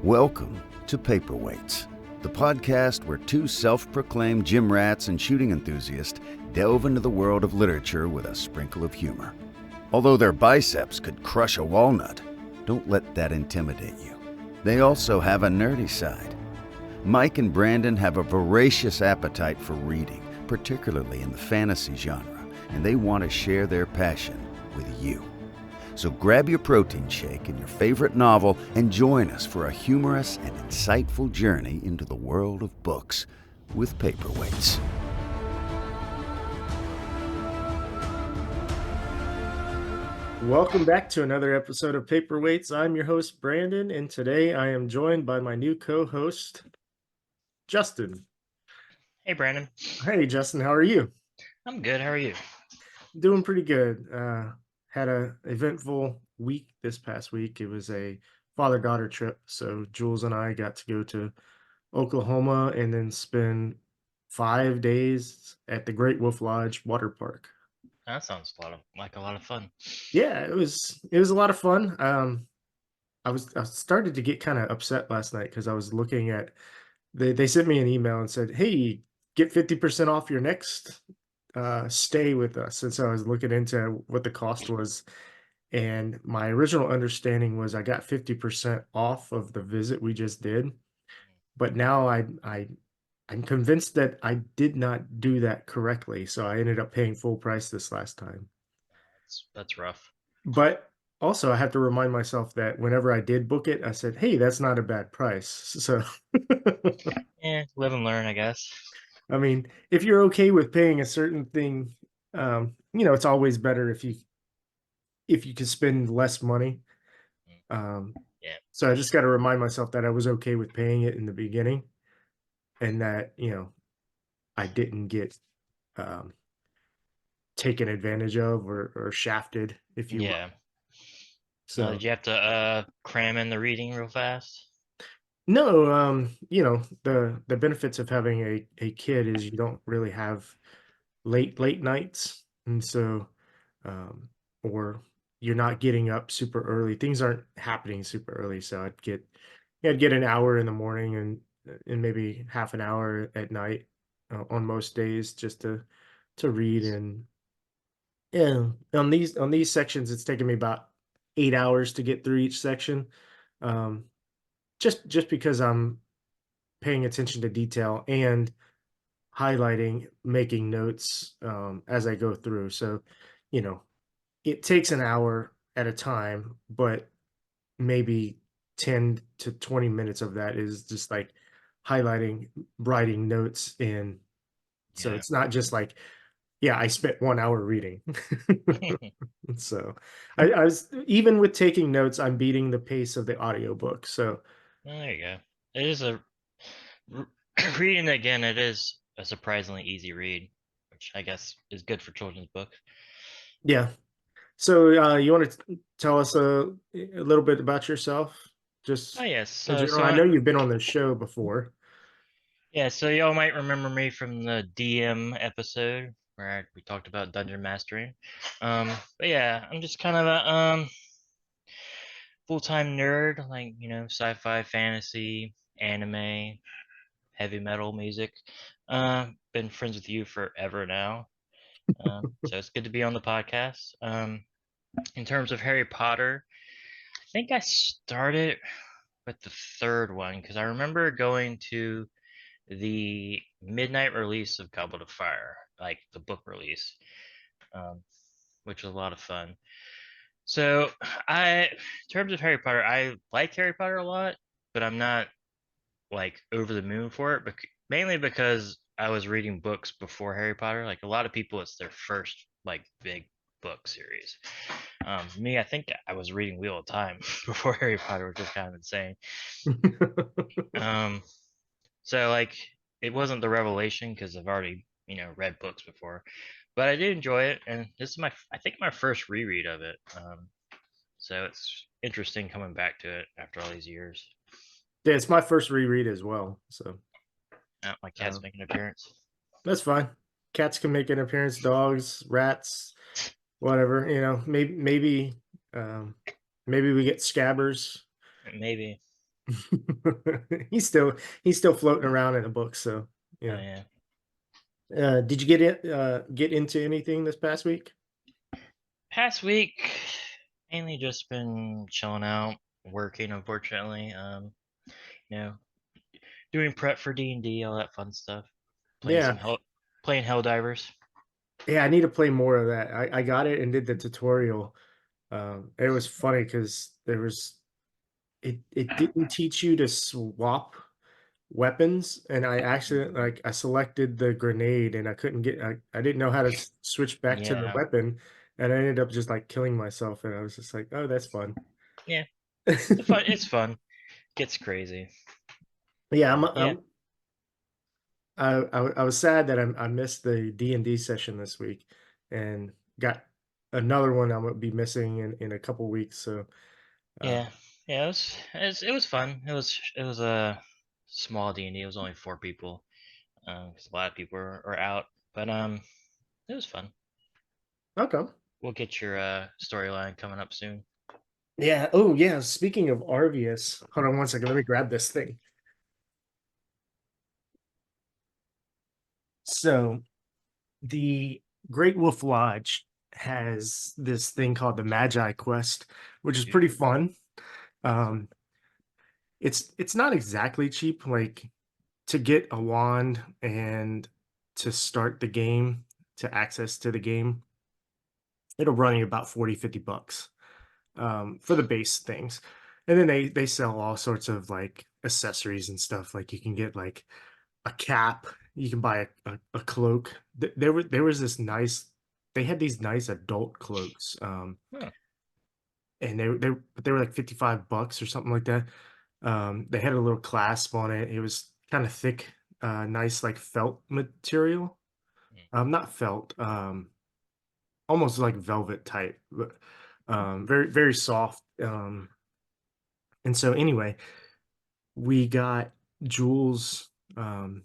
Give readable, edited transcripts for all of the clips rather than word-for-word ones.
Welcome to Paperweights, the podcast where two self-proclaimed gym rats and shooting enthusiasts delve into the world of literature with a sprinkle of humor. Although their biceps could crush a walnut, don't let that intimidate you. They also have a nerdy side. Mike and Brandon have a voracious appetite for reading, particularly in the fantasy genre, and they want to share their passion with you. So grab your protein shake and your favorite novel and join us for a humorous and insightful journey into the world of books with Paperweights. Welcome back to another episode of Paperweights. I'm your host, Brandon, and today I am joined by my new co-host, Justin. Hey, Brandon. Hey, Justin, how are you? I'm good. How are you? Doing pretty good. Had an eventful week this past week. It was a father-daughter trip, so Jules and I got to go to Oklahoma and then spend 5 days at the Great Wolf Lodge Water Park. That sounds like a lot of fun. Yeah, it was a lot of fun. I started to get kind of upset last night because I was looking at they sent me an email and said, "Hey, get 50% off your next stay with us." And so I was looking into what the cost was, and my original understanding was I got 50% off of the visit we just did, but now I'm convinced that I did not do that correctly, so I ended up paying full price this last time. That's rough. But also, I have to remind myself that whenever I did book it, I said, "Hey, that's not a bad price." So, Live and learn, I guess. I mean, if you're okay with paying a certain thing, it's always better if you can spend less money. Yeah. So I just got to remind myself that I was okay with paying it in the beginning, and that I didn't get um, taken advantage of or shafted, if you will. Yeah. So Did you have to cram in the reading real fast? no, the benefits of having a kid is you don't really have late nights, and so um, or you're not getting up super early. Things aren't happening super early, so I'd get an hour in the morning and maybe half an hour at night on most days just to read. And yeah, on these sections, it's taken me about 8 hours to get through each section, um, just because I'm paying attention to detail and highlighting, making notes as I go through. So, you know, it takes an hour at a time, but maybe 10 to 20 minutes of that is just like highlighting, writing notes in. So Yeah. it's not just like, yeah, I spent 1 hour reading. So I was, even with taking notes, I'm beating the pace of the audiobook. So There you go. It is reading it again. It is a surprisingly easy read, which I guess is good for children's books. yeah. So you want to tell us a little bit about yourself? Oh Just yes. in So general, I know you've been on the show before. yeah. So y'all might remember me from the DM episode where we talked about dungeon mastering. But yeah, I'm just kind of a full-time nerd, like, sci-fi, fantasy, anime, heavy metal music. Been friends with you forever now. So it's good to be on the podcast. In terms of Harry Potter, I think I started with the third one because I remember going to the midnight release of Goblet of Fire, like the book release, um, which was a lot of fun. So in terms of Harry Potter, I like Harry Potter a lot, but I'm not like over the moon for it, mainly because I was reading books before Harry Potter. Like a lot of people, it's their first like big book series. Me, I think I was reading Wheel of Time before Harry Potter, which is kind of insane. Um, so like it wasn't the revelation because I've already read books before, but I did enjoy it, and this is I think my first reread of it. So it's interesting coming back to it after all these years. Yeah, it's my first reread as well. So My cat's making an appearance. that's fine. Cats can make an appearance, dogs, rats, whatever. Maybe we get scabbers. Maybe. He's still he's still floating around in the book, so Oh yeah. yeah. Did you get into anything this past week? Past week, mainly just been chilling out, working. Unfortunately, you know, doing prep for D&D, all that fun stuff. Playing Yeah, some playing Helldivers. yeah, I need to play more of that. I got it and did the tutorial. It was funny because it didn't teach you to swap weapons, and I actually like I selected the grenade and I couldn't get I didn't know how to switch back to the Yeah, weapon, and I ended up just like killing myself, and I was just like, oh, that's fun. yeah. The fun. It's fun. Gets crazy. Yeah, Yeah, I was sad that I missed the D&D session this week, and got another one I'm gonna be missing in a couple weeks. So uh, yeah, yeah. It was fun. It was a small D&D. It was only 4 people. 'Cause a lot of people are out, but it was fun. okay. We'll get your storyline coming up soon. Yeah. Oh, yeah. Speaking of Arvius, hold on one second. Let me grab this thing. So the Great Wolf Lodge has this thing called the Magi Quest, which is pretty Ooh. fun. Um, it's not exactly cheap. Like to get a wand and to start the game, to access to the game, it'll run you about 40-50 bucks for the base things. And then they sell all sorts of like accessories and stuff. Like you can get like a cap, you can buy a cloak. There was this nice, they had these nice adult cloaks. Huh. And they were like 55 bucks or something like that. They had a little clasp on it. It was kind of thick, nice like felt material. Mm. Not felt, almost like velvet type, but very very soft. And so anyway, we got Jules. Um,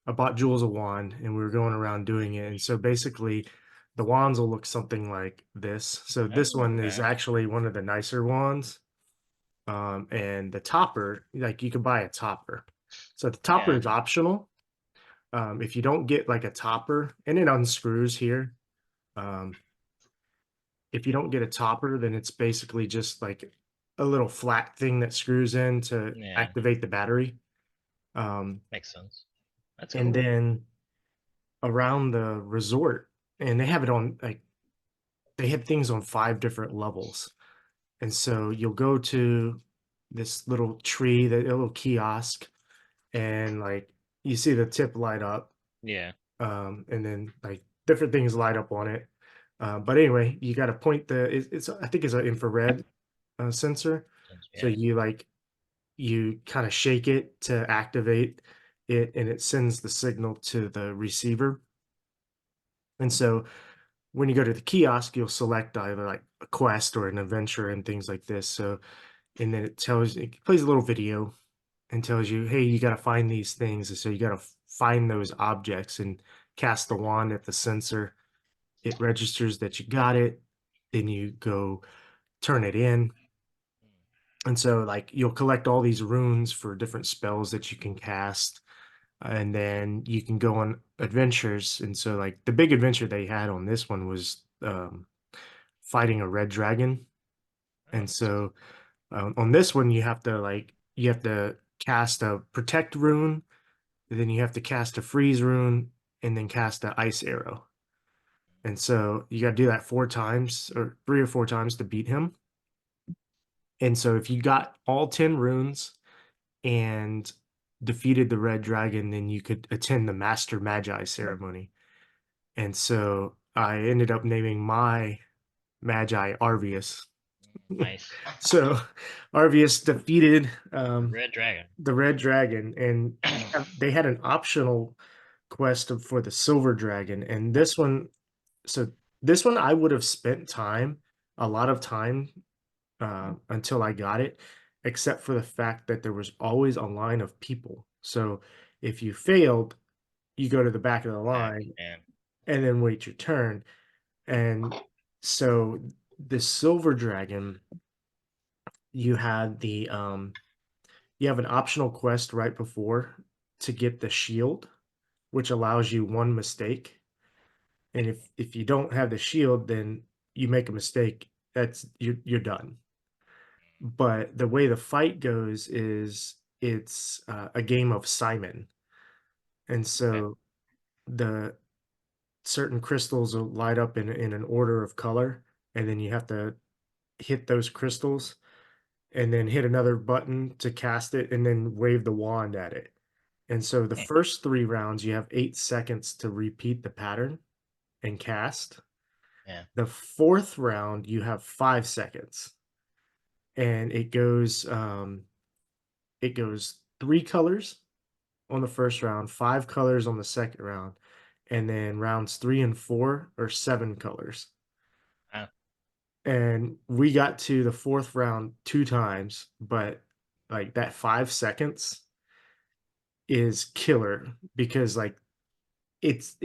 I bought Jules a wand, and we were going around doing it. And so basically, the wands will look something like this. So this Oh, one is okay. actually one of the nicer wands. And the topper, like you can buy a topper. So the topper Yeah. is optional. If you don't get like a topper, and it unscrews here. Um, if you don't get a topper, then it's basically just like a little flat thing that screws in to Yeah. activate the battery. Um, Makes sense. That's and cool. then around the resort, and they have it on like they have things on 5 different levels. And so you'll go to this little tree, a little kiosk, and like you see the tip light up, Yeah. and then like different things light up on it. But anyway, you got to point it's I think it's an infrared sensor. So Yeah. you kind of shake it to activate it, and it sends the signal to the receiver. And so when you go to the kiosk, you'll select either like a quest or an adventure and things like this. So and then it plays a little video and tells you, hey, you got to find these things. And so you got to find those objects and cast the wand at the sensor. It registers that you got it. Then you go turn it in. And so, like, you'll collect all these runes for different spells that you can cast. And then you can go on adventures. And so, like, the big adventure they had on this one was fighting a red dragon. Oh, And that's so, on this one, you have to cast a protect rune, then you have to cast a freeze rune, and then cast an ice arrow. And so you got to do that 4 times or 3 or 4 times to beat him. And so if you got all 10 runes and defeated the red dragon, then you could attend the Master Magi ceremony. And so I ended up naming my Magi Arvius. nice. So Arvius defeated The Red Dragon. the red dragon, and they had an optional quest for the silver dragon. And so this one I would have spent a lot of time until I got it, except for the fact that there was always a line of people. So if you failed, you go to the back of the Back. line And and then wait your turn. And so the silver dragon, you had you have an optional quest right before to get the shield, which allows you one mistake. And if you don't have the shield, then you make a mistake. That's you're done. But the way the fight goes is it's a game of Simon, and Okay. so the certain crystals will light up in an order of color, and then you have to hit those crystals and then hit another button to cast it and then wave the wand at it. And so the Hmm. first 3 rounds, you have 8 seconds to repeat the pattern and cast. Yeah. The fourth round, you have 5 seconds, and it goes 3 colors on the first round, 5 colors on the second round, and then rounds 3 and 4 are 7 colors. Uh, And we got to the fourth round 2 times, but like that 5 seconds is killer because like it's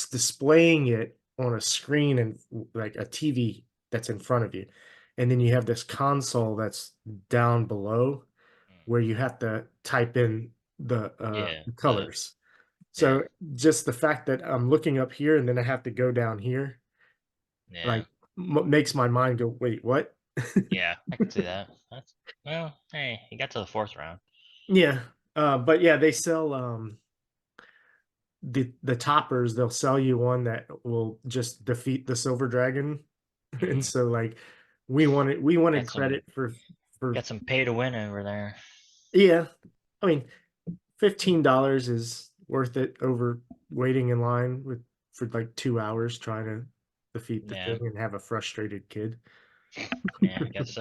displaying it on a screen and like a TV that's in front of you. And then you have this console that's down below mm, where you have to type in yeah. the The colors. yeah. So just the fact that I'm looking up here and then I have to go down here, Yeah. like makes my mind go, wait, what? Yeah. I could see that. That's well. Hey, you got to the fourth round. Yeah. But yeah, they sell the toppers. They'll sell you one that will just defeat the silver dragon. And Mm. so like we wanted Got some credit for got some pay to win over there. yeah. I mean, $15 is worth it over waiting in line with for like 2 hours trying to defeat the Yeah. thing and have a frustrated kid. Yeah. I guess.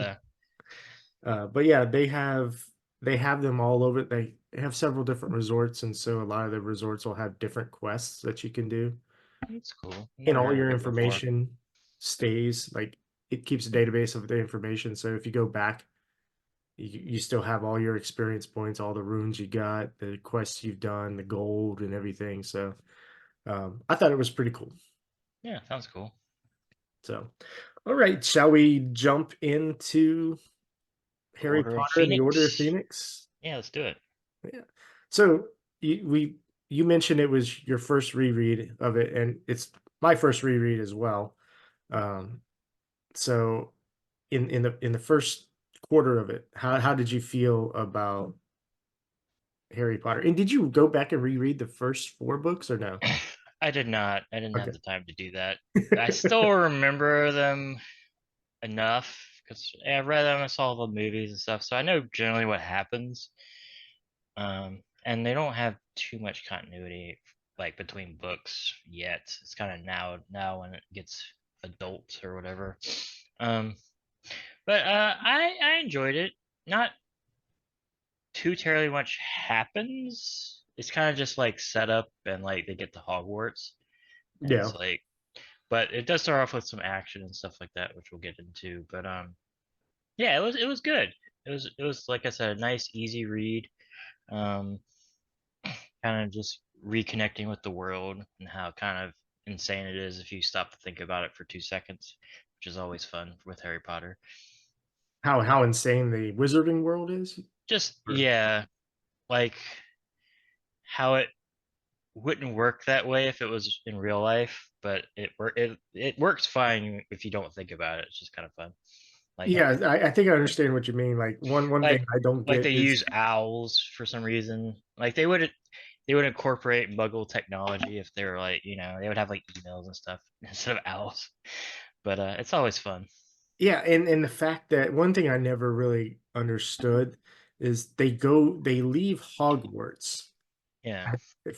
But yeah, they have them all over. They have several different resorts, and so a lot of the resorts will have different quests that you can do, It's cool. and Never all heard your of it before. information stays like it keeps a database of the information. So if you go back, you still have all your experience points, all the runes you got, the quests you've done, the gold, and everything. So I thought it was pretty cool. Yeah. Sounds cool. So, all right, shall we jump into The Harry Order of Potter and the Order of Phoenix. Phoenix? Yeah. Let's do it. Yeah. So you mentioned it was your first reread of it, and it's my first reread as well. Um, so in the first quarter of it, how did you feel about Harry Potter? And did you go back and reread the first 4 books or no? I did not. I didn't have Okay. the time to do that. I still remember them enough because I read them. I saw the movies and stuff, so I know generally what happens. And they don't have too much continuity like between books yet. It's kind of now when it gets adult or whatever. Um, but I enjoyed it. Not too terribly much happens. It's kind of just like set up and like they get to Hogwarts, and Yeah. it's like, but it does start off with some action and stuff like that, which we'll get into. But yeah, it was good. It was like I said, a nice easy read. Um, kind of just reconnecting with the world and how kind of insane it is if you stop to think about it for 2 seconds, which is always fun with Harry Potter. How insane the wizarding world is? Just Or- yeah, like how it wouldn't work that way if it was in real life, but it works fine if you don't think about it. It's just kind of fun. Like Yeah, I think I understand what you mean. Like one thing like I don't like get they is use owls for some reason. Like they would incorporate Muggle technology if they were like they would have like emails and stuff instead of owls. But it's always fun. yeah, and the fact that one thing I never really understood is they leave Hogwarts Yeah,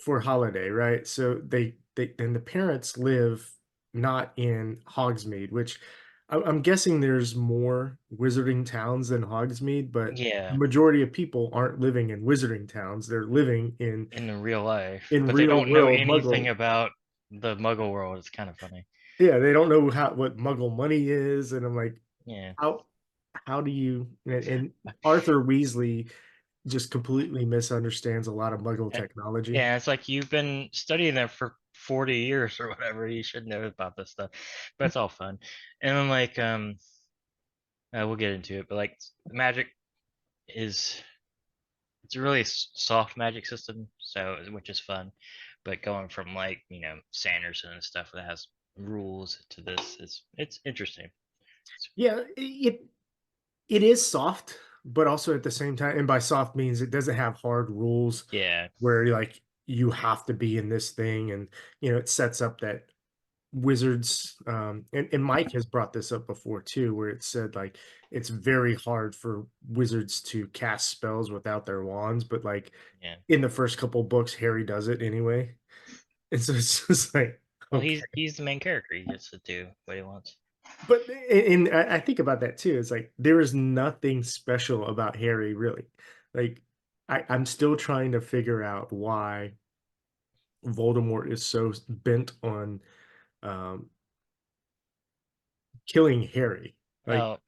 for holiday, right? So they and the parents live not in Hogsmeade, which I'm guessing there's more wizarding towns than Hogsmeade, but the yeah, majority of people aren't living in wizarding towns. They're living in the real life, in but they real don't know world anything Muggle. about the Muggle world. It's kind of funny. Yeah, they don't know what Muggle money is, and I'm like, Yeah. how how do you and Arthur Weasley just completely misunderstands a lot of Muggle Eh, technology. Yeah, it's like you've been studying them for 40 years or whatever. You should know about this stuff. But it's all fun. And then like we'll get into it, but like magic is it's a really soft magic system, so which is fun. But going from like Sanderson and stuff that has rules to this is it's interesting. Yeah, it is soft, but also at the same time, and by soft means it doesn't have hard rules Yeah, where like you have to be in this thing, and it sets up that wizards, and Mike has brought this up before too, where it said like it's very hard for wizards to cast spells without their wands, but like yeah. in the first couple books, Harry does it anyway. And so it's just like, Well, okay. he's the main character. He gets to do what he wants. But and I think about that too. It's like there is nothing special about Harry, really. Like I'm still trying to figure out why Voldemort is so bent on um, killing Harry. Like, Well,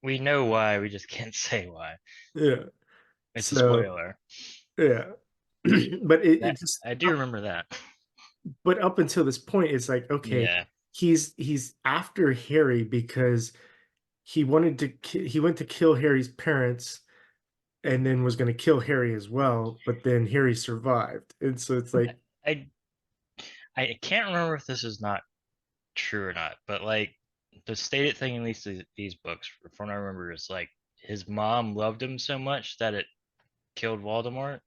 we know why. We just can't say why. yeah. It's a So spoiler. yeah, but it That just I do remember that. but up until this point, it's like okay, Yeah, he's after Harry because he went to kill Harry's parents and then was going to kill Harry as well, but then Harry survived, and so it's like, I I can't remember if this is not true or not, but like the stated thing in these books, from what I remember, is like his mom loved him so much that it killed Voldemort.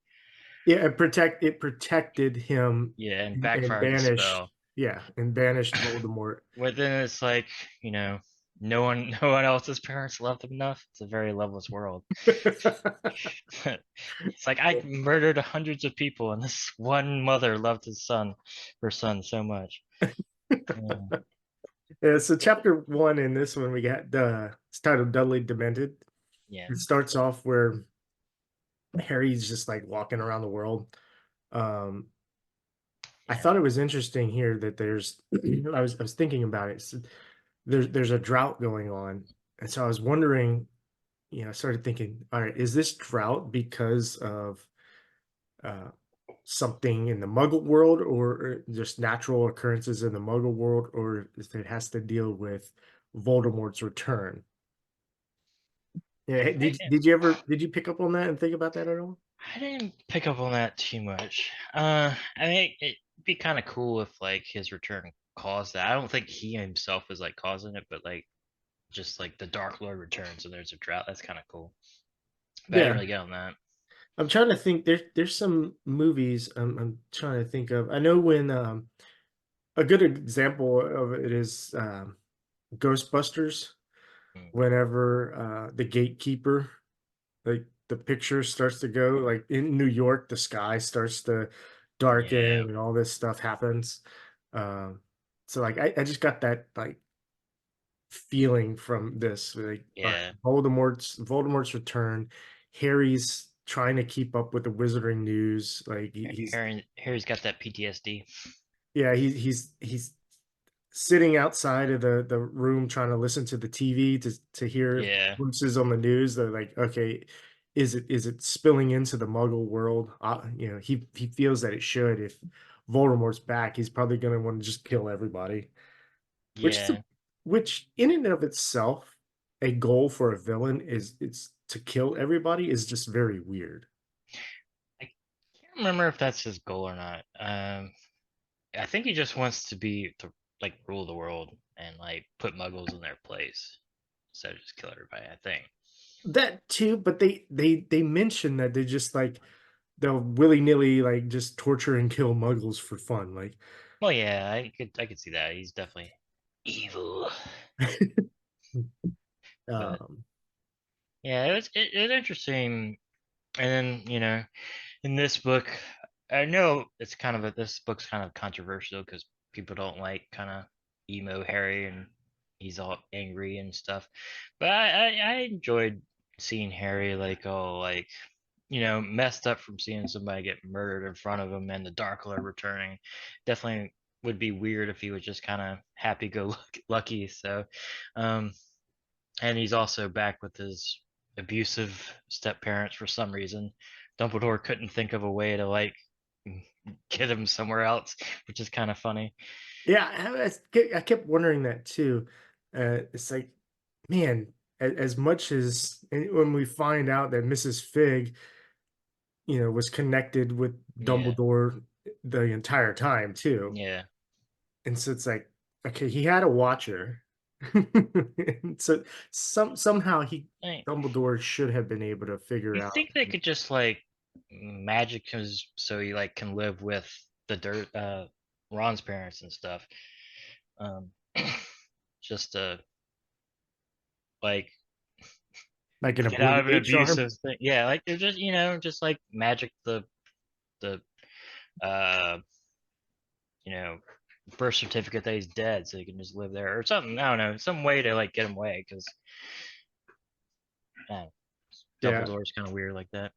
yeah, it protected him Yeah, and and backfired the banished, spell. yeah, and banished Voldemort. But then it's like, you know, no one else's parents loved him enough. It's a very loveless world. It's like I murdered hundreds of people, and this one mother loved her son so much. Yeah, Yeah, so chapter one in this one we got it's titled Dudley Demented. yeah, It starts off where Harry's just like walking around the world. Um, I yeah, thought it was interesting here that there's I was thinking about it. So there's a drought going on, and so I was wondering, I started thinking, all right, is this drought because of uh, something in the Muggle world, or just natural occurrences in the Muggle world, or if it has to deal with Voldemort's return? Yeah, I, did you pick up on that and think about that at all? I didn't pick up on that too much. I mean, it'd be kind of cool if like his return caused that. I don't think he himself is like causing it, but like just like the Dark Lord returns and there's a drought. That's kind of cool. But I didn't Yeah, really get on that. I'm trying to think. There's some movies I'm trying to think of. I know when a good example of it is Ghostbusters. Mm, Whenever the gatekeeper, like the picture starts to go, like in New York, the sky starts to darken yeah, and all this stuff happens. Um, so like I just got that like feeling from this. Like, all right, yeah. Voldemort's return. Harry's trying to keep up with the wizarding news. Like he's Harry's got that PTSD. yeah, he's sitting outside of the room trying to listen to the TV to hear Yeah, glimpses on the news. They're like, okay, is it spilling into the Muggle world? He feels that it should. If Voldemort's back, he's probably going to want to just kill everybody. Which is yeah. which in and of itself, a goal for a villain is it's to kill everybody is just very weird. I can't remember if that's his goal or not. I think he just wants to be to like rule the world and like put Muggles in their place instead of just kill everybody. I think. That too, but they mention that they just like they'll willy-nilly like just torture and kill muggles for fun, like Well, yeah, I could see that. He's definitely evil. But um yeah, it was interesting. And then in this book, I know it's kind of this book's kind of controversial because people don't like kind of emo Harry and he's all angry and stuff. But I enjoyed seeing Harry like all like messed up from seeing somebody get murdered in front of him and the Dark Lord returning. Definitely would be weird if he was just kind of happy go lucky. So, um, and he's also back with his abusive step parents for some reason. Dumbledore couldn't think of a way to like get him somewhere else, which is kind of funny. yeah, I kept wondering that too. It's like, man, as much as and when we find out that Mrs. Fig was connected with Yeah. Dumbledore the entire time too. Yeah. And so it's like, okay, he had a watcher. And so somehow I Dumbledore should have been able to figure You out. think they could just like magic cause so you like can live with the dirt Ron's parents and stuff. Um just to like Like an get out of an abbreviate charm. abusive thing. Yeah, like they're just just like magic the uh you know birth certificate that he's dead so he can just live there or something. I don't know, some way to like get him away because Yeah. Dumbledore's kind of weird like that.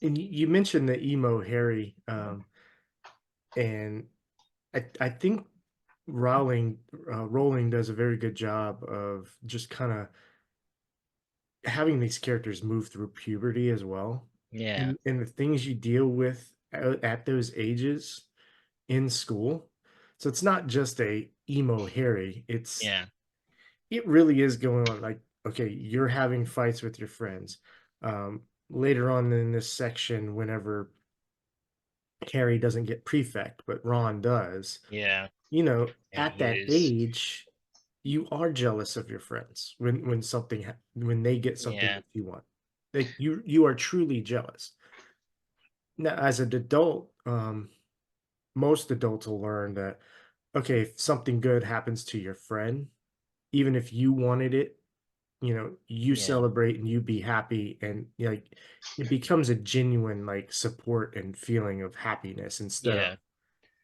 And you mentioned the emo Harry, and I think Rowling does a very good job of just kind of having these characters move through puberty as well, Yeah, and the things you deal with at those ages in school. So it's not just a emo Harry. yeah, It really is going on like, okay, you're having fights with your friends. Later on in this section, whenever Harry doesn't get prefect, but Ron does, yeah. And at he that is. age, you are jealous of your friends when they get something Yeah, that you want. Like you are truly jealous. Now, as an adult, most adults will learn that, okay, if something good happens to your friend, even if you wanted it, you yeah, celebrate and you be happy, and like it becomes a genuine like support and feeling of happiness yeah.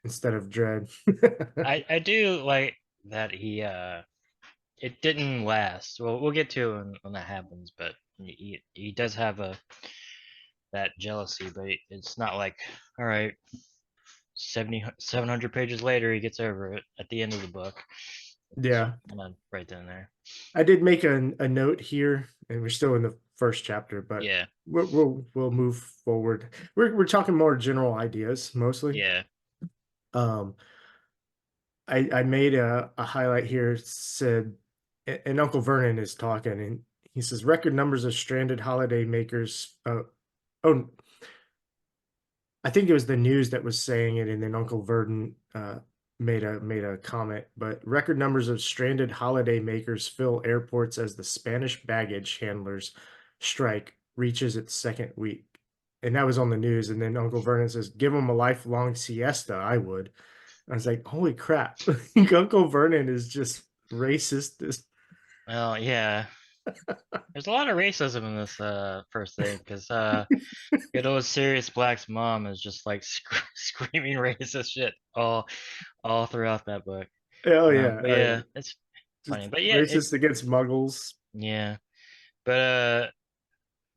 instead of dread. I do like that it didn't last. Well, we'll get to it when that happens, but he does have a that jealousy, but it's not like all right, 700 pages later he gets over it at the end of the book. It's Yeah, kind of right then and there. I did make a note here, and we're still in the first chapter, but Yeah, we'll move forward. We're talking more general ideas mostly. yeah, Um, I made a highlight here. Said, and Uncle Vernon is talking, and he says record numbers of stranded holiday makers. Oh, I think it was the news that was saying it, and then Uncle Vernon made a comment. But record numbers of stranded holiday makers fill airports as the Spanish baggage handlers strike reaches its second week, and that was on the news. And then Uncle Vernon says, "Give them a lifelong siesta." I would. I was like, "Holy crap!" Uncle Vernon is just racist. well, yeah. There's a lot of racism in this first thing because good old Sirius Black's mom is just like screaming racist shit all throughout that book. Oh yeah, But oh yeah, yeah, it's funny. just But yeah, racist against Muggles. yeah. But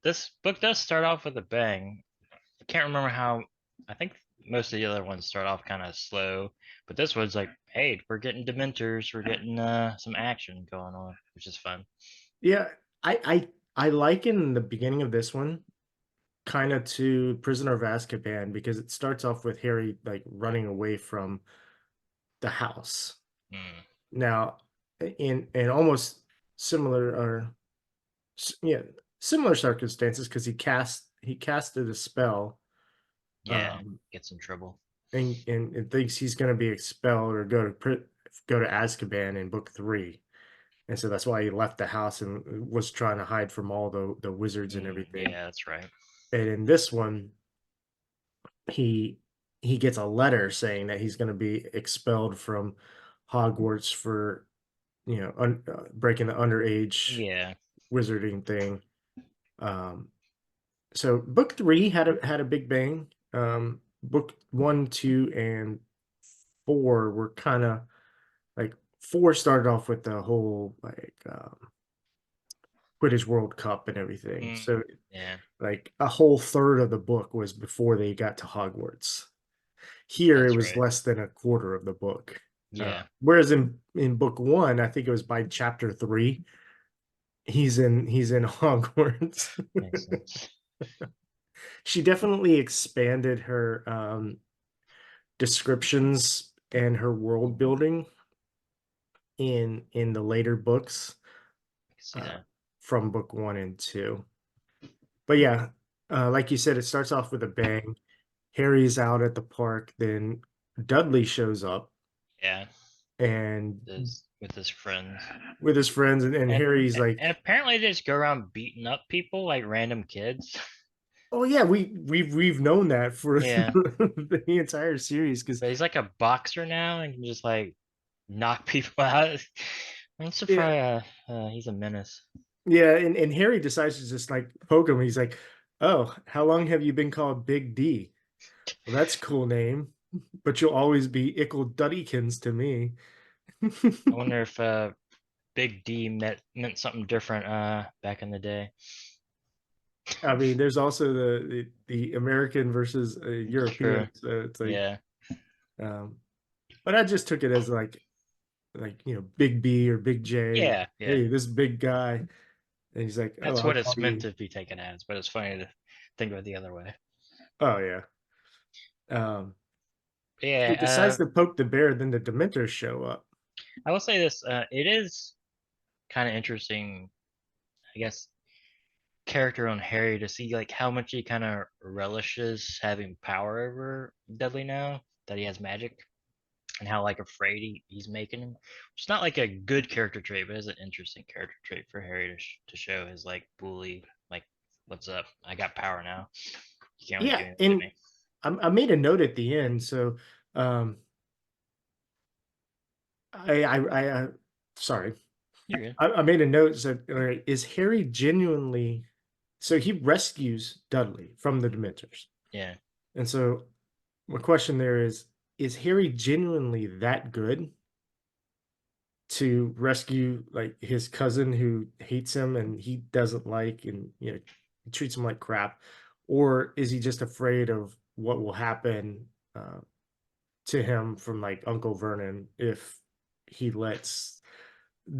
this book does start off with a bang. I can't remember how. I think most of the other ones start off kind of slow, but this one's like, hey, we're getting Dementors, we're getting some action going on, which is fun. Yeah, I liken the beginning of this one kind of to Prisoner of Azkaban because it starts off with Harry like running away from the house. Mm, Now, in almost similar or yeah, similar circumstances because he casted a spell, yeah, um, gets in trouble. and thinks he's going to be expelled or go to Azkaban in book three. And so that's why he left the house and was trying to hide from all the wizards and everything. Yeah, that's right. And in this one, he he gets a letter saying that he's going to be expelled from Hogwarts for breaking the underage Yeah, wizarding thing. Um, so book three had a big bang. Book one, two, and four were kind of like four started off with the whole like Quidditch World Cup and everything. mm, So yeah, like a whole third of the book was before they got to Hogwarts. Here it that's was right. less than a quarter of the book. Yeah, Whereas in book one, I think it was by chapter three, he's in Hogwarts. makes sense. She definitely expanded her descriptions and her world building in the later books I can see uh, that. from book one and two. But yeah, Like you said, it starts off with a bang. Harry's out at the park, then Dudley shows up Yeah, and with his friends. with his friends, and And Harry's and like, apparently they just go around beating up people like random kids. "Oh yeah, we've known that for Yeah, the entire series." Because but he's like a boxer now and can just like knock people out. I'm yeah, surprised. He's a menace. yeah, and Harry decides to just like poke him. He's like, "Oh, how long have you been called Big D? Well, that's a cool name, but you'll always be Ickle Duddykins to me." I wonder if Big D meant something different back in the day. I mean, there's also the American versus True. European, so it's like, Yeah. um, but I just took it as like Big B or Big J. Yeah. Yeah. Hey, this big guy, and he's like, "Oh, That's I'll what call it's meant you." to be taken as, but it's funny to think of it the other way. Oh yeah. Um, But he yeah. decides to poke the bear, then the Dementors show up. I will say this. It is kind of interesting, I guess, character on Harry to see like how much he kind of relishes having power over Dudley now that he has magic, and how like afraid he's making him. It's not like a good character trait, but it's an interesting character trait for Harry to show his like bully, like, what's up? I got power now. You can't really do Yeah, anything to and me. I made a note at the end. So, um, I sorry, You're good. I made a note. Said, all right, is Harry genuinely? So he rescues Dudley from the Dementors, Yeah. and so my question there is Harry genuinely that good to rescue like his cousin who hates him and he doesn't like, and he treats him like crap, or is he just afraid of what will happen to him from like Uncle Vernon if he lets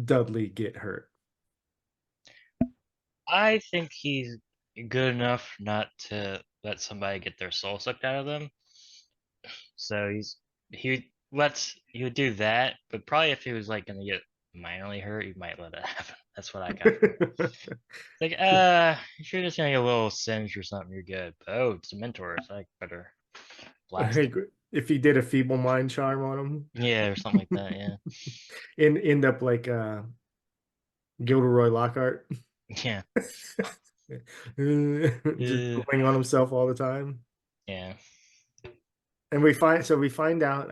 Dudley get hurt? I think he's good enough not to let somebody get their soul sucked out of them. So he would do that, but probably if he was like gonna get minorly hurt, he might let it happen. That's what I got from it. Like, if you're just gonna get a little singed or something, you're good. But, oh, it's a mentor, so I better blast him. Like, if he did a feeble mind charm on him Yeah, or something like that. Yeah, and end up like Gilderoy Lockhart, yeah, just going on himself all the time. yeah, And we find out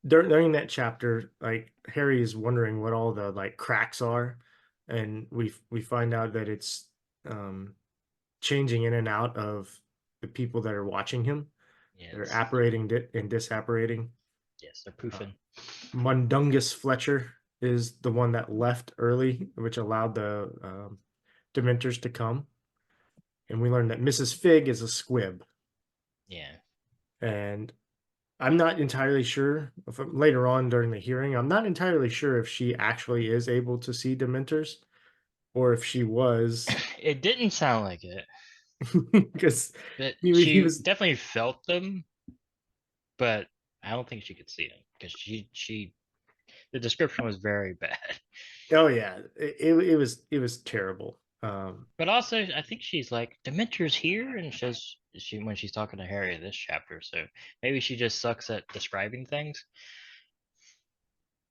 during that chapter, like Harry is wondering what all the like cracks are, and we find out that it's um changing in and out of the people that are watching him. They're yes, apparating and disapparating. yes. They're Uh, poofing. Mundungus Fletcher is the one that left early, which allowed the Dementors to come. And we learned that Mrs. Fig is a squib. Yeah, And I'm not entirely sure if later on during the hearing, I'm not entirely sure if she actually is able to see Dementors or if she was, it didn't sound like it, because but he she was. definitely felt them. But I don't think she could see them because she the description was very bad. Oh yeah, it was terrible. But also, I think she's like Dementor's here, and she when she's talking to Harry this chapter. So maybe she just sucks at describing things.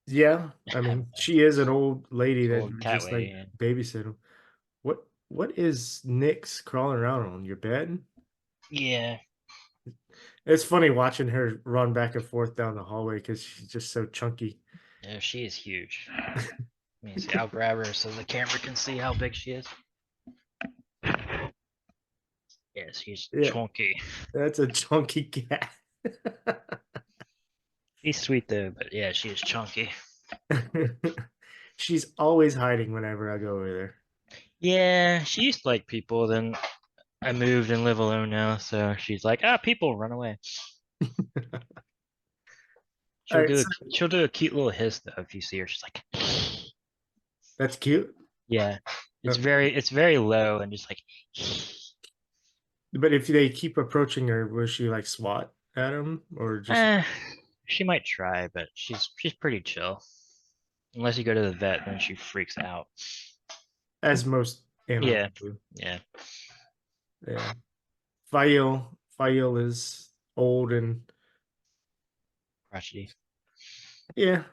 Yeah, I I don't mean, know. she is an old lady that Old would cat just like lady. And babysit him. What is Nyx crawling around on your bed? yeah, It's funny watching her run back and forth down the hallway because she's just so chunky. no, she is huge. Let me see. I'll grab her so the camera can see how big she is. Yes, she's Yeah, chunky. that's a chunky cat. She's sweet though, but yeah, she is chunky. She's always hiding whenever I go over Yeah, she used to like people. Then I moved and live alone now, so she's like, people, run away. there. All right, so She'll do a cute little hiss though if you see her. She's like, that's cute. yeah, Uh, it's very low and just like, But if they keep approaching her, will she like swat at him or just eh, she might try, but she's pretty chill. Unless you go to the vet, then she freaks out. as most Yeah. animal too. Yeah. Yeah. Fail is old and Crotchety. yeah,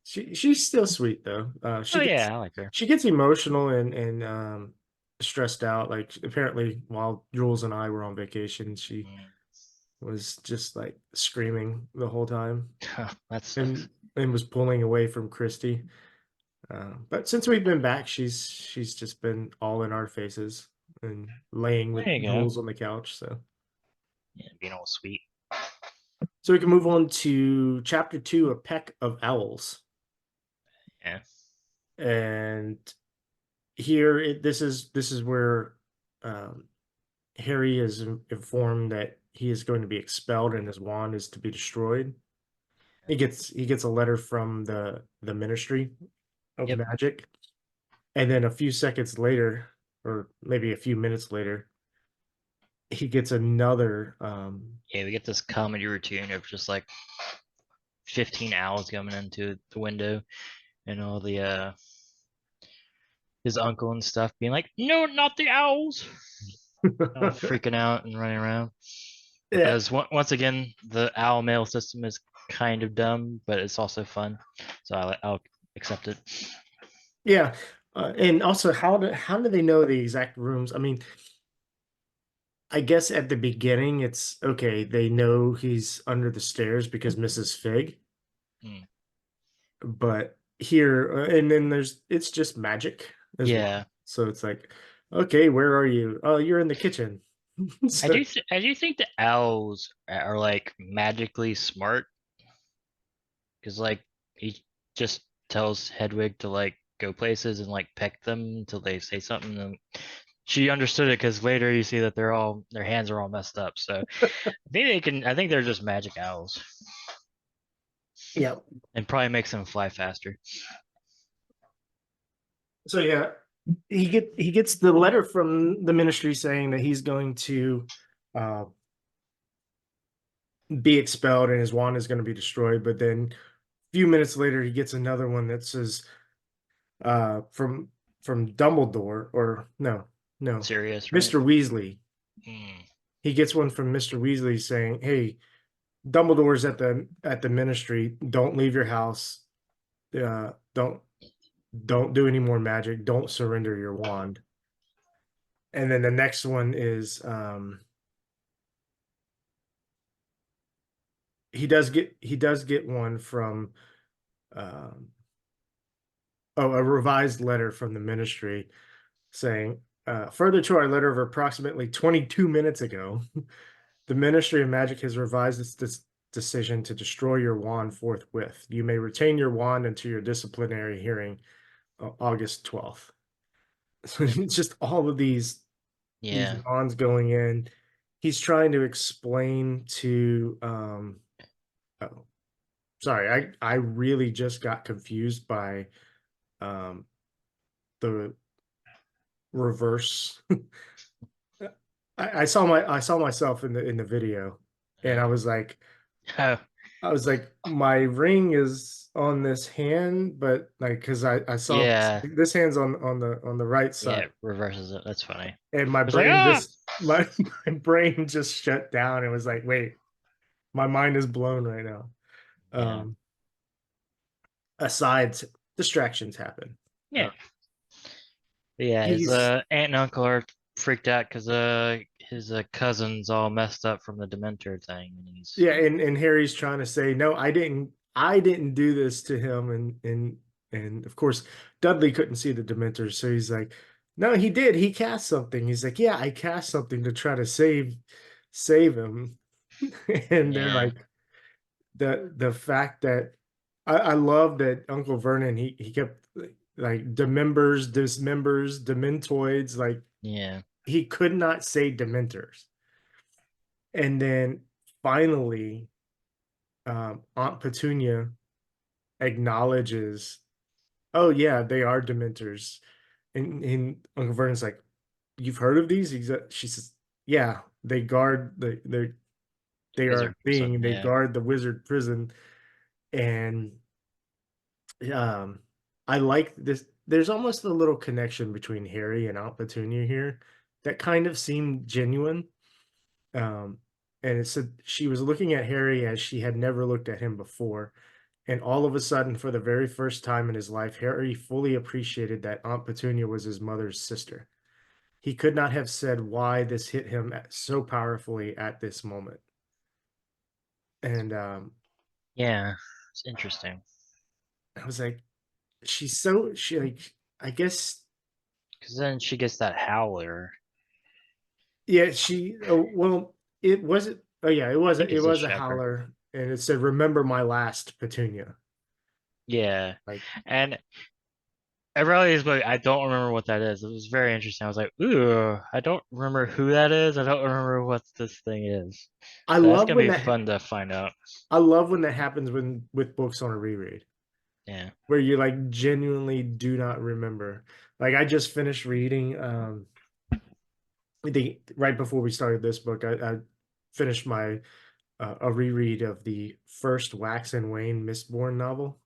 she's still sweet though. Oh yeah, I like her. She gets emotional and stressed out. Like apparently, while Jules and I were on vacation, she Mm. was just like screaming the whole time That sucks. and was pulling away from Christy. But since we've been back, she's just been all in our faces and laying with There you go. Jules on the couch. Yeah, being all sweet. So we can move on to chapter 2, A Peck of Owls. Yeah. And here this is where um, Harry is informed that he is going to be expelled and his wand is to be destroyed. He gets a letter from the Ministry of Yep. Magic, and then a few seconds later, or maybe a few minutes later, he gets another. Yeah, we get this comedy routine of just like 15 owls coming into the window and all the his uncle and stuff being like, "No, not the owls!" All freaking out and running around. Yeah, Because once again, the owl mail system is kind of dumb, but it's also fun, so I'll accept it. yeah, and also how do they know the exact rooms? I mean, I guess at the beginning it's okay. They know he's under the stairs because Mrs. Fig, Mm. but here and then it's just magic as Yeah, well. So it's like, okay, where are you? Oh, you're in the kitchen. So I do think the owls are like magically smart because like he just tells Hedwig to like go places and like peck them until they say something. And she understood it because later you see that their hands are all messed up. So I think they can. I think they're just magic owls, yeah. and probably makes them fly faster. So yeah, he gets the letter from the Ministry saying that he's going to uh, be expelled and his wand is going to be destroyed. But then a few minutes later, he gets another one that says from Dumbledore, or no, Serious, right? Mr. Weasley. Mm, He gets one from Mr. Weasley saying, "Hey, Dumbledore's at the Ministry. Don't leave your house. Uh, don't don't do any more magic. Don't surrender your wand." And then the next one is he does get one from um, oh, a revised letter from the Ministry saying, further to our letter of approximately 22 minutes ago, the Ministry of Magic has revised its decision to destroy your wand forthwith. You may retain your wand until your disciplinary hearing, August 12th. So it's just all of these yeah, wands going in. He's trying to explain to oh, sorry, I really just got confused by um the reverse. I saw myself in the video, and oh, I was like, my ring is on this hand, but like because I saw yeah, this hand's on the right yeah. side, It reverses it. That's funny. and my It's like brain ah, just my brain just shut down and was like, wait, my mind is blown right now. yeah, Um, aside, distractions happen. yeah, yeah. His He's aunt and uncle are freaked out because his cousin's all messed up from the Dementor thing, and he's Yeah, and Harry's trying to say, no, I didn't do this to him, and of course Dudley couldn't see the Dementors, so he's like, no, he did. He cast something. He's like, yeah, I cast something to try to save him. And they're yeah, like, the fact that I love that Uncle Vernon he kept like demembers, dismembers, dementoids, like yeah, he could not say Dementors. And then finally Aunt Petunia acknowledges, oh yeah, they are Dementors, and Uncle Vernon's like, you've heard of these? She says, yeah, they guard they are a wizard thing. person. They Yeah, guard the wizard prison, and um, I like this. there's almost a little connection between Harry and Aunt Petunia here that kind of seemed genuine. Um, and it said she was looking at Harry as she had never looked at him before. And all of a sudden, for the very first time in his life, Harry fully appreciated that Aunt Petunia was his mother's sister. He could not have said why this hit him so powerfully at this moment. And Yeah, it's interesting I was like, she like, I guess, because then she gets that howler. yeah, well, it wasn't, oh yeah, I think it it's a was a shepherd. howler, and it said, "Remember my last Petunia." Yeah, Like, and I realized, but I don't remember what that is. It was very interesting. I was like, ooh, I don't remember who that is. I don't remember what this thing is. I So that's love gonna when be that fun to find out. I love when that happens when with books on a reread, Yeah. where you like genuinely do not remember. Like I just finished reading right before we started this book, I finished my a reread of the first Wax and Wayne Mistborn novel,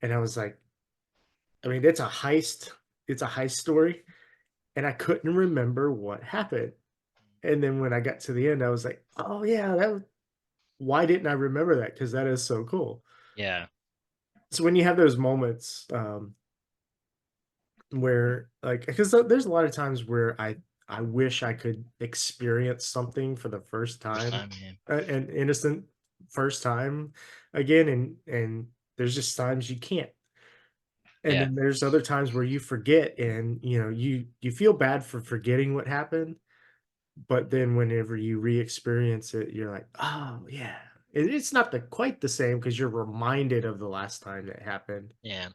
and I was like, I mean, it's a heist story, and I couldn't remember what happened. And then when I got to the end, I was like, oh yeah, why didn't I remember that? Because that is so cool. Yeah. So when you have those moments, where like, because there's a lot of times where I wish I could experience something for the first First time, time. Yeah. an innocent first time again, and there's just times you can't. And Yeah. then there's other times where you forget, and you feel bad for forgetting what happened, but then whenever you re-experience it, you're like, oh yeah. It's not quite the same because you're reminded of the last time that happened. Yeah.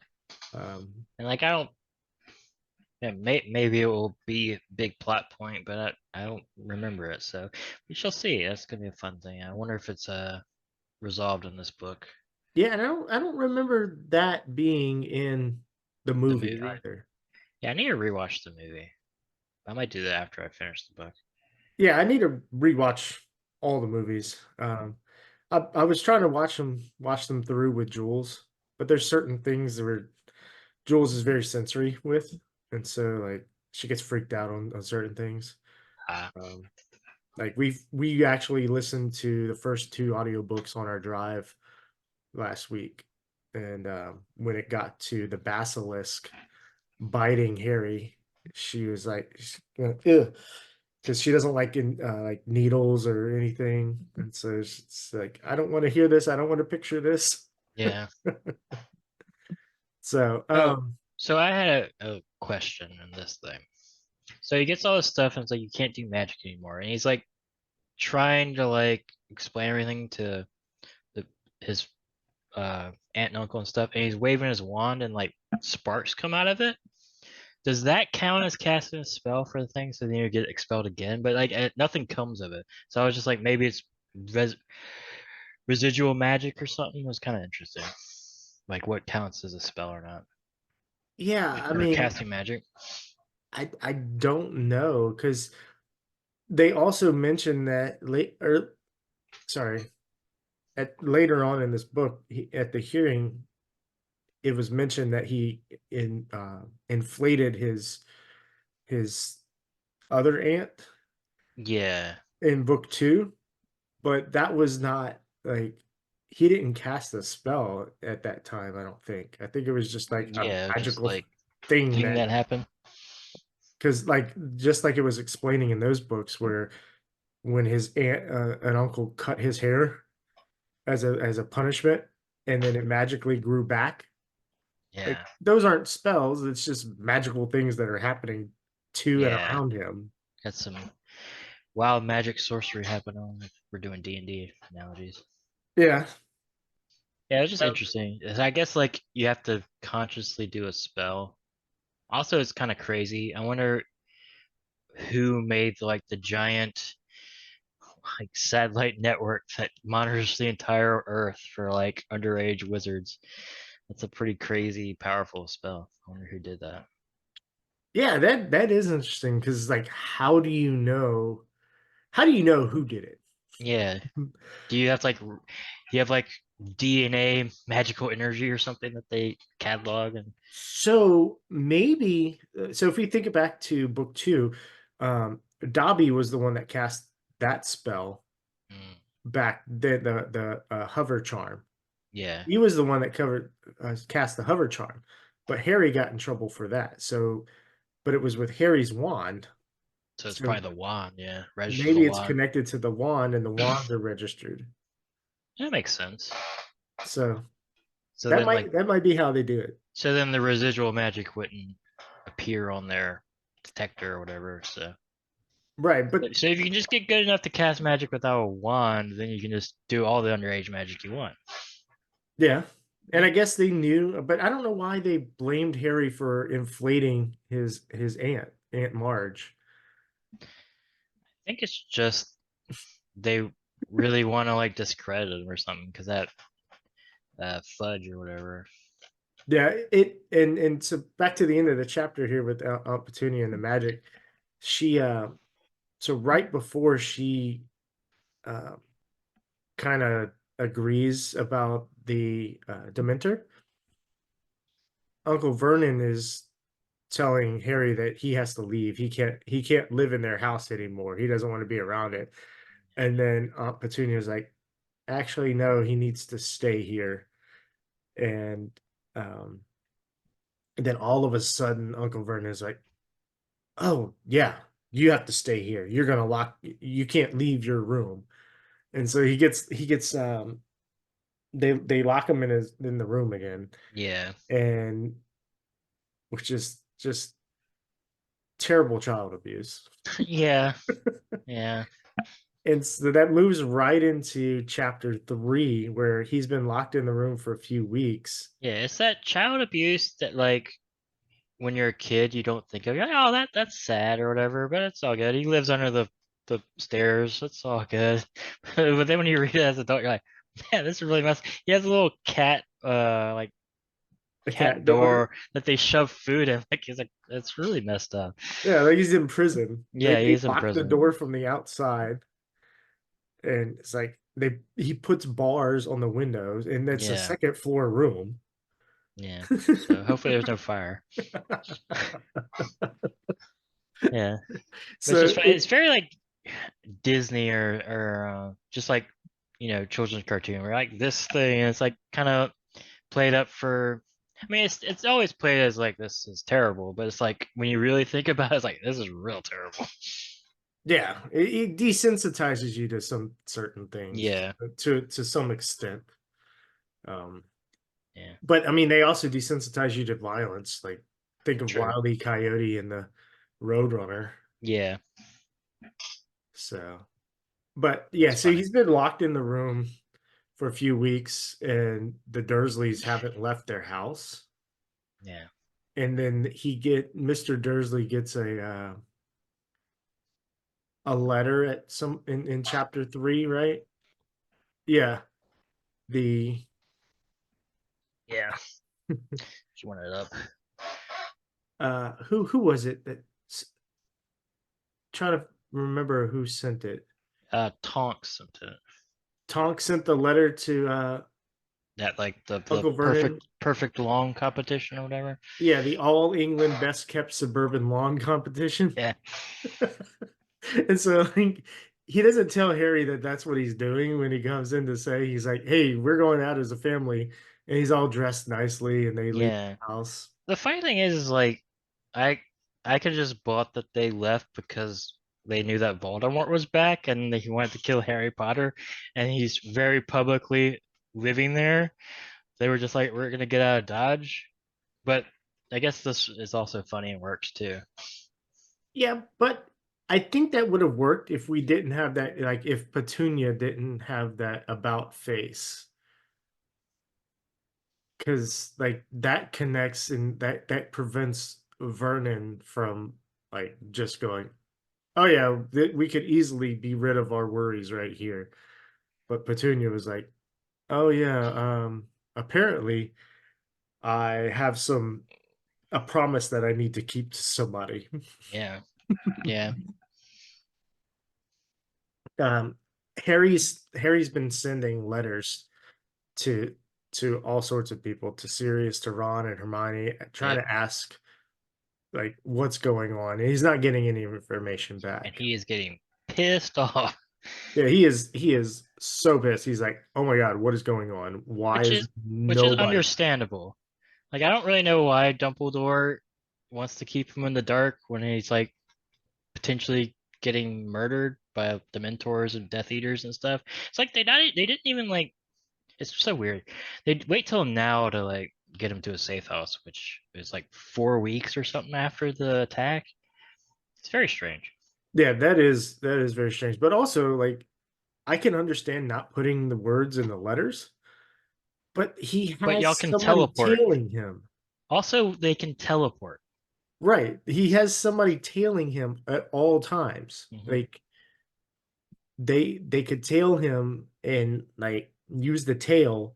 Um, And like I don't. Yeah, maybe it will be a big plot point, but I don't remember it. So we shall see. That's gonna be a fun thing. I wonder if it's resolved in this book. yeah, and I don't remember that being in the The movie movie. either. Yeah, I need to rewatch the movie. I might do that after I finish the book. Yeah, I need to rewatch all the movies. I was trying to watch them through with Jules, but there's certain things where Jules is very sensory with, and so like she gets freaked out on certain things. Ah, Um, like we actually listened to the first two audiobooks on our drive last week, and when it got to the basilisk biting Harry, she was like, because she doesn't like like needles or anything, and so it's like, I don't want to hear this. I don't want to picture this. yeah. So, So so I had a question in this thing. So he gets all this stuff and it's like you can't do magic anymore, and he's like trying to like explain everything to the his aunt and uncle and stuff, and he's waving his wand and like sparks come out of it. Does that count as casting a spell for the thing? So then you get expelled again, but like nothing comes of it. So I was just like, maybe it's residual magic or something. It was kind of interesting, like what counts as a spell or not, yeah, I or mean, casting magic. I don't know because they also mentioned that sorry, at later on in this book, at the hearing, it was mentioned that he inflated his other aunt Yeah, in book two, but that was not like, he didn't cast a spell at that time. I don't think. I think it was just like a yeah, just magical like thing thing that, that happened. because like just like it was explaining in those books where when his aunt and uncle cut his hair as a punishment, and then it magically grew back. Like Yeah, those aren't spells, it's just magical things that are happening to and yeah, around him. got some wild magic sorcery happening. If we're doing D&D analogies. Yeah. Yeah, it's just interesting. I guess like you have to consciously do a spell. Also, it's kind of crazy. I wonder who made like the giant like satellite network that monitors the entire Earth for like underage wizards. That's a pretty crazy, powerful spell. I wonder who did that. Yeah, that is interesting because like how do you know who did it? Yeah. Do you have to like you have like DNA magical energy or something that they catalog and So maybe, so if we think back to book two, Dobby was the one that cast that spell mm, back, the hover charm. yeah. He was the one that cast the hover charm, but Harry got in trouble for that. So, but it was with Harry's wand. So it's So probably the wand, yeah. Register the maybe it's wand. connected to the wand, and the wands are registered. That makes sense. So So then like that might be how they do it. so then the residual magic wouldn't appear on their detector or whatever. Right, but So if you can just get good enough to cast magic without a wand, then you can just do all the underage magic you want. yeah. And Yeah. I guess they knew, but I don't know why they blamed Harry for inflating his Aunt Marge. I think it's just they really want to like discredit him or something because that fudge or whatever. Yeah, and so back to the end of the chapter here with Aunt Petunia and the magic. She so right before she uh kind of agrees about the Dementor, Uncle Vernon is telling Harry that he has to leave. He can't live in their house anymore. He doesn't want to be around it. And then Aunt Petunia is like, actually, no, he needs to stay here. And um, and then all of a sudden, Uncle Vernon is like, oh yeah, you have to stay here. You're gonna lock. You can't leave your room. And so he gets they lock him in the room again, Yeah. and which is just terrible child abuse. Yeah. Yeah. And so that moves right into chapter three, where he's been locked in the room for a few weeks. Yeah. It's that child abuse that like when you're a kid you don't think of. You're like, oh, that's sad or whatever, but it's all good. He lives under the stairs. It's all good. But then when you read it as an adult, you're like, man, this is really messed. He has a little cat like A cat cat door. door that they shove food in. Like he's like, it's really messed up. Yeah, like he's in prison. Yeah, They he's in lock the prison. door from the outside, and it's like he puts bars on the windows, and it's a Yeah, second floor room. yeah. So hopefully there's no fire. Yeah, but it's So just it's very like Disney or just like children's cartoon where like this thing and it's like kind of played up for. I mean, it's always played as like this is terrible, but it's like when you really think about it, it's like this is real terrible. yeah, it desensitizes you to some certain things Yeah, to some extent. Um, yeah, but I mean, they also desensitize you to violence. Like think of true. Wile E. Coyote and the Roadrunner. Yeah, So, but yeah, it's so funny. he's been locked in the room for a few weeks, and the Dursleys haven't left their house. Yeah, And then Mr. Dursley gets a letter at some in chapter three, right? Yeah, the yeah. She wanted it up. who was it that trying to remember who sent it. Tonks sent it. Tonk sent the letter to That like the Uncle Vernon. perfect long competition or whatever. Yeah, the All England Best Kept Suburban Lawn Competition. Yeah, And so like, he doesn't tell Harry that that's what he's doing when he comes in to say he's like, "Hey, we're going out as a family," and he's all dressed nicely, and they leave yeah. the house. The funny thing is like I I could just bought that they left because they knew that Voldemort was back and he wanted to kill Harry Potter and he's very publicly living there. They were just like, we're gonna get out of Dodge. But I guess this is also funny and works too. Yeah, but I think that would have worked if we didn't have that. Like, if Petunia didn't have that about face, because like that connects and that prevents Vernon from like just going, "Oh yeah, we could easily be rid of our worries right here." But Petunia was like, "Oh yeah, apparently I have a promise that I need to keep to somebody." Yeah. Yeah. um Harry's been sending letters to all sorts of people, to Sirius, to Ron and Hermione, trying Yep. to ask like what's going on, and he's not getting any information And back. he is getting pissed off, Yeah, he is so pissed. He's like, "Oh my god, what is going on? Why which is is which is nobody?" understandable. Like I don't really know why Dumbledore wants to keep him in the dark when he's like potentially getting murdered by Dementors and Death Eaters and stuff. It's like they didn't even like. It's so weird. They'd wait till now to like get him to a safe house, which is like 4 weeks or something after the attack. It's very strange. Yeah, that is very strange. But also, like, I can understand not putting the words in the letters, but he But y'all has can somebody teleport. tailing him. Also, they can teleport. Right. He has somebody tailing him at all times. Hmm. Like they could tail him and like use the tail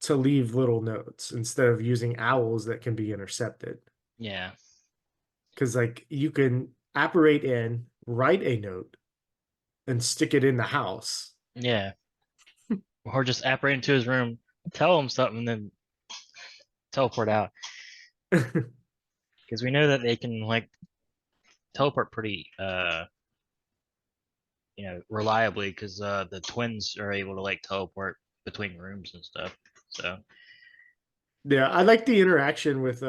to leave little notes instead of using owls that can be intercepted. Yeah. Because like you can apparate in, write a note, and stick it in the house. Yeah. Or just apparate into his room, tell him something, and then teleport out. Because we know that they can like teleport pretty reliably because the twins are able to like teleport between rooms and stuff. So Yeah, I like the interaction with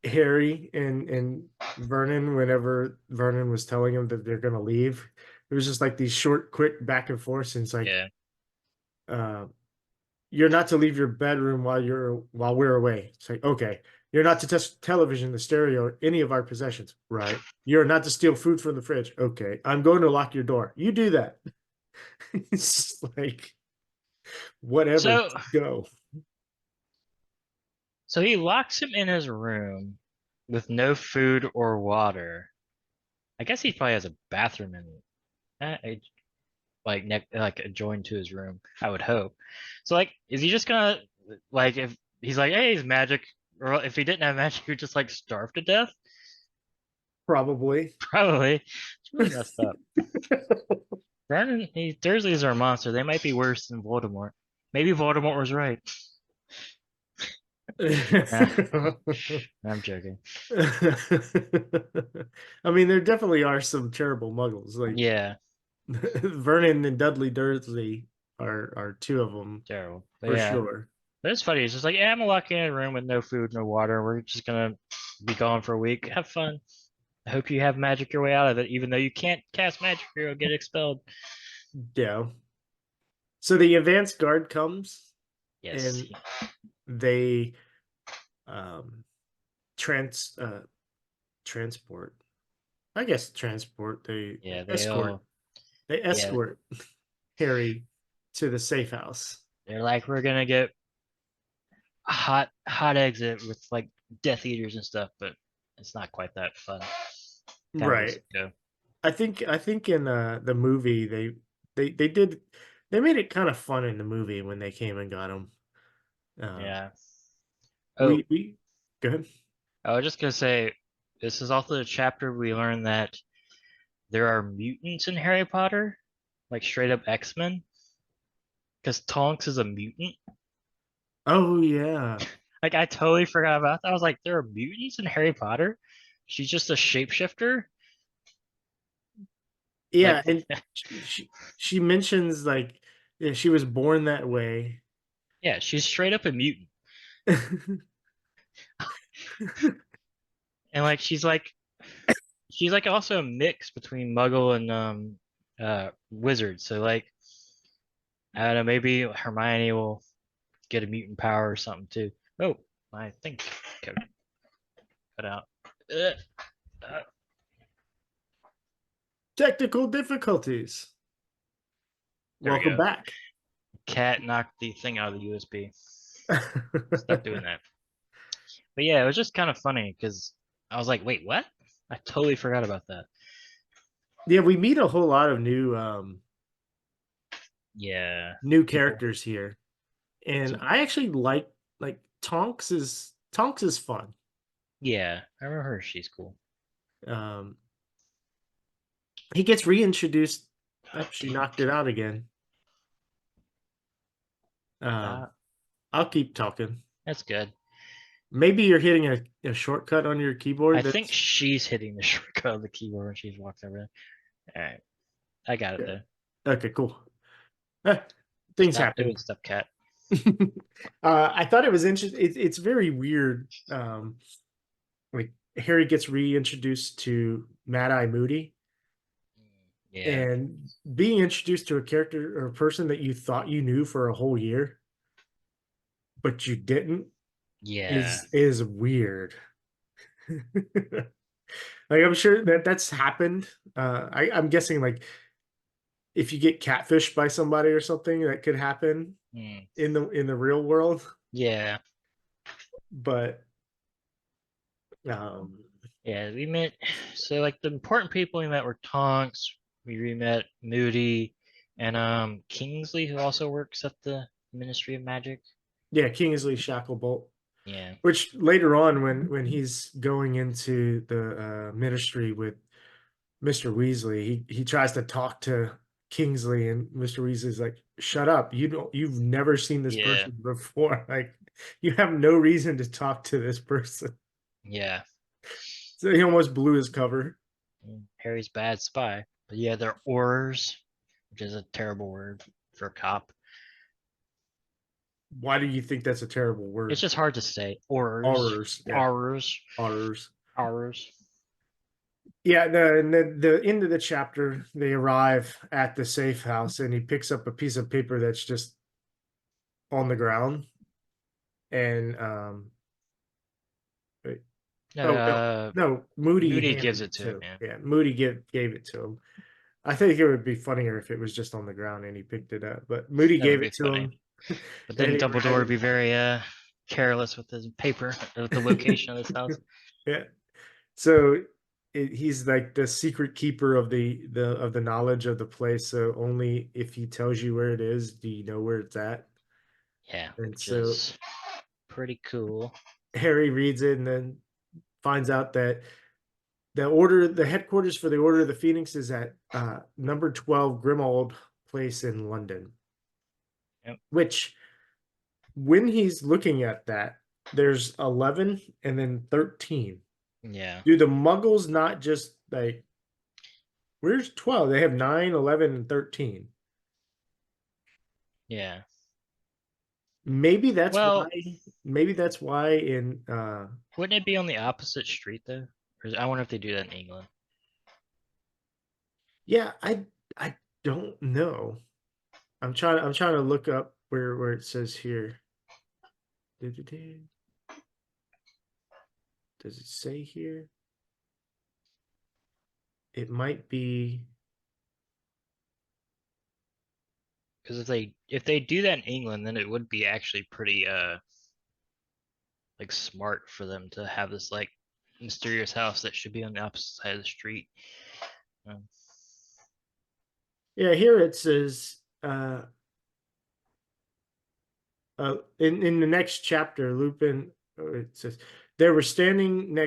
Harry and Vernon whenever Vernon was telling him that they're gonna leave. It was just like these short, quick back and forth. And it's like, yeah. uh, you're not to leave your bedroom while we're away. It's like, okay. You're not to touch television, the stereo, or any of our possessions. Right. You're not to steal food from the fridge. Okay. I'm going to lock your door. You do that. It's just like whatever. So Go. so he locks him in his room with no food or water. I guess he probably has a bathroom in like adjoined to his room. I would hope. So like, is he just gonna like if he's like, hey, he's magic, or if he didn't have magic, he'd just like starve to death? Probably. Probably. It's really messed up. Vernon, Dursleys are a monster. They might be worse than Voldemort. Maybe Voldemort was right. Nah, I'm joking. I mean, there definitely are some terrible muggles. Like Yeah, Vernon and Dudley Dursley are two of them terrible. But for yeah, sure. but it's funny. It's just like, yeah, I'm locked in a room with no food, no water. We're just gonna be gone for a week. Have fun. I hope you have magic your way out of it, even though you can't cast magic or you'll get expelled. Yeah. So the advanced guard comes Yes. and they um trans transport. I guess transport. They Yeah, escort. They yeah, escort Harry to the safe house. they're like, we're gonna get a hot exit with like Death Eaters and stuff, but it's not quite that fun. Kind of just Right. go. I think in the movie they did they made it kind of fun in the movie when they came and got him. Um, Yeah. Oh, we go ahead. I was just gonna say, this is also the chapter we learned that there are mutants in Harry Potter, like straight up X-Men, because Tonks is a mutant. Oh yeah, Like I totally forgot about that. I was like, there are mutants in Harry Potter. She's just a shapeshifter. yeah, Like, and she mentions like yeah, she was born that way. yeah, she's straight up a mutant, and like she's like also a mix between Muggle and wizard. So like I don't know, maybe Hermione will get a mutant power or something too. Oh, my thing cut out. Ugh. Uh, Technical difficulties. there we Welcome go. back. Cat knocked the thing out of the USB. Stop doing that. But yeah, it was just kind of funny because I was like, wait, what? I totally forgot about that. Yeah, we meet a whole lot of Yeah. new People. characters here, and So, I actually like Tonks is fun. yeah, I remember her. She's cool. Um, he gets reintroduced. Oh, Oh, she damn. knocked it out again. Um, Stop. I'll keep talking. That's good. Maybe you're hitting a shortcut on your keyboard. I think she's hitting the shortcut of the keyboard when she's walked over there. All right, I got it Yeah. though. Okay, cool. Things Stop happen. doing stuff, cat. I thought it was interesting. It's very weird. Like Harry gets reintroduced to Mad Eye Moody, Yeah, and being introduced to a character or a person that you thought you knew for a whole year, but you didn't, yeah, is weird. Like I'm sure that that's happened. I'm guessing like if you get catfished by somebody or something, that could happen mm, in the real world. yeah, But um, yeah. We met. So like the important people we met were Tonks. We met Moody and Kingsley, who also works at the Ministry of Magic. yeah, Kingsley Shacklebolt. Yeah, Which later on, when he's going into the ministry with Mr. Weasley, he tries to talk to Kingsley, and Mr. Weasley's like, "Shut up! You've never seen this yeah, person before. Like, you have no reason to talk to this person." yeah. So he almost blew his cover. Harry's bad spy. But yeah, they're Aurors, which is a terrible word for a cop. Why do you think that's a terrible It's word? just hard to say. Aurors. Horrors, yeah, Aurors. horrors. Aurors. Yeah, the end of the chapter, they arrive at the safe house, and he picks up a piece of paper that's just on the ground, and wait, oh no, Uh, no, Moody Moody handed gives it it to to him, him. yeah. Yeah, Moody gave it to him. I think it would be funnier if it was just on the ground and he picked it up, but Moody That would gave be it to funny. him, But and then he Dumbledore read would it. be very careless with his paper, with the location of his house. Yeah, so he's like the secret keeper of the knowledge of the place. So only if he tells you where it is, do you know where it's at. Yeah, And which so is pretty cool. Harry reads it and then finds out that the headquarters for the Order of the Phoenix is at number 12 Grimald Place in London. Yep. Which, when he's looking at that, there's 11 and then 13. Yeah. Do the Muggles not just like, where's 12? They have 9, 11, and 13. Yeah. Maybe that's why. Well, Maybe that's why in wouldn't it be on the opposite street though? I wonder if they do that in England. yeah, I don't know. I'm trying to look up where it says here. Does it say here? It might be. Because if they do that in England, then it would be actually pretty like smart for them to have this like mysterious house that should be on the opposite side of the street. Um, Yeah, here it says in the next chapter, Lupin, it says they were standing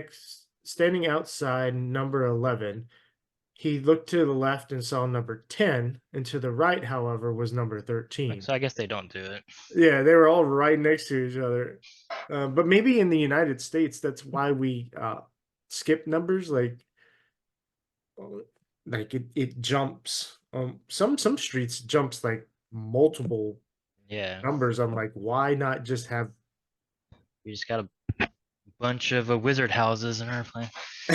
outside number 11. He looked to the left and saw number 10, and to the right, however, was number 13. so I guess they don't do it. Yeah, they were all right next to each other. But maybe in the United States, that's why we skip numbers. Like it jumps. Some streets jumps like multiple Yeah, numbers. I'm like, why not just have we just got a bunch of wizard houses in our plan.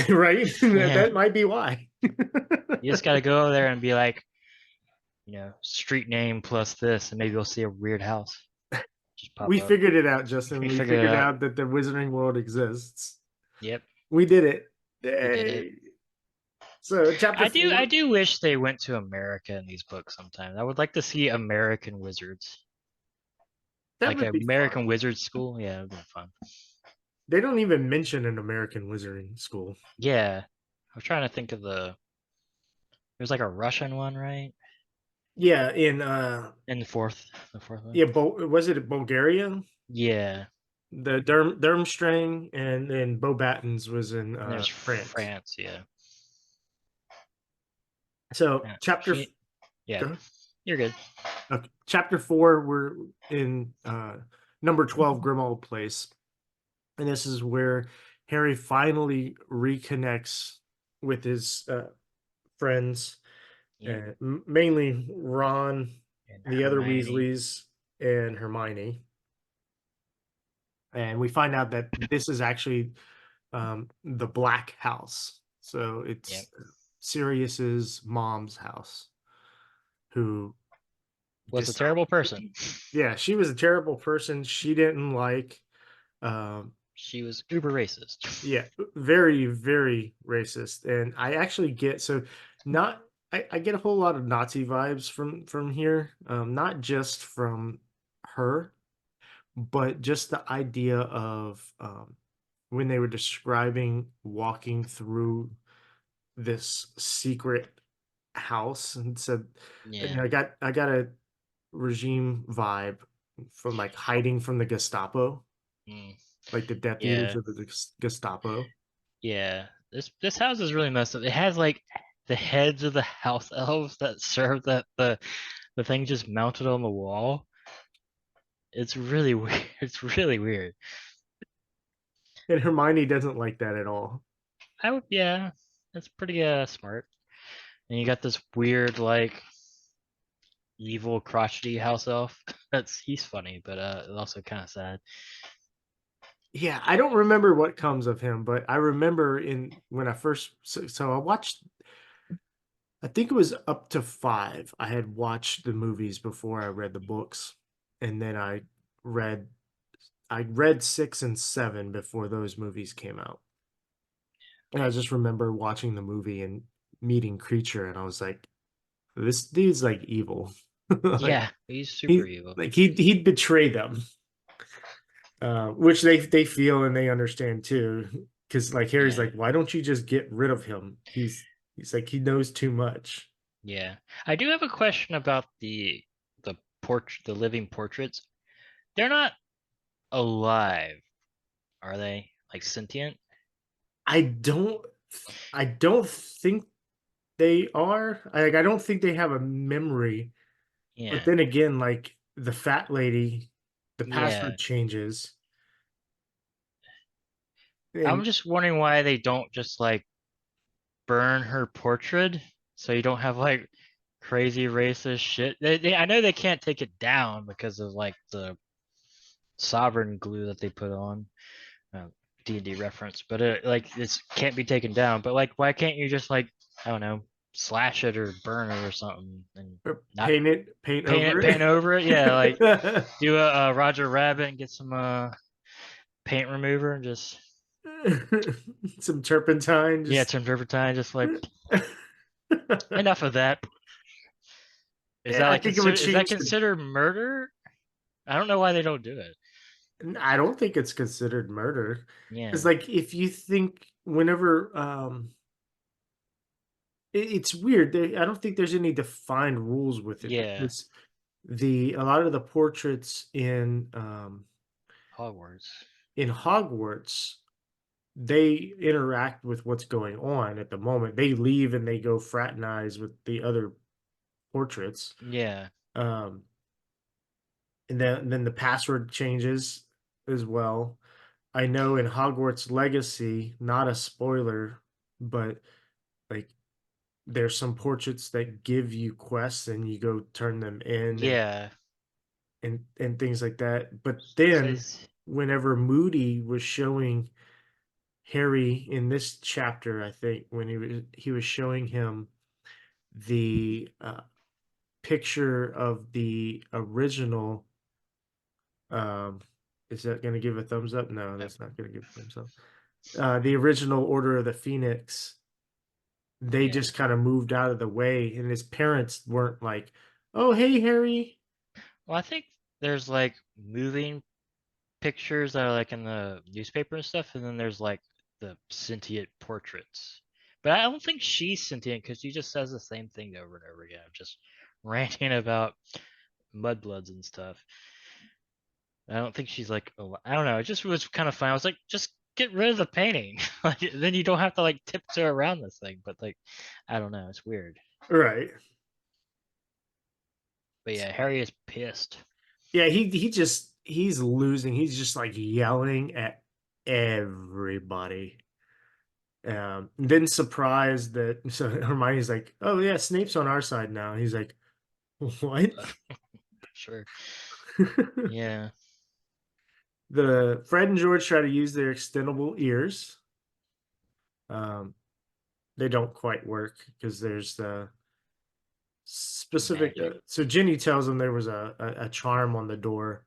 right? that, Yeah, that might be why. you just got to go there and be like, street name plus this, and maybe you'll see a weird house just pop We up. figured it out, Justin. We We figured it figured out. out that the Wizarding World exists. Yep, We did it. we did it. Yay. So chapter I 4. do wish they went to America in these books sometime. I would like to see American wizards. That Like would an be American fun. wizard school. Yeah, it would be fun. They don't even mention an American Wizarding School. Yeah. I was trying to think of there's like a Russian one, right? Yeah, In the fourth one. yeah, was it Bulgaria? Yeah. The Durmstrang and then Beauxbatons was in And there's France. France, yeah. So Yeah. chapter She, yeah. go ahead. You're good. Okay. Chapter 4, we're in number 12 Grimmauld Place. And this is where Harry finally reconnects with his friends, Yep. mainly Ron, And the other Hermione. Weasleys, and Hermione. And we find out that this is actually the Black House. So Yep. it's Sirius's mom's house, who Was a decided, terrible person. yeah, she was a terrible person. She didn't like, um, She was uber racist. yeah, very, very racist. And I actually get so not. I get a whole lot of Nazi vibes from here, not just from her, but just the idea of when they were describing walking through this secret house and said, Yeah. I got a regime vibe from like hiding from the Gestapo, Mm. like the Death Eaters Yeah. of the Gestapo. Yeah. This house is really messed up. It has like the heads of the house elves that serve the thing just mounted on the wall. It's really weird. It's really weird. And Hermione doesn't like that at all. I would, yeah, that's pretty smart. And you got this weird like evil crotchety house elf. He's funny, but also kind of sad. Yeah, I don't remember what comes of him, but I remember in when I first so I watched, I think it was up to 5. I had watched the movies before I read the books, and then read I read 6 and 7 before those movies came out. And I just remember watching the movie and meeting Creature, and I was like, this dude's like evil. Like Yeah, he's super evil. he'd betray them. Which they feel and they understand too. Because like Harry's Yeah, like, why don't you just get rid of him? He's like he knows too much. yeah. I do have a question about the living portraits. They're not alive, are they? Like sentient? I don't I don't think they are. I don't think they have a memory. But Yeah, then again, like the fat lady, the yeah. password changes. I'm And just wondering why they don't just like burn her portrait so you don't have like crazy racist shit. I know they can't take it down because of like the sovereign glue that they put on. D&D reference, but like this can't be taken down. But like, why can't you just like I don't know, slash it or burn it or something and not paint paint over paint over it? Yeah, like it. do a Roger Rabbit and get some paint remover and just Some turpentine, yeah, just turn turpentine, just like enough of that. Is that I like think it would is that change the. considered murder? I don't know why they don't do it. I don't think it's considered murder. Because Yeah, like if you think whenever it's weird. I don't think there's any defined rules with it yeah, because a lot of the portraits Hogwarts. in Hogwarts, they interact with what's going on at the moment. They leave and they go fraternize with the other portraits. Yeah, Um, and then the password changes as well. I know in Hogwarts Legacy, not a spoiler, but like there's some portraits that give you quests and you go turn them in yeah. and things like that. But then Says whenever Moody was showing Harry in this chapter, I think when he was showing him the picture of the original. Um, is that going to give a thumbs up? No, that's not going to give a thumbs up. The original Order of the Phoenix, they yeah. just kind of moved out of the way, and his parents weren't like, "Oh, hey, Harry." Well, I think there's like moving pictures that are like in the newspaper and stuff, and then there's like the sentient portraits. But I don't think she's sentient because she just says the same thing over and over again, just ranting about mudbloods and stuff. I don't think she's like, I don't know. It just was kind of fun. I was like, just get rid of the painting. Like, then you don't have to like tiptoe around this thing. But like, I don't know. It's weird. Right. But yeah, Harry is pissed. Yeah, he just he's losing. He's just like yelling at everybody. Then surprised that so Hermione's like, "Oh yeah, Snape's on our side now." He's like, "What?" Sure. Yeah. The Fred and George try to use their extendable ears. Um, they don't quite work because there's the specific. Magic. So Ginny tells them there was a charm on the door,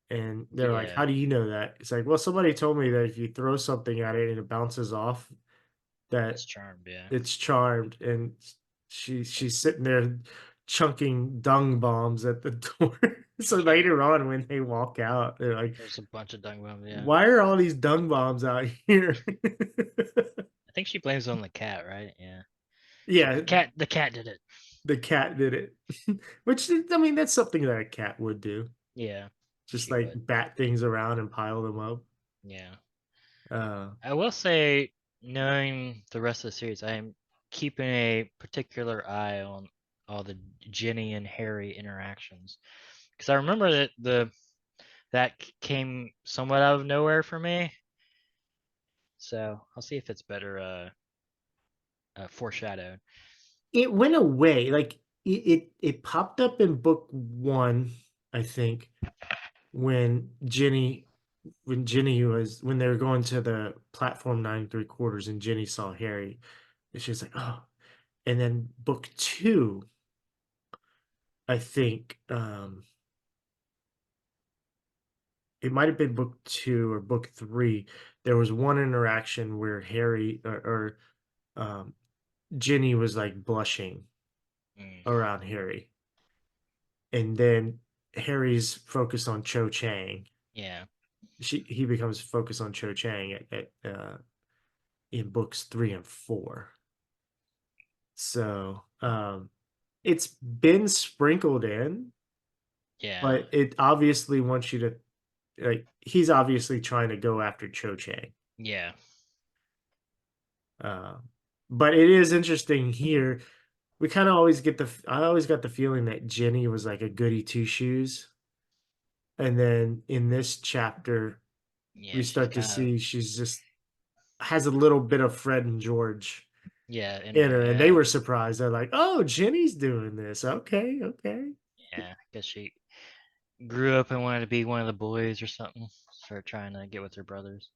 and they're like, Yeah. "How do you know that?" It's like, "Well, somebody told me that if you throw something at it and it bounces off, that It's charmed. Yeah. it's charmed." And she's sitting there chunking dung bombs at the door. So Yeah. later on, when they walk out, they're like, There's a bunch of dung bombs. Yeah. "Why are all these dung bombs out here?" I think she blames it on the cat, right? Yeah. She's like, Yeah, the cat did it. the cat did it. Which I mean, that's something that a cat would do. Yeah. Just She like would. bat things around and pile them up. Yeah. Uh, I will say, knowing the rest of the series, I am keeping a particular eye on all the Ginny and Harry interactions because I remember that that came somewhat out of nowhere for me. So I'll see if it's better foreshadowed. it went away. Like it popped up in book one, I think, when Ginny was when they were going to the platform 9 3/4 and Ginny saw Harry, and she was like, "Oh." And then book two, I think, it might have been book two or book three. There was one interaction where Harry or Ginny was like blushing Mm, around Harry, and then Harry's focused on Cho Chang. yeah, He becomes focused on Cho Chang in books three and four. So it's been sprinkled in, yeah, but it obviously wants you to like. He's obviously trying to go after Cho Chang. yeah, Uh, but it is interesting here. We kind of always get I always got the feeling that Jenny was like a goody two shoes. And then in this chapter, we yeah. She's start to kind of see she's just has a little bit of Fred and George yeah in in her. her. And they Yeah, were surprised. They're like, oh, Jenny's doing this. Okay, okay. yeah. Guess she grew up and wanted to be one of the boys or something. Started trying to get with her brothers,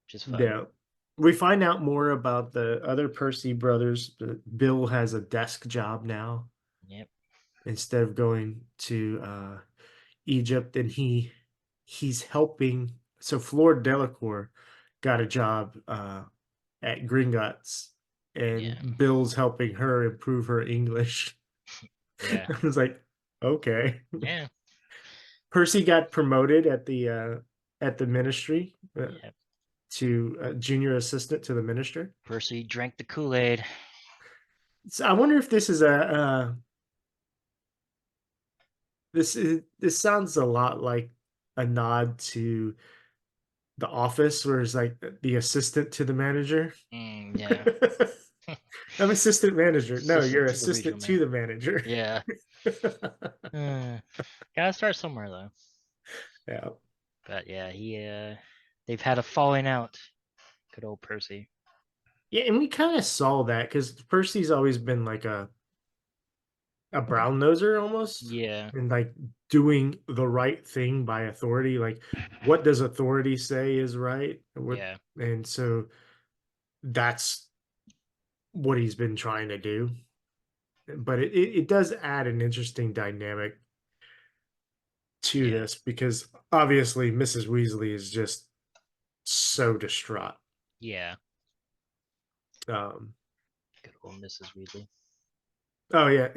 which is fun. Yeah. We find out more about the other Percy brothers. Bill has a desk job now Yep. instead of going to Egypt, and he's helping. So Fleur Delacour got a job at Gringotts, Yeah. and Bill's helping her improve her English. Yeah. I was like, okay. Yeah. Percy got promoted at the ministry Yeah. to junior assistant to the minister. Percy drank the Kool-Aid. So I wonder if this is a this sounds a lot like a nod to The Office, where it's like the assistant to the manager. Yeah. I'm assistant manager. No, you're Assistant to the regional assistant to man. the manager. Yeah. Gotta start somewhere though. Yeah. But yeah, they've had a falling out. Good old Percy. Yeah, and we kind of saw that because Percy's always been like a brown noser almost, Yeah. and like doing the right thing by authority. Like, what does authority say is right? Yeah. And so that's what he's been trying to do. But it does add an interesting dynamic to Yeah. this because obviously Mrs. Weasley is just so distraught. Yeah. Um, Good old Mrs. Weasley. oh yeah,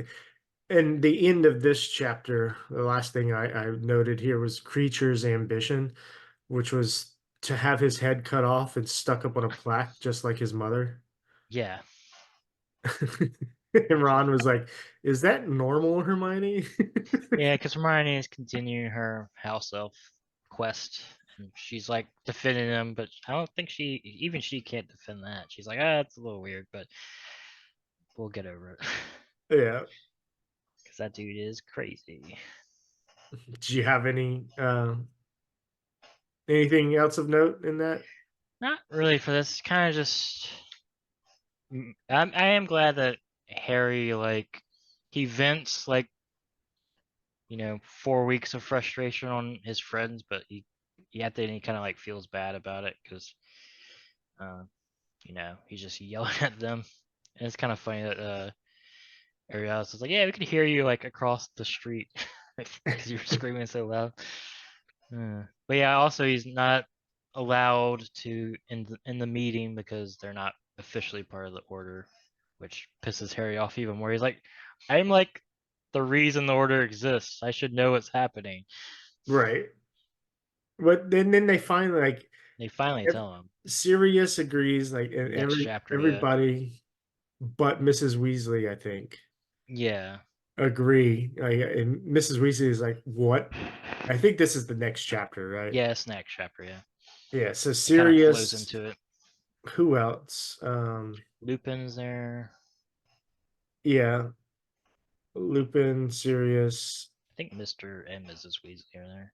and the end of this chapter, the last thing I noted here was Creature's ambition, which was to have his head cut off and stuck up on a plaque, just like his mother. Yeah. And Which is Ron was like, "Is that normal, Hermione?" yeah, because Hermione is continuing her house elf quest, and she's like defending him, but I don't think she can't defend that. She's like, ah, it's a little weird, but we'll get over it. Yeah. Because that dude is crazy. Do you have anything else of note in that? Not really for this. Kind of just. I am glad that Harry like he vents like 4 weeks of frustration on his friends, but he at the end he kind of like feels bad about it because uh, he's just yelling at them, and it's kind of funny that Ariel is like, yeah, we could hear you like across the street because you're screaming so loud. But yeah, also he's not allowed to in the meeting because they're not officially part of the order, which pisses Harry off even more. He's like, I'm like the reason the order exists. I should know what's happening. Right. But then they finally like They finally tell him Sirius agrees, like next chapter. Yeah, everybody but Mrs. Weasley, I think, yeah, agree. Like, and Mrs. Weasley is like, "What?" I think this is the next chapter, right? yeah. It's next chapter. Yeah, Yeah. So it kind of flows Sirius. into it. Who else? Lupin's there. Yeah, Lupin, Sirius. I think Mr. and Mrs. Weasley are there.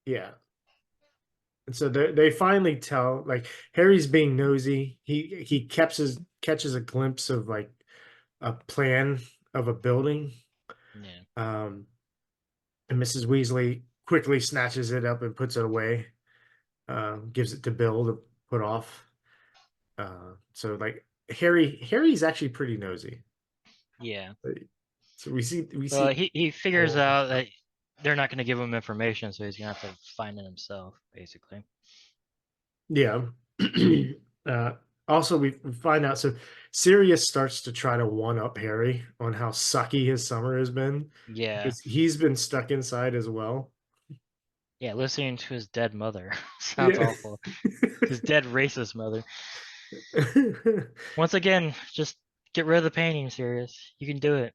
Yeah. And so they finally tell, like, Harry's being nosy. He catches a glimpse of like a plan of a building. Yeah, Um, and Mrs. Weasley quickly snatches it up and puts it away. Gives it to Bill to put off. So like Harry's actually pretty nosy. yeah. So we see Well, he figures all out that they're not going to give him information, so he's gonna have to find it himself, basically. yeah. uh, Also, we find out, so Sirius starts to try to one up Harry on how sucky his summer has been Yeah, because he's been stuck inside as well. yeah. Listening to his dead mother sounds Yeah. awful. His dead racist mother. Once again, just get rid of the painting, Sirius. You can do it.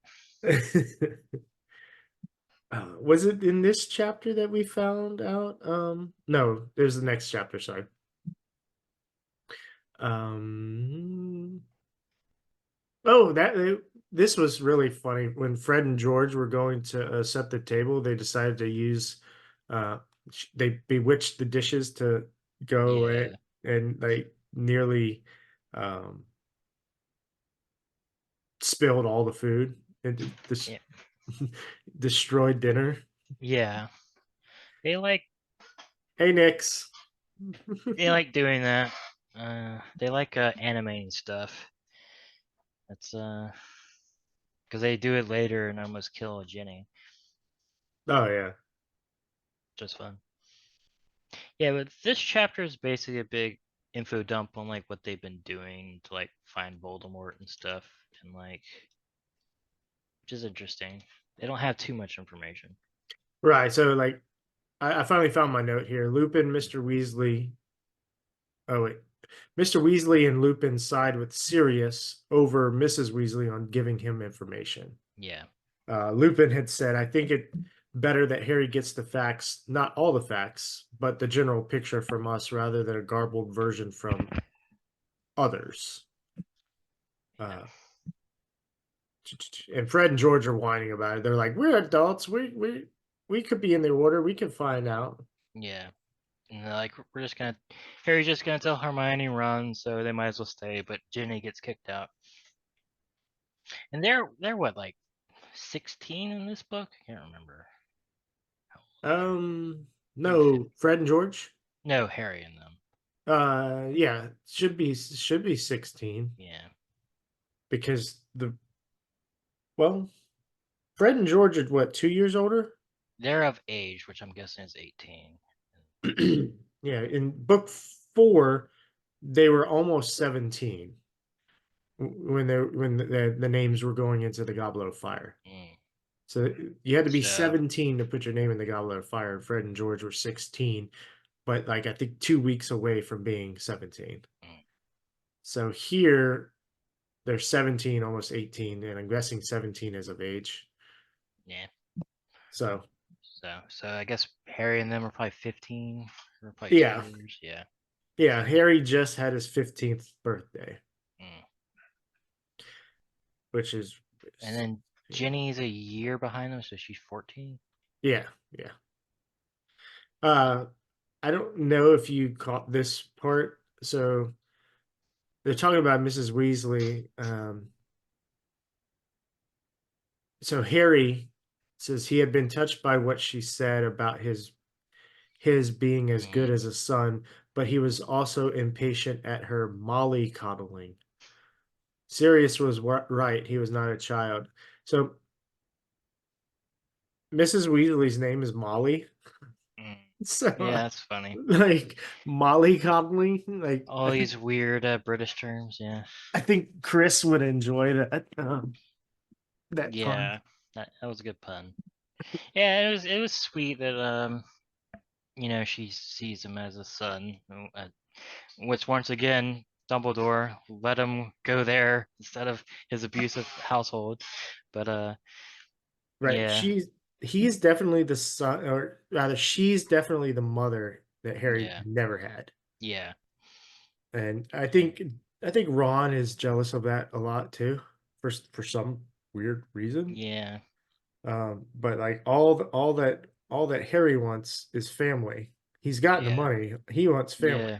Was it in this chapter that we found out? No, there's the next chapter. Sorry. Um, oh, this was really funny. When Fred and George were going to set the table, they decided to use, uh, they bewitched the dishes to go away, Yeah, and they nearly um, spilled all the food and this yeah, destroyed dinner. yeah. They like Hey, Nix. they like doing that. They like animating stuff. That's because they do it later and almost kill Jenny. Oh yeah. Just fun. Yeah, but this chapter is basically a big info dump on like what they've been doing to like find Voldemort and stuff, and like, which is interesting. They don't have too much information. Right. So like I finally found my note here. Lupin, Mr. Weasley. Oh wait. Mr. Weasley and Lupin side with Sirius over Mrs. Weasley on giving him information. Yeah, Lupin had said, I think it better that Harry gets the facts, not all the facts, but the general picture from us rather than a garbled version from others. Uh, and Fred and George are whining about it. They're like, "We're adults. We could be in the order. We could find out." yeah. And they're like, we're just gonna, Harry's just gonna tell Hermione run, so they might as well stay. But Ginny gets kicked out, and they're what, like 16 in this book? I can't remember. Maybe 50. No, Fred and George. No, Harry and them. Yeah, should be 16 Yeah, because well, Fred and George are what, 2 years older? they're of age, which I'm guessing is 18. Yeah, in book 4, they were almost 17 when the names were going into the Goblet of Fire. Mm. So you had to be So 17 to put your name in the Goblet of Fire. Fred and George were 16, but like I think 2 weeks away from being 17. mm, So here they're 17, almost 18, and I'm guessing 17 is of age. yeah. So So I guess Harry and them are probably 15 or probably yeah, 2 years. Yeah. yeah. Harry just had his 15th birthday, Mm. which is And then Jenny's a year behind them, so she's 14. Yeah, yeah. Uh, I don't know if you caught this part. So they're talking about Mrs. Weasley. So Harry says he had been touched by what she said about his being as good Mm, as a son, but he was also impatient at her mollycoddling. Sirius was right; he was not a child. So Mrs. Weasley's name is Molly. mm. So Yeah, that's funny. like mollycoddling, like All these weird British terms. Yeah, I think Chris would enjoy that pun. yeah, that was a good pun. Yeah, it was sweet that she sees him as a son, which once again Dumbledore let him go there instead of his abusive household. But Right. yeah, He's definitely the son, or rather, she's definitely the mother that Harry yeah, never had. yeah, And yeah, I think Ron is jealous of that a lot too, for some weird reason. yeah, But like all that Harry wants is family. He's got the yeah, money. He wants family. yeah,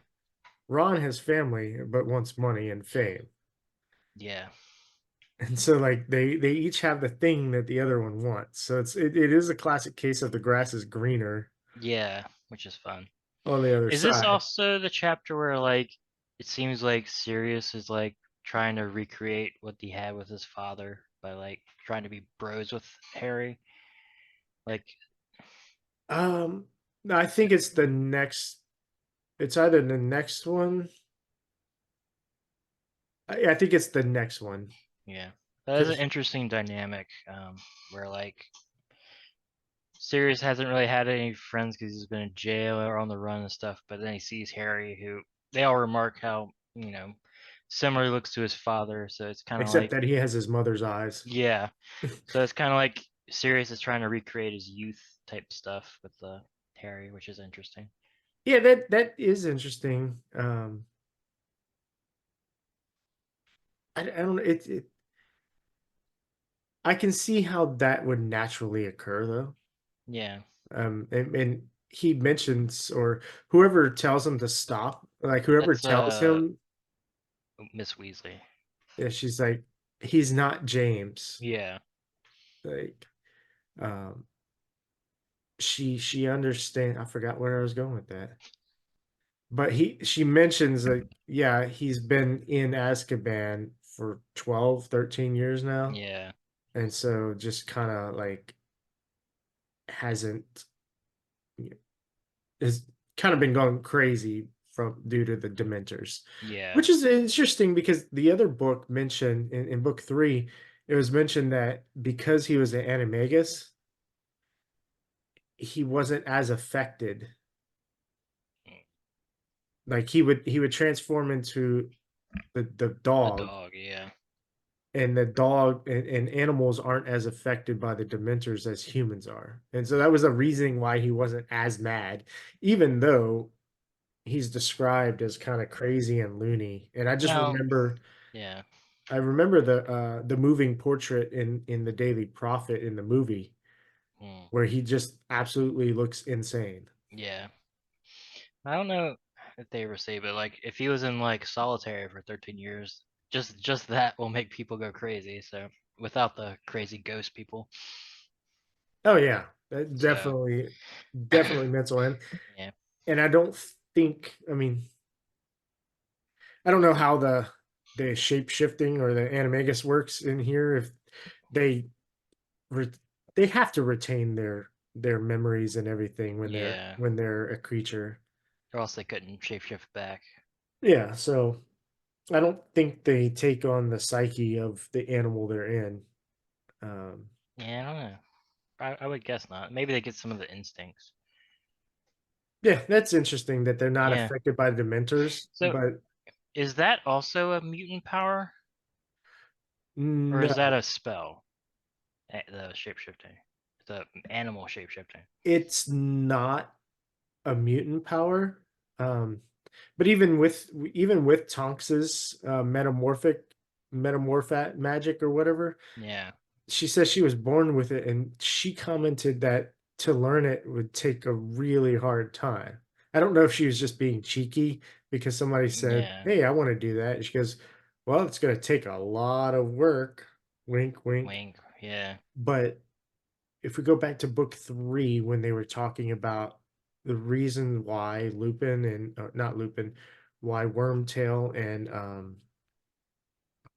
Ron has family, but wants money and fame. yeah, And so like they each have the thing that the other one wants. So it is a classic case of the grass is greener yeah, which is fun. on the other Is this side. also the chapter where like it seems like Sirius is like trying to recreate what he had with his father by like trying to be bros with Harry? Like, No, I think it's the next. It's either the next one. I think it's the next one yeah, that is an because interesting dynamic. Where like Sirius hasn't really had any friends because he's been in jail or on the run and stuff, but then he sees Harry, who they all remark how similar he looks to his father. So it's kind of except like, that he has his mother's eyes. yeah. So it's kind of like Sirius is trying to recreate his youth type stuff with Harry, which is interesting. Yeah, that is interesting. I don't know. I can see how that would naturally occur though. Yeah, And he mentions or whoever tells him to stop, like whoever that's tells him, Miss Weasley. yeah, she's like, he's not James. Yeah, Like, um, she understand. I forgot where I was going with that. But she mentions that, yeah, he's been in Azkaban for 12, 13 years now. yeah, And so just kind of like hasn't has kind of been going crazy from due to the Dementors, yeah. which is interesting because the other book mentioned in book three, it was mentioned that because he was an animagus, he wasn't as affected. Like he would transform into the A dog, dog. Yeah, and the dog and animals aren't as affected by the Dementors as humans are. And so that was the reasoning why he wasn't as mad, even though he's described as kind of crazy and loony. And now, yeah, I remember the moving portrait in the Daily Prophet in the movie mm, where he just absolutely looks insane. yeah. I don't know if they ever say, but like if he was in like solitary for 13 years, just that will make people go crazy. So without the crazy ghost people. Oh yeah, So definitely mental. yeah, And I don't think, I mean, I don't know how the shape shifting or the animagus works in here. If they re- they have to retain their memories and everything yeah. when they're a creature. Or else they couldn't shapeshift back. Yeah, so I don't think they take on the psyche of the animal they're in. Um, Yeah, I don't know. I would guess not. Maybe they get some of the instincts. yeah, that's interesting that they're not Yeah. affected by Dementors, So but is that also a mutant power, or is that no, a spell? The shapeshifting, the animal shapeshifting. it's not a mutant power. Um, but even with Tonks's metamorphat magic or whatever, Yeah. she says she was born with it, and she commented that to learn it would take a really hard time. I don't know if she was just being cheeky because somebody said, Yeah. "Hey, I want to do that." And she goes, "Well, it's going to take a lot of work." Wink, wink. Wink. Yeah. But if we go back to book 3, when they were talking about the reason why Lupin and not Lupin, why Wormtail and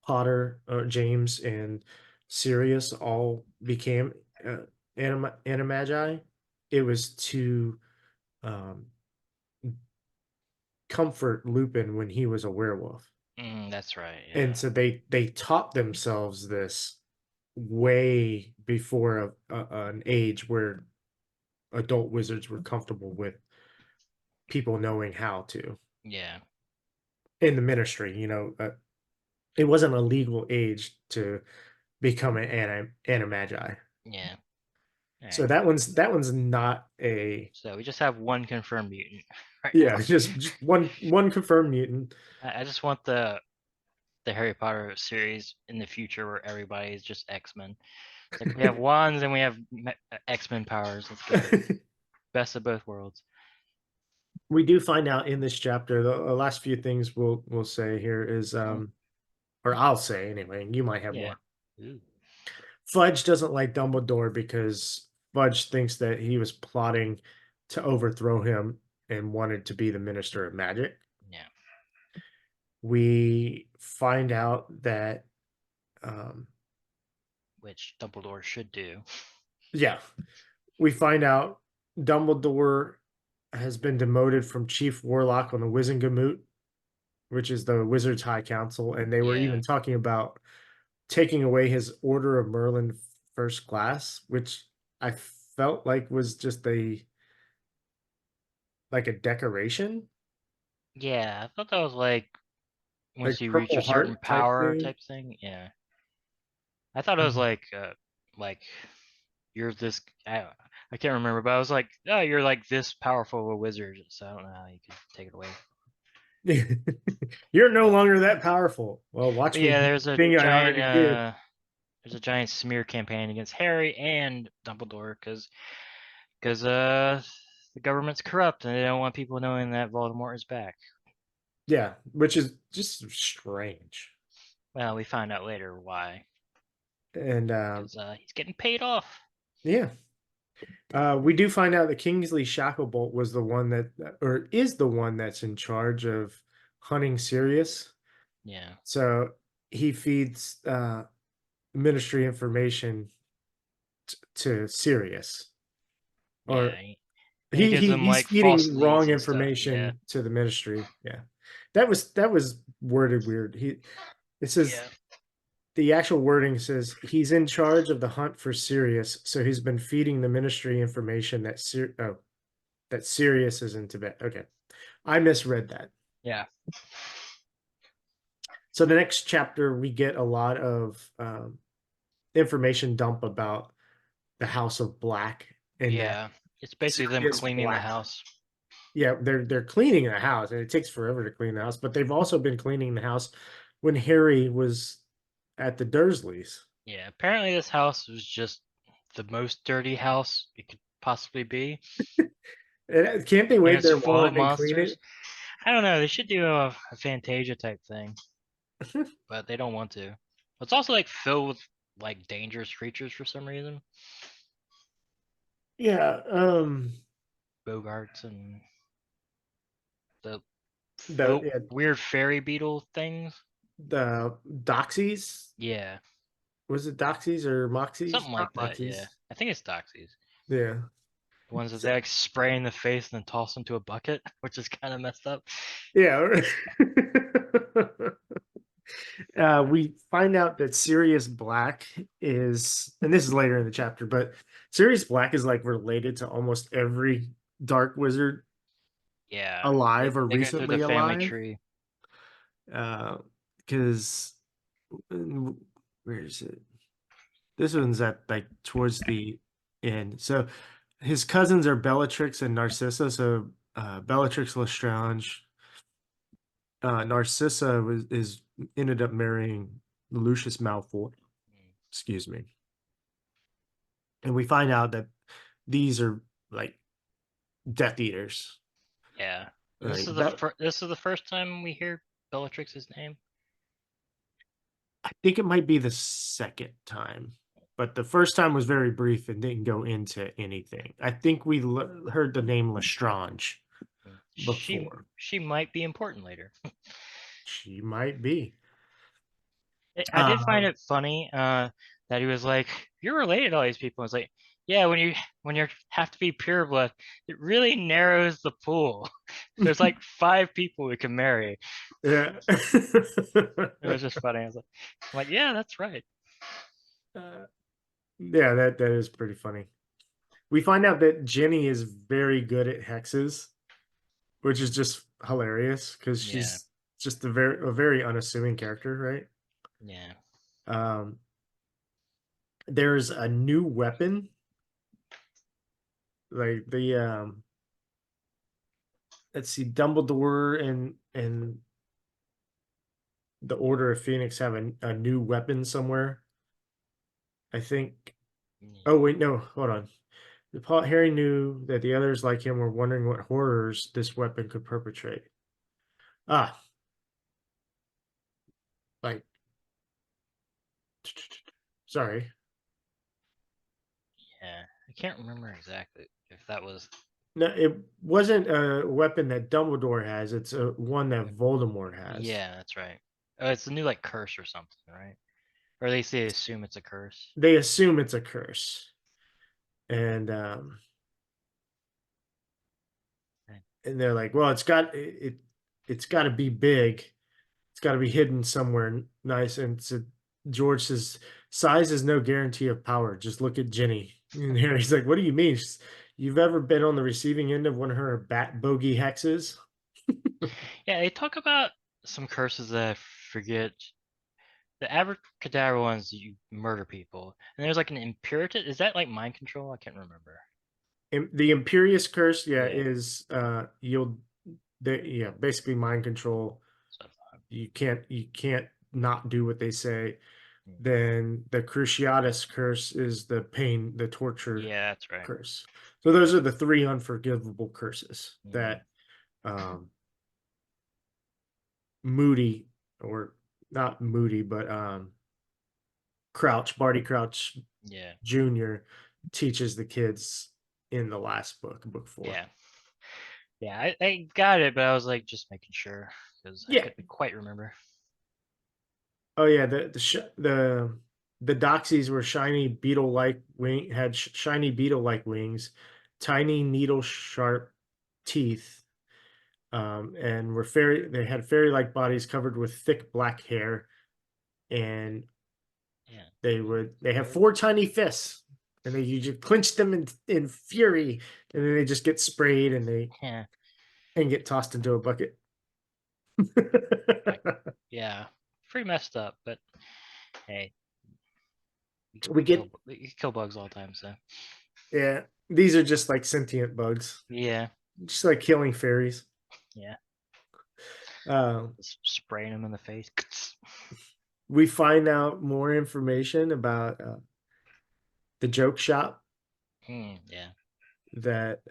Potter, James, and Sirius all became animagi, it was to um, comfort Lupin when he was a werewolf, That's right. and Yeah. so they taught themselves this way before an age where adult wizards were comfortable with people knowing how to Yeah. in the ministry. It wasn't a legal age to become an animagi. Yeah. All So right. that one's not a So we just have one confirmed mutant right yeah, now. just one confirmed mutant. I just want the Harry Potter series in the future where everybody is just X-Men. It's like we have wands and we have X-Men powers. Let's go. Best of both worlds. We do find out in this chapter, the last few things we'll say here is Mhm. or I'll say anyway, and you might have Yeah. more. Ooh. Fudge doesn't like Dumbledore because Fudge thinks that he was plotting to overthrow him and wanted to be the Minister of Magic. Yeah. We find out that um Which Dumbledore should do. yeah, we find out Dumbledore has been demoted from Chief Warlock on the Wizengamot, which is the Wizards High Council, and they were Yeah. even talking about taking away his Order of Merlin First Class, which I felt like was just a decoration, Yeah. I thought that was like like once you reach Purple a certain Heart type power thing. type thing. Yeah. I thought it was Mhm. like you're this. I can't remember, but I was like, oh, you're like this powerful of a wizard. So I don't know how you could take it away. You're no But, longer that powerful. Well, watch but me yeah, do the thing I already did. there's a giant smear campaign against Harry and Dumbledore because the government's corrupt and they don't want people knowing that Voldemort is back. Yeah, which is just strange. Well, we find out later why. And Because he's getting paid off. yeah, we do find out that Kingsley Shacklebolt was the one that, or is the one that's in charge of hunting Sirius. Yeah. So he feeds ministry information to Sirius, Yeah. or He gives them he's like false feeding leads wrong and stuff. Yeah. information to the ministry. Yeah, that was worded weird. It says Yeah. the actual wording says he's in charge of the hunt for Sirius, so he's been feeding the ministry information that Sirius is in Tibet. Okay, I misread that. Yeah. So the next chapter, we get a lot of information dump about the House of Black and that Yeah. It's basically them Sirius cleaning the Black. house. Yeah, they're cleaning the house, and it takes forever to clean the house. But they've also been cleaning the house when Harry was at the Dursleys. Yeah. Apparently, this house was just the most dirty house it could possibly be. And can't they And wave it's their full of wand and clean monsters. it? I don't know. They should do a Fantasia type thing, but they don't want to. It's also like filled with like dangerous creatures for some reason. Yeah, Bogarts and the yeah, weird fairy beetle things. the Doxies. Yeah, Was it Doxies or Moxies? something Not like that. Moxies. Yeah, I think it's Doxies. Yeah. The ones that So, they like spray in the face and then toss into a bucket, which is kind of messed up. yeah. We find out that Sirius Black is, and this is later in the chapter, but Sirius Black is like related to almost every dark wizard Yeah, alive or they go through the recently family alive. tree. Because where is it? This one's at like towards the end. So his cousins are Bellatrix and Narcissa. So Bellatrix Lestrange, Narcissa is ended up marrying Lucius Malfoy. Excuse me. and we find out that these are like Death Eaters. Yeah. Like that, This is the first time we hear Bellatrix's name. I think it might be the second time, but the first time was very brief and didn't go into anything. I think we heard the name Lestrange before. She might be important later. She might be. I did find Um, it funny that he was like, "You're related to all these people." It's like, yeah, when you have to be pure blood, it really narrows the pool. There's like 5 people we can marry. yeah. It was just funny. I was like, yeah, that's right. Yeah, that is pretty funny. We find out that Jenny is very good at hexes, which is just hilarious because Yeah, she's just a very unassuming character, right? yeah, Um, there's a new weapon, like the let's see, Dumbledore and the Order of Phoenix have a new weapon somewhere. I think. yeah. Oh wait, no, hold on. Harry knew that the others like him were wondering what horrors this weapon could perpetrate. Ah, like, sorry. Yeah. I can't remember exactly if that was. No, it wasn't a weapon that Dumbledore has. It's a one that Voldemort has. Yeah, that's right. Oh, it's a new like curse or something, right? Or they say assume it's a curse. They assume it's a curse, and Right. and they're like, well, it's got to be big. It's got to be hidden somewhere nice. And so George says, size is no guarantee of power. Just look at Jenny. And Harry's like, what do you mean? You've ever been on the receiving end of one of her bat bogey hexes? Yeah, they talk about some curses that I forget. The abracadabra ones you murder people, and there's like an imperative. Is that like mind control? I can't remember. The Imperious Curse, yeah, Yeah. is yeah, basically mind control. So I thought. You can't not do what they say. Hmm. Then the Cruciatus Curse is the pain, the torture Yeah, that's right. curse. So those are the three unforgivable curses Mm, that Moody, or not Moody, but Barty Crouch yeah, Jr. teaches the kids in the last book 4. yeah, yeah. I got it, but I was like just making sure because I Yeah. couldn't quite remember. Oh yeah, the Doxies were shiny beetle-like had shiny beetle-like wings, tiny needle-sharp teeth, and were fairy. They had fairy-like bodies covered with thick black hair, and Yeah, they have 4 tiny fists, and you just clinch them in fury, and then they just get sprayed yeah, and get tossed into a bucket. I, yeah. Pretty messed up, but hey, We get we can kill bugs all the time, so Yeah, these are just like sentient bugs, yeah, just like killing fairies. yeah. Uh, Just spraying them in the face. we find out more information about the joke shop Yeah, that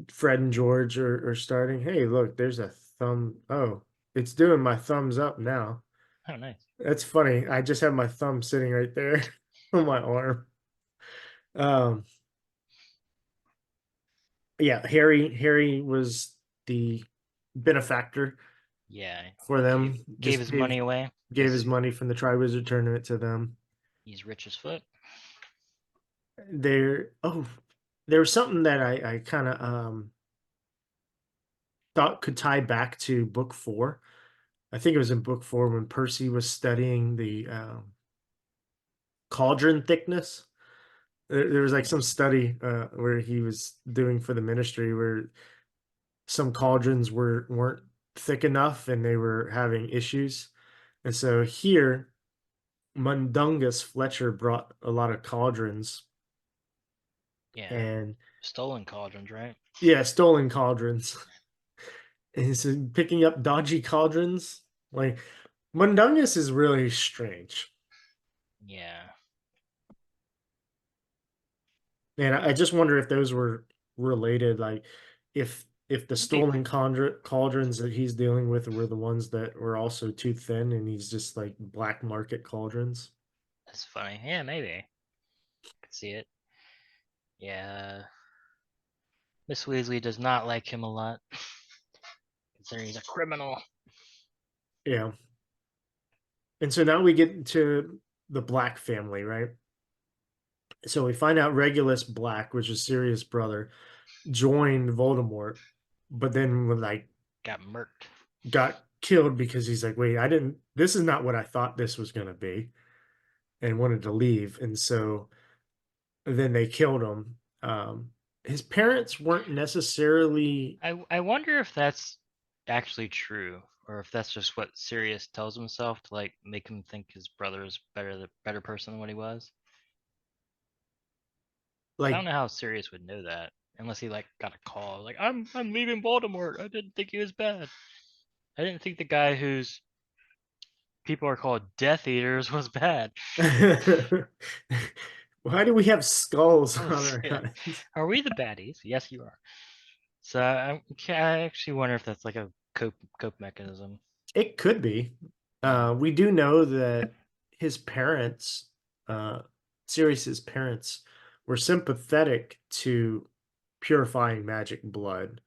Fred and George are starting. Hey, look, there's a thumb. Oh, it's doing my thumbs up now. oh nice. That's funny. I just have my thumb sitting right there on my arm. Um, yeah, Harry was the benefactor Yeah, for them. gave Just his money away gave his because money from the Triwizard Tournament to them. he's rich as foot. There was something that I kind of thought could tie back to book 4. I think it was in book 4 when Percy was studying the cauldron thickness. There was like some study where he was doing for the ministry where some cauldrons weren't thick enough and they were having issues. And so here, Mundungus Fletcher brought a lot of cauldrons, Yeah, and stolen cauldrons, right? yeah, stolen cauldrons. And he's picking up dodgy cauldrons. Like, Mundungus is really strange. Yeah. And I just wonder if those were related, like if the That'd be stolen cauldrons that he's dealing with were the ones that were also too thin, and he's just like black market cauldrons. that's funny. Yeah, maybe. I could see it. Yeah. Miss Weasley does not like him a lot, considering he's a criminal. Yeah. And so now we get to the Black family, right? So we find out Regulus Black, which is Sirius' brother, joined Voldemort, but then when like Got murked. got killed because he's like, wait, I didn't. This is not what I thought this was going to be, and wanted to leave. And so then they killed him. His parents weren't necessarily I wonder if that's actually true, or if that's just what Sirius tells himself to like make him think his brother is the better person than what he was. Because I don't like know how Sirius would know that unless he like got a call like I'm leaving Baltimore. I didn't think he was bad. I didn't think the guy whose people are called Death Eaters was bad. why do we have skulls Oh, on our yeah. hands? Are we the baddies? Yes, you are. So I actually wonder if that's like a cope mechanism. It could be. Yeah. We do know that his parents, uh, Sirius's parents, were sympathetic to purifying magic blood.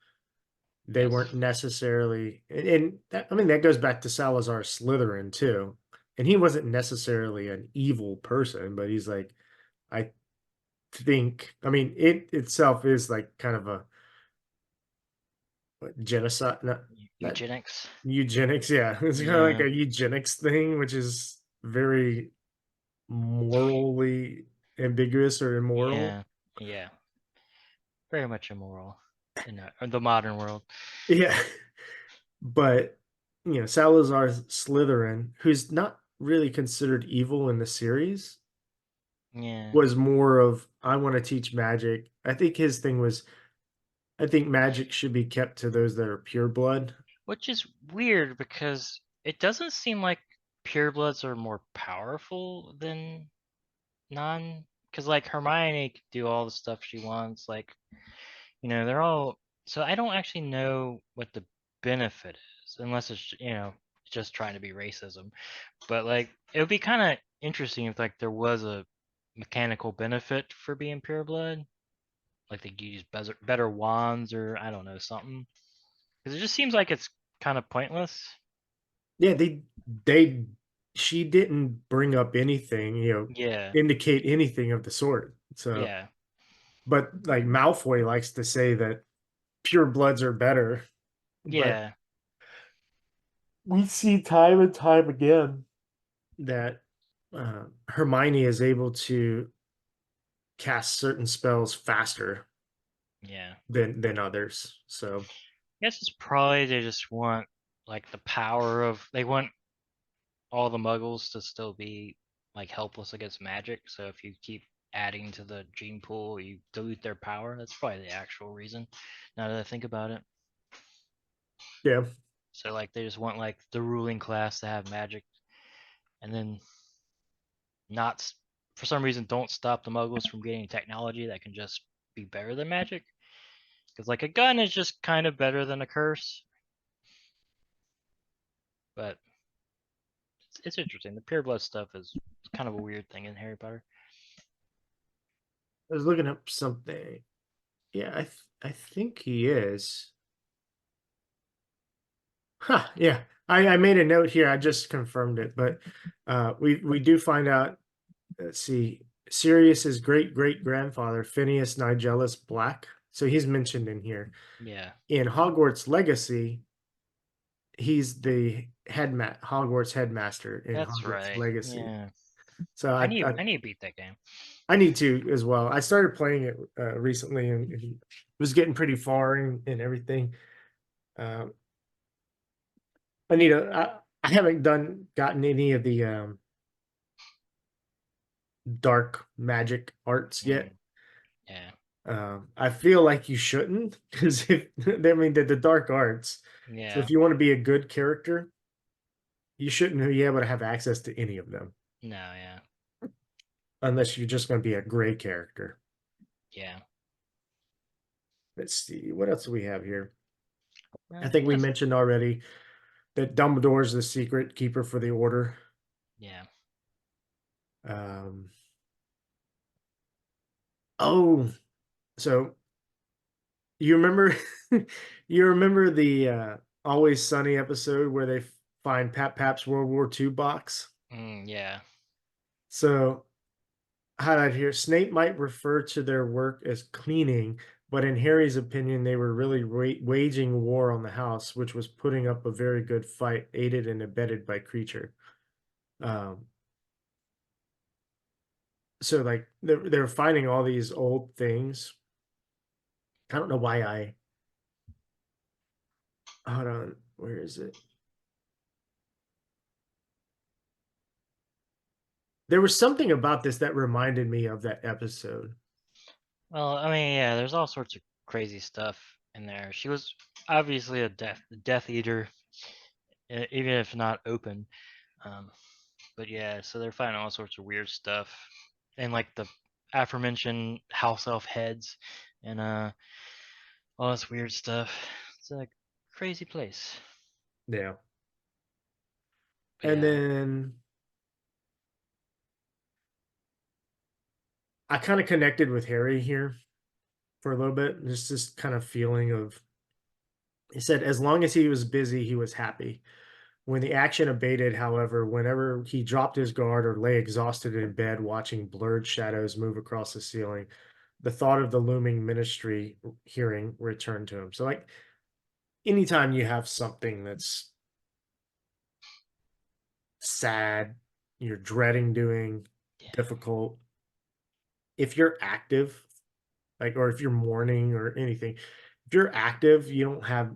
They Yes. weren't necessarily, and that, I mean that goes back to Salazar Slytherin too. And he wasn't necessarily an evil person, but he's like, I think, I mean, it itself is like kind of a what, genocide, not Eugenics. eugenics. Yeah, it's kind of like Yeah. a eugenics thing, which is very morally ambiguous or immoral. Yeah. Yeah. Very much immoral in the modern world. Yeah, but Salazar Slytherin, who's not really considered evil in the series, Yeah. was more of I want to teach magic. I think his thing was I think magic should be kept to those that are pure blood. Which is weird because it doesn't seem like purebloods are more powerful than non. Because like Hermione can do all the stuff she wants. Like they're all. So I don't actually know what the benefit is, unless it's just trying to be racism. But like it would be kind of interesting if like there was a mechanical benefit for being pureblood. Like they could use better wands or I don't know something. Because it just seems like it's kind of pointless. Yeah, they she didn't bring up anything, Yeah, indicate anything of the sort. So, yeah, but like Malfoy likes to say that pure bloods are better, but yeah, we see time and time again that Hermione is able to cast certain spells faster yeah. than others. So, I guess it's probably they just want like the power of they want all the muggles to still be like helpless against magic. So if you keep adding to the gene pool, you dilute their power. That's probably the actual reason. Now that I think about it. yeah. So like they just want like the ruling class to have magic and then not for some reason don't stop the muggles from getting technology that can just be better than magic. Because like a gun is just kind of better than a curse, but it's interesting. The pure blood stuff is kind of a weird thing in Harry Potter. I was looking up something. Yeah, I think he is. Huh, yeah. I made a note here. I just confirmed it, but we do find out. Let's see, Sirius's great great grandfather Phineas Nigellus Black. So he's mentioned in here. Yeah, In Hogwarts Legacy, he's the Hogwarts headmaster in that's Hogwarts right. Legacy. Yeah, So I need to beat that game. I need to as well. I started playing it recently and it was getting pretty far and everything. Um, I need a. I haven't gotten any of the dark magic arts yet. Mm, yeah, I feel like you shouldn't because if I mean the dark arts. So yeah. if you want to be a good character, you shouldn't be able to have access to any of them. No, yeah. unless you're just going to be a gray character. Yeah. Let's see, what else do we have here? I Well, think we that's mentioned already that Dumbledore's the secret keeper for the Order. yeah. Um, oh, so you remember you remember the Always Sunny episode where they find Pap Pap's World War II box? Yeah. So highlight here, Snape might refer to their work as cleaning, but in Harry's opinion, they were really waging war on the house, which was putting up a very good fight, aided and abetted by Creature. Um, so like they're finding all these old things. I don't know why I hold on, where is it? There was something about this that reminded me of that episode. Well, I mean, yeah, there's all sorts of crazy stuff in there. She was obviously a Death Eater, even if not open. Um, but yeah, so they're finding all sorts of weird stuff, and like the aforementioned house elf heads, and all this weird stuff. It's a crazy place. Yeah. But And yeah, then I kind of connected with Harry here for a little bit. Just this kind of feeling of, he said, as long as he was busy, he was happy. When the action abated, however, whenever he dropped his guard or lay exhausted in bed watching blurred shadows move across the ceiling, the thought of the looming ministry hearing returned to him. So, like, anytime you have something that's sad, you're dreading doing, yeah, difficult, if you're active, like, or if you're mourning or anything, if you're active, you don't have,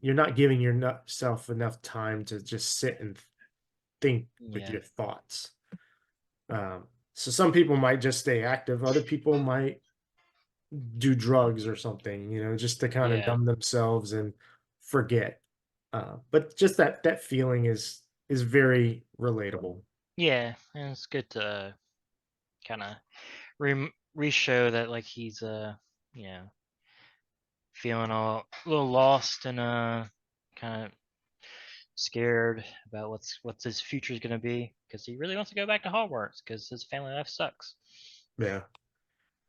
you're not giving yourself enough time to just sit and think with yeah, your thoughts. So some people might just stay active. Other people might do drugs or something, just to kind of yeah, numb themselves and forget. But just that feeling is very relatable. yeah. And it's good to kind of re-show that like he's you know feeling a little lost and kind of scared about what's his future is going to be because he really wants to go back to Hogwarts because his family life sucks. Yeah.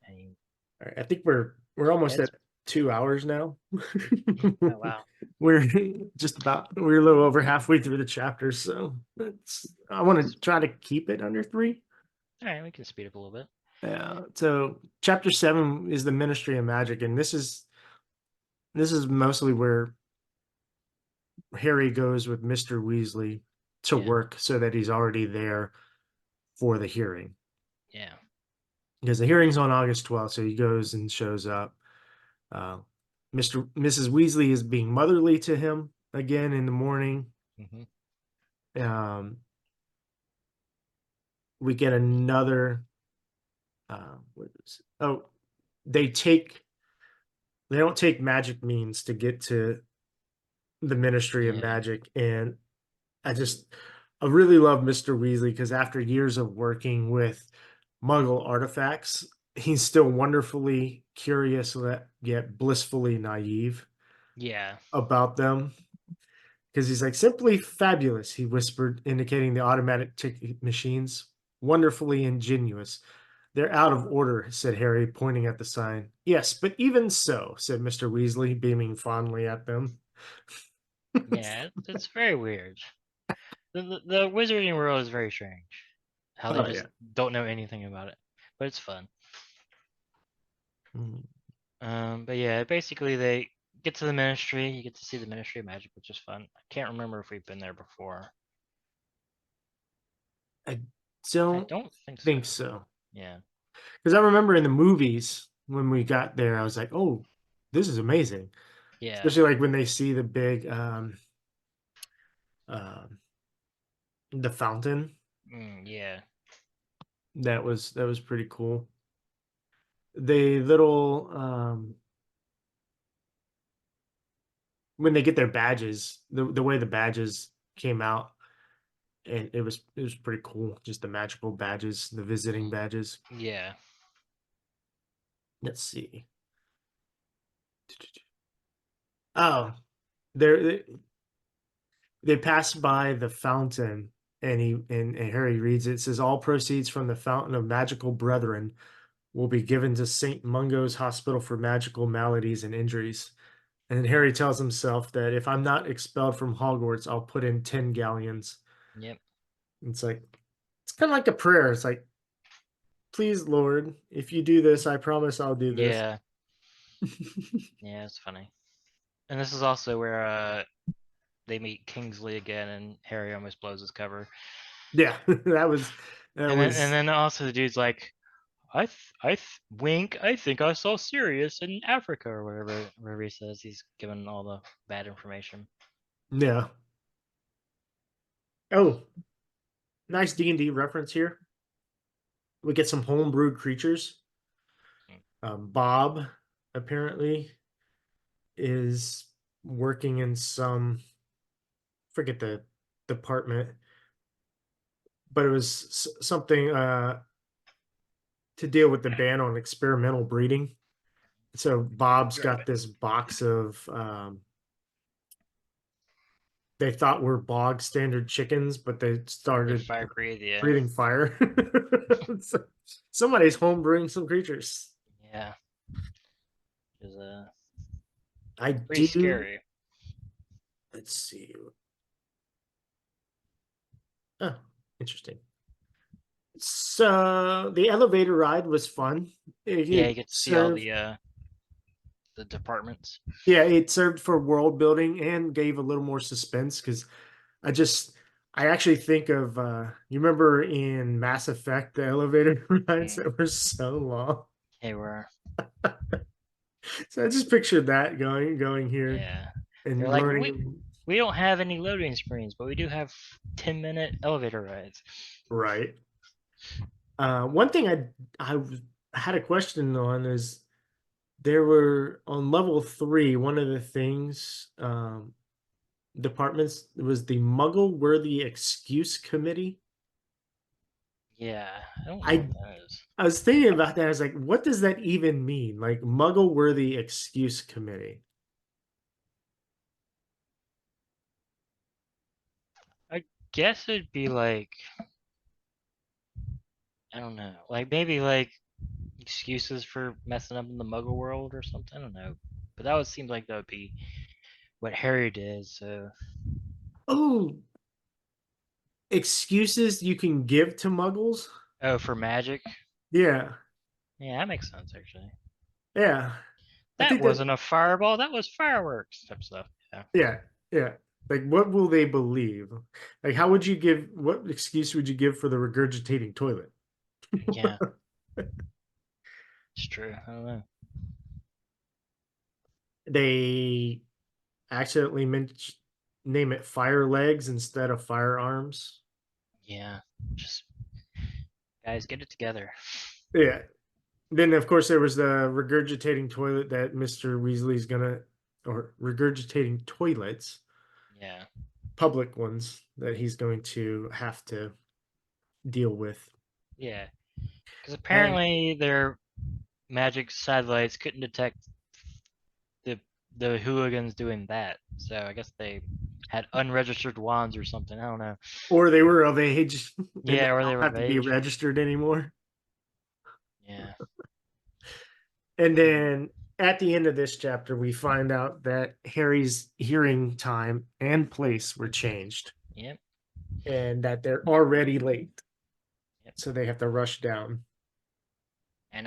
And he, All right, I think we're almost heads, at 2 hours now. oh wow, we're we're a little over halfway through the chapter, so I want to try to keep it under 3. all right, we can speed up a little bit. Yeah. So chapter 7 is the Ministry of Magic, and this is mostly where Harry goes with Mr. Weasley to Yeah, work so that he's already there for the hearing. yeah, Because the hearing's on August 12th, so he goes and shows up. Uh, Mrs. Weasley is being motherly to him again in the morning. hmm, Um, we get another. Oh, they take they don't take magic means to get to the Ministry of yeah, Magic, and I just I really love Mr. Weasley because after years of working with Muggle artifacts, he's still wonderfully curious yet blissfully naive yeah, about them. Because he's like, simply fabulous, he whispered, indicating the automatic ticket machines. Wonderfully ingenious. They're out of order, said Harry, pointing at the sign. Yes, but even so, said Mr. Weasley, beaming fondly at them. yeah. It's very weird. The wizarding world is very strange. How they Oh, just yeah. don't know anything about it, but it's fun. Mm. But yeah, basically they get to the ministry. You get to see the Ministry of Magic, which is fun. I can't remember if we've been there before. I I don't don't think so. think so. Yeah. Because I remember in the movies when we got there, I was like, oh, this is amazing. Yeah. Especially like when they see the big um the fountain. Yeah. That was pretty cool. The little when they get their badges, the way the badges came out, and it was pretty cool. Just the magical badges, the visiting badges. Yeah. Let's see. Oh, they they pass by the fountain, and Harry reads it. It says all proceeds from the fountain of magical brethren will be given to Saint Mungo's Hospital for Magical Maladies and Injuries. And Harry tells himself that if I'm not expelled from Hogwarts, I'll put in 10 galleons. Yep. It's like, it's kind of like a prayer. It's like, please, Lord, if you do this, I promise I'll do this. Yeah. Yeah, it's funny. And this is also where they meet Kingsley again, and Harry almost blows his cover. Yeah, that And was, then also the dude's like, wink. I think I saw Sirius in Africa or whatever he says. He's given all the bad information. yeah. Oh, nice D&D reference here. We get some homebrewed creatures. Bob apparently is working in some, forget the department, but it was something to deal with the ban on experimental breeding. So Bob's got this box of they thought were bog standard chickens, but they They started fire breathe, yeah, breathing fire. So somebody's homebrewing some creatures. yeah. Is I pretty do. scary. Let's see. Oh, interesting. So the elevator ride was fun. Yeah, It you get to see all served, the departments. yeah, it served for world building and gave a little more suspense because I just, I actually think of, you remember in Mass Effect, the elevator rides Mm, that were so long. hey, we're So I just pictured that going here yeah. They're and like learning. we don't have any loading screens, but we do have 10-minute elevator rides. Right. One thing had a question on is there were on level 3, one of the things, departments was the Muggle Worthy Excuse Committee. Yeah, I don't know what I that is. I was thinking about that. I was like, what does that even mean? Like Muggle Worthy Excuse Committee. I guess it'd be like I don't know, like maybe like excuses for messing up in the Muggle world or something. I don't know, but that would seem like that would be what Harry did. So Oh, excuses you can give to Muggles? oh, for magic, Yeah, yeah, that makes sense actually. yeah. I That think that, wasn't a fireball. That was fireworks type stuff. Yeah, yeah, yeah. Like, what will they believe? Like, how would you give, what excuse would you give for the regurgitating toilet? yeah, it's true. I don't know. They accidentally name it fire legs instead of firearms. Yeah, just guys, get it together. Yeah. Then, of course, there was the regurgitating toilet that Mr. Weasley's gonna, or regurgitating toilets, Yeah, public ones that he's going to have to deal with. yeah, because And apparently their magic satellites couldn't detect the the hooligans doing that. So I guess they had unregistered wands or something. I don't know. or they were of age and they Yeah, or they don't were have of to be age. registered anymore. Yeah. And then at the end of this chapter, we find out that Harry's hearing time and place were changed Yep. and that they're already late. Yep. So they have to rush down. And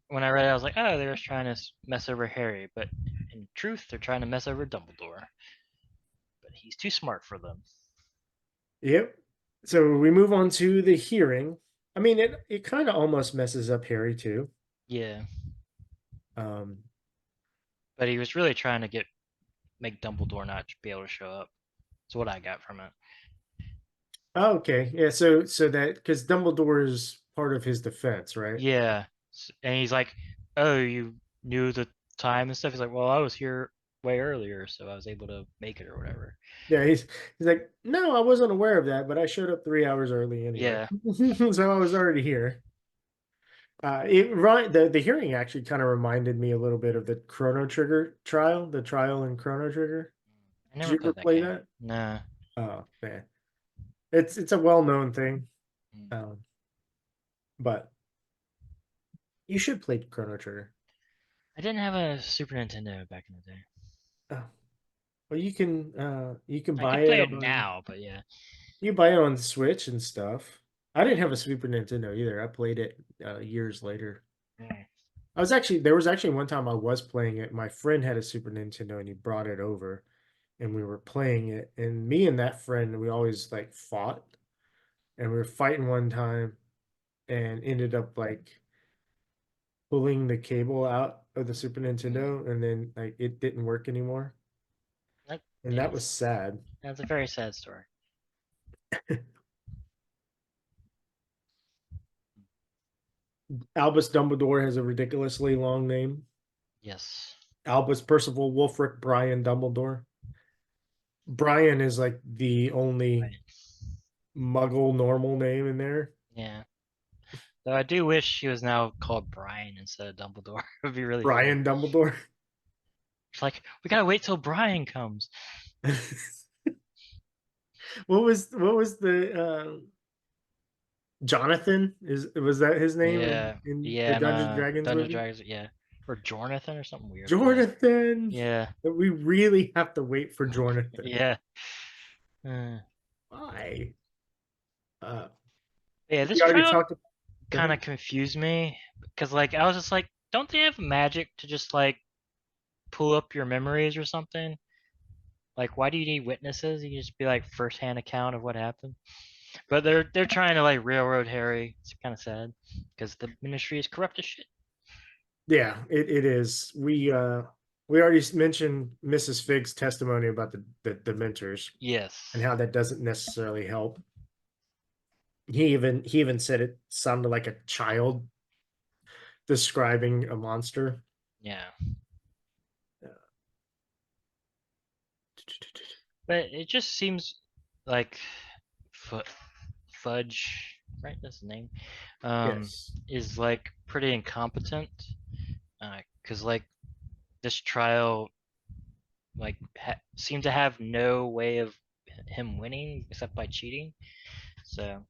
when I read it, I was like, oh, they're just trying to mess over Harry, but in truth, they're trying to mess over Dumbledore. But he's too smart for them. Yep. So we move on to the hearing. I mean, it kind of almost messes up Harry too. Yeah. Um, But he was really trying to make Dumbledore not be able to show up. That's what I got from it. oh, okay, yeah. So that because Dumbledore is part of his defense, right? Yeah. And he's like, oh, you knew the time and stuff. He's like, well, I was here way earlier, so I was able to make it or whatever. Yeah, he's like, no, I wasn't aware of that, but I showed up 3 hours early anyway, Yeah. so I was already here. It right the hearing actually kind of reminded me a little bit of the Chrono Trigger trial, the trial in Chrono Trigger. I Did never you ever played that play game. that? Nah. Oh man, it's a well-known thing, Mm. um, but you should play Chrono Trigger. I didn't have a Super Nintendo back in the day. Oh, well, you can I buy could it play it on now, but yeah. you buy it on Switch and stuff. I didn't have a Super Nintendo either. I played it years later. Mm. There was actually one time I was playing it. My friend had a Super Nintendo and he brought it over and we were playing it. And me and that friend, we always like fought and we were fighting one time and ended up like pulling the cable out of the Super Mm. Nintendo and then like it didn't work anymore. That, And yeah, that was sad. that's a very sad story. Albus Dumbledore has a ridiculously long name. Yes. Albus Percival Wulfric Brian Dumbledore. Brian is like the only Right. muggle normal name in there. Yeah. Though I do wish he was now called Brian instead of Dumbledore. It would be really funny. Brian Dumbledore. It's like, we gotta wait till Brian comes. What was the Jonathan? Was that his name Yeah. in the Yeah, Dungeons and no. Dragons Dungeon movie? Dragons, yeah. Or Jonathan or something weird. Yeah. Jonathan. Yeah. We really have to wait for Jonathan. Yeah. Uh, Why? Uh, yeah, we this already trial talked. Go kind ahead. of confused me because, like, I was just like, don't they have magic to just like pull up your memories or something? Like, why do you need witnesses? You can just be like first-hand account of what happened. But they're trying to like railroad Harry. It's kind of sad because the Ministry is corrupt as shit. Yeah, it is. We already mentioned Mrs. Fig's testimony about the Dementors and Yes. how that doesn't necessarily help. He even said it sounded like a child describing a monster. Yeah. But it just seems like Fudge, right? That's the name. Yes. Is like pretty incompetent. Because like this trial like seemed to have no way of him winning except by cheating. So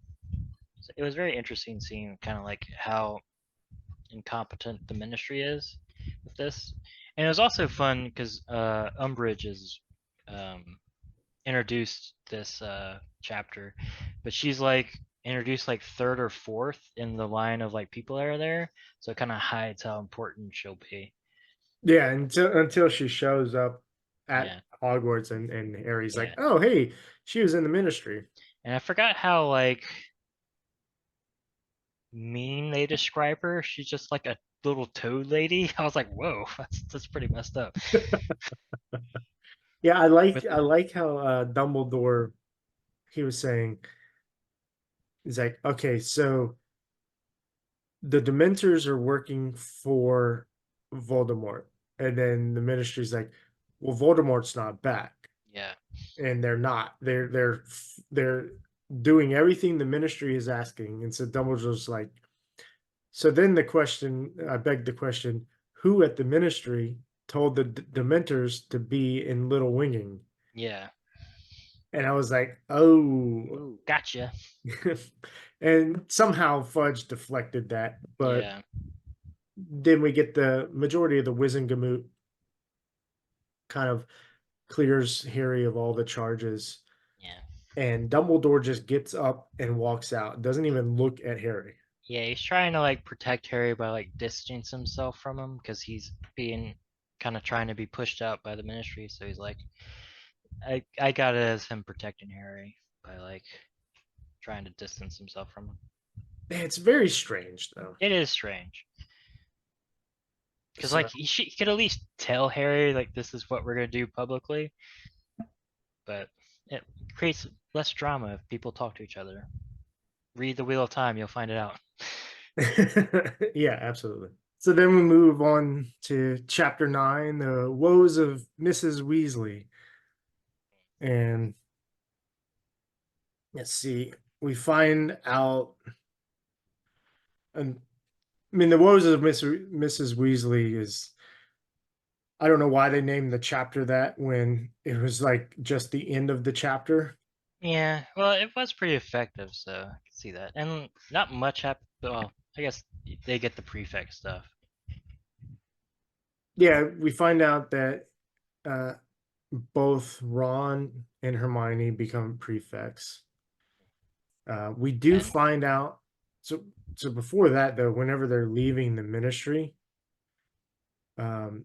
it was very interesting seeing kind of like how incompetent the Ministry is with this, and it was also fun because Umbridge is um, introduced this chapter, but she's like introduced like third or fourth in the line of like people that are there, so it kind of hides how important she'll be. Yeah, until she shows up at Yeah, Hogwarts and Harry's like, yeah, "Oh, hey, she was in the Ministry." and I forgot how like mean they describe her. She's just like a little toad lady. I was like, whoa, that's pretty messed up. Yeah, I like With I like how Dumbledore he was saying he's like, "Okay, so the Dementors are working for Voldemort," and then the Ministry's like, "Well, Voldemort's not back." yeah, And they're not. They're doing everything the Ministry is asking, and so Dumbledore's like, so then I beg the question, who at the Ministry told the Dementors to be in Little Winging? yeah. And I was like, oh. Ooh, gotcha. And somehow Fudge deflected that, but Yeah, then we get the majority of the Wizengamot kind of clears Harry of all the charges. yeah, And Dumbledore just gets up and walks out, doesn't even look at Harry. yeah. He's trying to like protect Harry by like distance himself from him because he's being kind of trying to be pushed out by the Ministry. So he's like, I got it as him protecting Harry by like trying to distance himself from him. It's very strange, though. It is strange because So, like he could at least tell Harry like this is what we're gonna do publicly, but it creates less drama if people talk to each other. Read the Wheel of Time, you'll find it out. yeah, absolutely. So then we move on to chapter 9, the woes of Mrs. Weasley. And let's see, we find out, and I mean, the woes of Mrs. Weasley is, I don't know why they named the chapter that when it was like just the end of the chapter. Yeah, well, it was pretty effective, so I can see that. And not much happened. Well, I guess they get the prefect stuff. Yeah, we find out that uh, both Ron and Hermione become prefects. We do And find out. So, so before that, though, whenever they're leaving the ministry, um,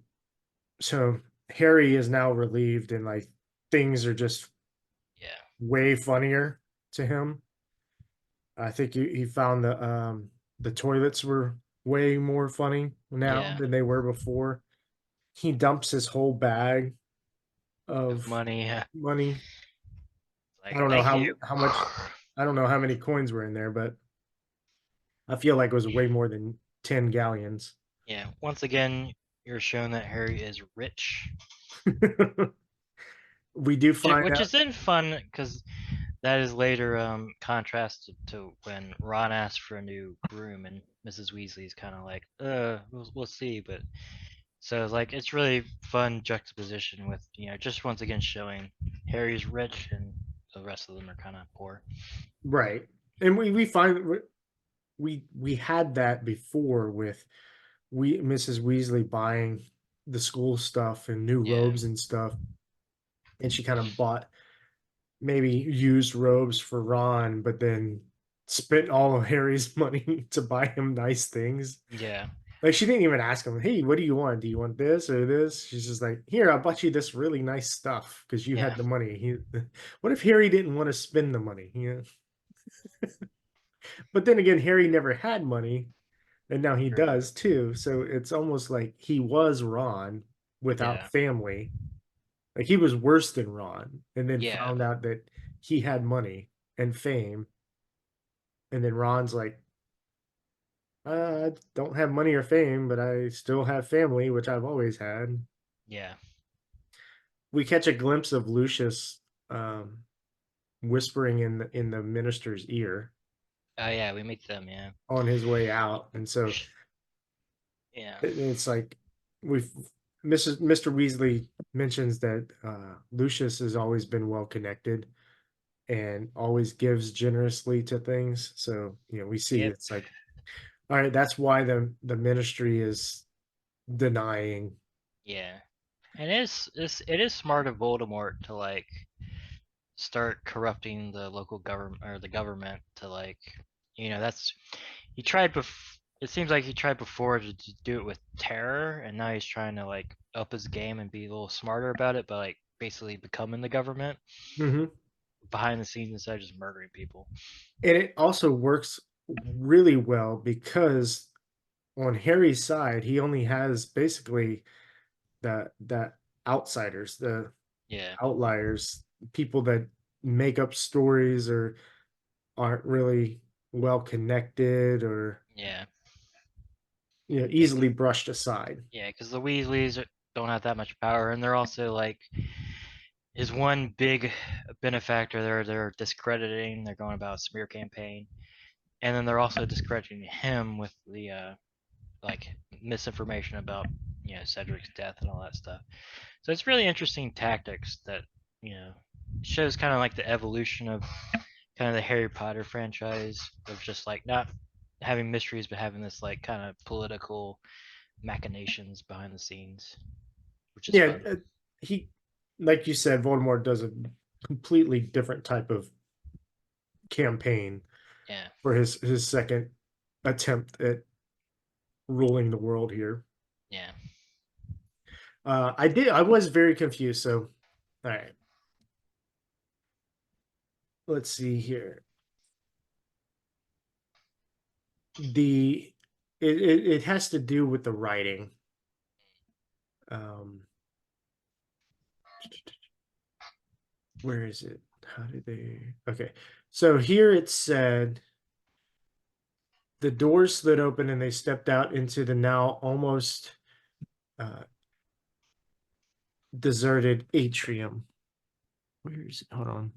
so Harry is now relieved, and like things are just yeah, way funnier to him. I think he found the toilets were way more funny now yeah, than they were before. He dumps his whole bag of of money. Yeah, money. I like don't know thank you. how much. I don't know how many coins were in there, but I feel like it was way more than 10 galleons. Yeah, once again, you're shown that Harry is rich, We do find which out. is then fun because that is later contrasted to when Ron asks for a new broom and Mrs. Weasley's kind of like, we'll see, but so it's like it's really fun juxtaposition with just once again showing Harry's rich and the rest of them are kind of poor. Right. And we find we had that before with we Mrs. Weasley buying the school stuff and new Yeah, robes and stuff. And she kind of bought maybe used robes for Ron, but then spent all of Harry's money to buy him nice things. yeah, Like she didn't even ask him, "Hey, what do you want? Do you want this or this?" She's just like, "Here, I bought you this really nice stuff because you yeah, had the money." What if Harry didn't want to spend the money? But then again, Harry never had money, and now he true. does too. So it's almost like he was Ron without Yeah, family. Like he was worse than Ron, and then yeah, found out that he had money and fame, and then Ron's like, I don't have money or fame, but I still have family, which I've always had. yeah. We catch a glimpse of Lucius um, whispering in the minister's ear Oh yeah, we meet them. Yeah, on his way out, and so yeah, it's like we've Mr. Weasley mentions that Lucius has always been well connected and always gives generously to things. So we see yep, it's like, all right, that's why the ministry is denying. yeah. And it is smart of Voldemort to like start corrupting the local government or the government to like that's he tried it seems like he tried before to do it with terror, and now he's trying to like up his game and be a little smarter about it, but like basically becoming the government Hmm. behind the scenes instead of just murdering people. And it also works really well because on Harry's side, he only has basically that outsiders, the Yeah, outliers, people that make up stories or aren't really well connected or yeah, yeah, easily brushed aside. yeah, because the Weasleys don't have that much power, and they're also like his one big benefactor. They're discrediting. They're going about a smear campaign, and then they're also discrediting him with the like misinformation about Cedric's death and all that stuff. So it's really interesting tactics that shows kind of like the evolution of kind of the Harry Potter franchise of just like not having mysteries but having this like kind of political machinations behind the scenes, which is Yeah, fun. he, like you said, Voldemort does a completely different type of campaign Yeah, for his second attempt at ruling the world here. yeah. I was very confused. So, all right, let's see here. The it has to do with the writing. Um, where is it? How did they? Okay, so here it said the doors slid open and they stepped out into the now almost uh, deserted atrium. Where is it? Hold on.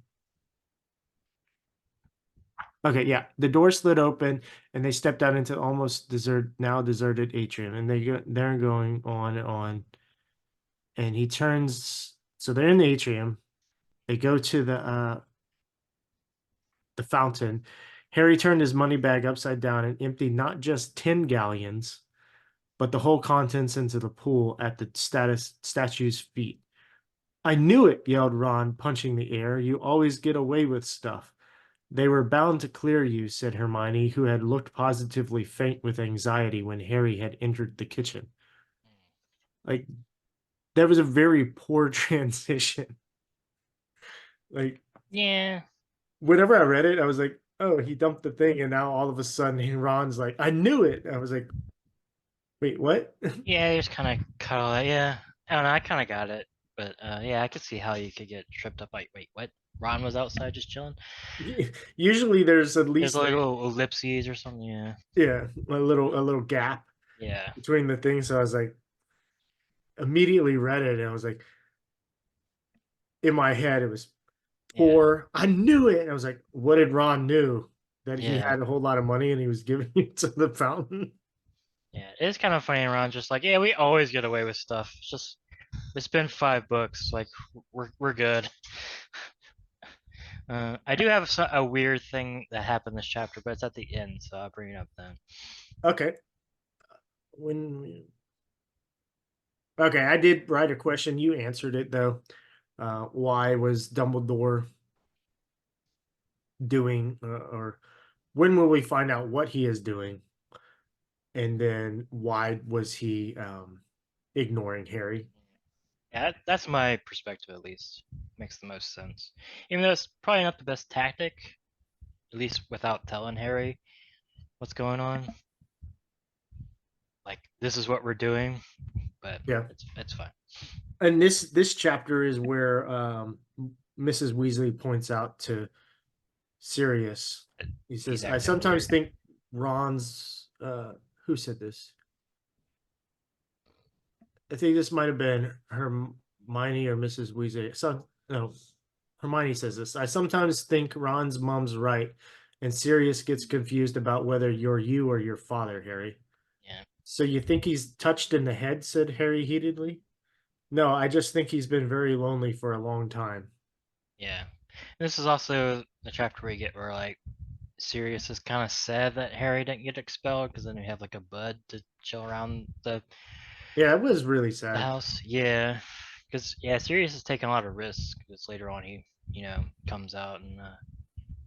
Okay, yeah. The door slid open and they stepped out into almost now deserted atrium. And they're going on and on. And he turns, so they're in the atrium. They go to the fountain. Harry turned his money bag upside down and emptied not just 10 galleons, but the whole contents into the pool at the statue's feet. I knew it, yelled Ron, punching the air. You always get away with stuff. They were bound to clear you, said Hermione, who had looked positively faint with anxiety when Harry had entered the kitchen. Like, that was a very poor transition. Like, Yeah. whenever I read it, I was like, oh, he dumped the thing, and now all of a sudden Ron's like, I knew it. I was like, wait, what? Yeah, you just kind of cut all that. Yeah. I don't know. I kind of got it. But yeah, I could see how you could get tripped up. Like, wait, what? Ron was outside just chilling? Usually there's at There's least a like, little ellipses or something. Yeah. yeah, a little gap Yeah. between the things. So I was like, immediately read it, and I was like, in my head, it was Yeah. poor. I knew it. And I was like, what did Ron knew? That he Yeah. had a whole lot of money and he was giving it to the fountain. Yeah. It's kind of funny. Ron just like, yeah, we always get away with stuff. It's been 5 books. Like, we're good. I do have a weird thing that happened this chapter, but it's at the end, so I'll bring it up then. Okay. When Okay, I did write a question. You answered it though. Why was Dumbledore doing, or when will we find out what he is doing? And then why was he ignoring Harry? Yeah, that's my perspective at least. Makes the most sense. Even though it's probably not the best tactic, at least without telling Harry what's going on. Like, this is what we're doing, but Yeah. it's fine. And this chapter is where Mrs. Weasley points out to Sirius. He says, "I acting sometimes weird. think Ron's." Who said this? I think this might have been Hermione or Mrs. Weasley. No, Hermione says this. I sometimes think Ron's mom's right, and Sirius gets confused about whether you're you or your father, Harry. Yeah. So you think he's touched in the head? Said Harry heatedly. No, I just think he's been very lonely for a long time. Yeah. This is also the chapter where like Sirius is kind of sad that Harry didn't get expelled because then we have like a bud to chill around Yeah, it was really the sad. house. Yeah, because yeah, Sirius is taking a lot of risks because later on he comes out and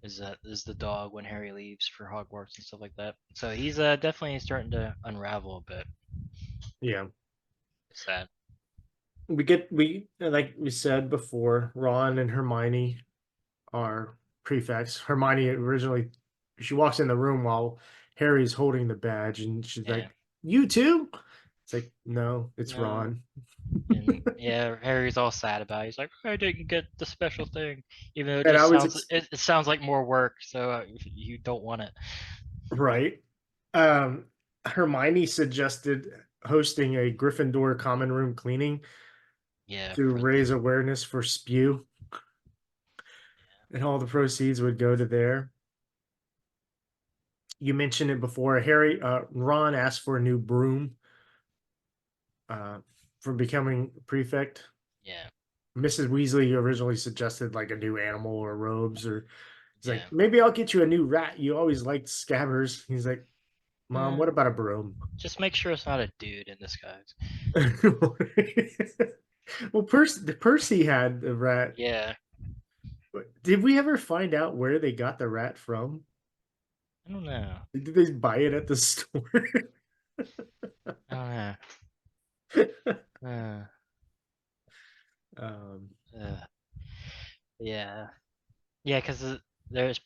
is the dog when Harry leaves for Hogwarts and stuff like that. So he's definitely starting to unravel a bit. Yeah. It's sad. We like we said before, Ron and Hermione are prefects. Hermione originally, she walks in the room while Harry's holding the badge, and she's Yeah. like, "You too?" It's like, no, it's No. Ron. And yeah, Harry's all sad about it. He's like, I didn't get the special thing, even though it And I just was it sounds like more work. So you don't want it. right. Um, Hermione suggested hosting a Gryffindor common room cleaning Yeah, to raise awareness for Spew, and all the proceeds would go to there. You mentioned it before. Ron asked for a new broom for becoming prefect. yeah, Mrs. Weasley originally suggested like a new animal or robes, or he's yeah. like, maybe I'll get you a new rat. You always liked scabbers. He's like, Mom, what about a broom? Just make sure it's not a dude in disguise. Well, Percy had the rat. Yeah, Did we ever find out where they got the rat from? I don't know. Did they buy it at the store? I don't know. um, Yeah, yeah, because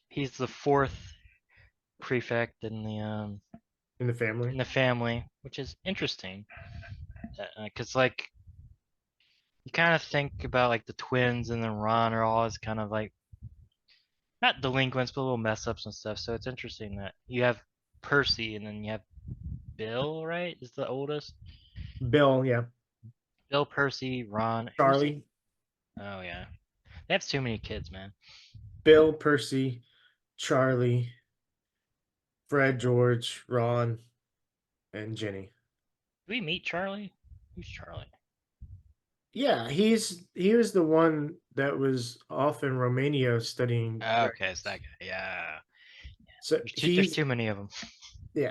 he's the fourth prefect in the family. in the family, which is interesting. Because like you kind of think about like the twins and then Ron are always kind of like not delinquents but little mess ups and stuff. So it's interesting that you have Percy, and then you have Bill, right? Is the oldest. Bill, yeah. Bill, Percy, Ron. Who's? Charlie, Oh yeah, they have too many kids, man. Bill, Percy, Charlie, Fred, George, Ron, and Jenny. Did we meet Charlie? Who's Charlie? Yeah, he was the one that was off in Romania studying Okay, it's that dragons. guy. Yeah. So There's too many of them.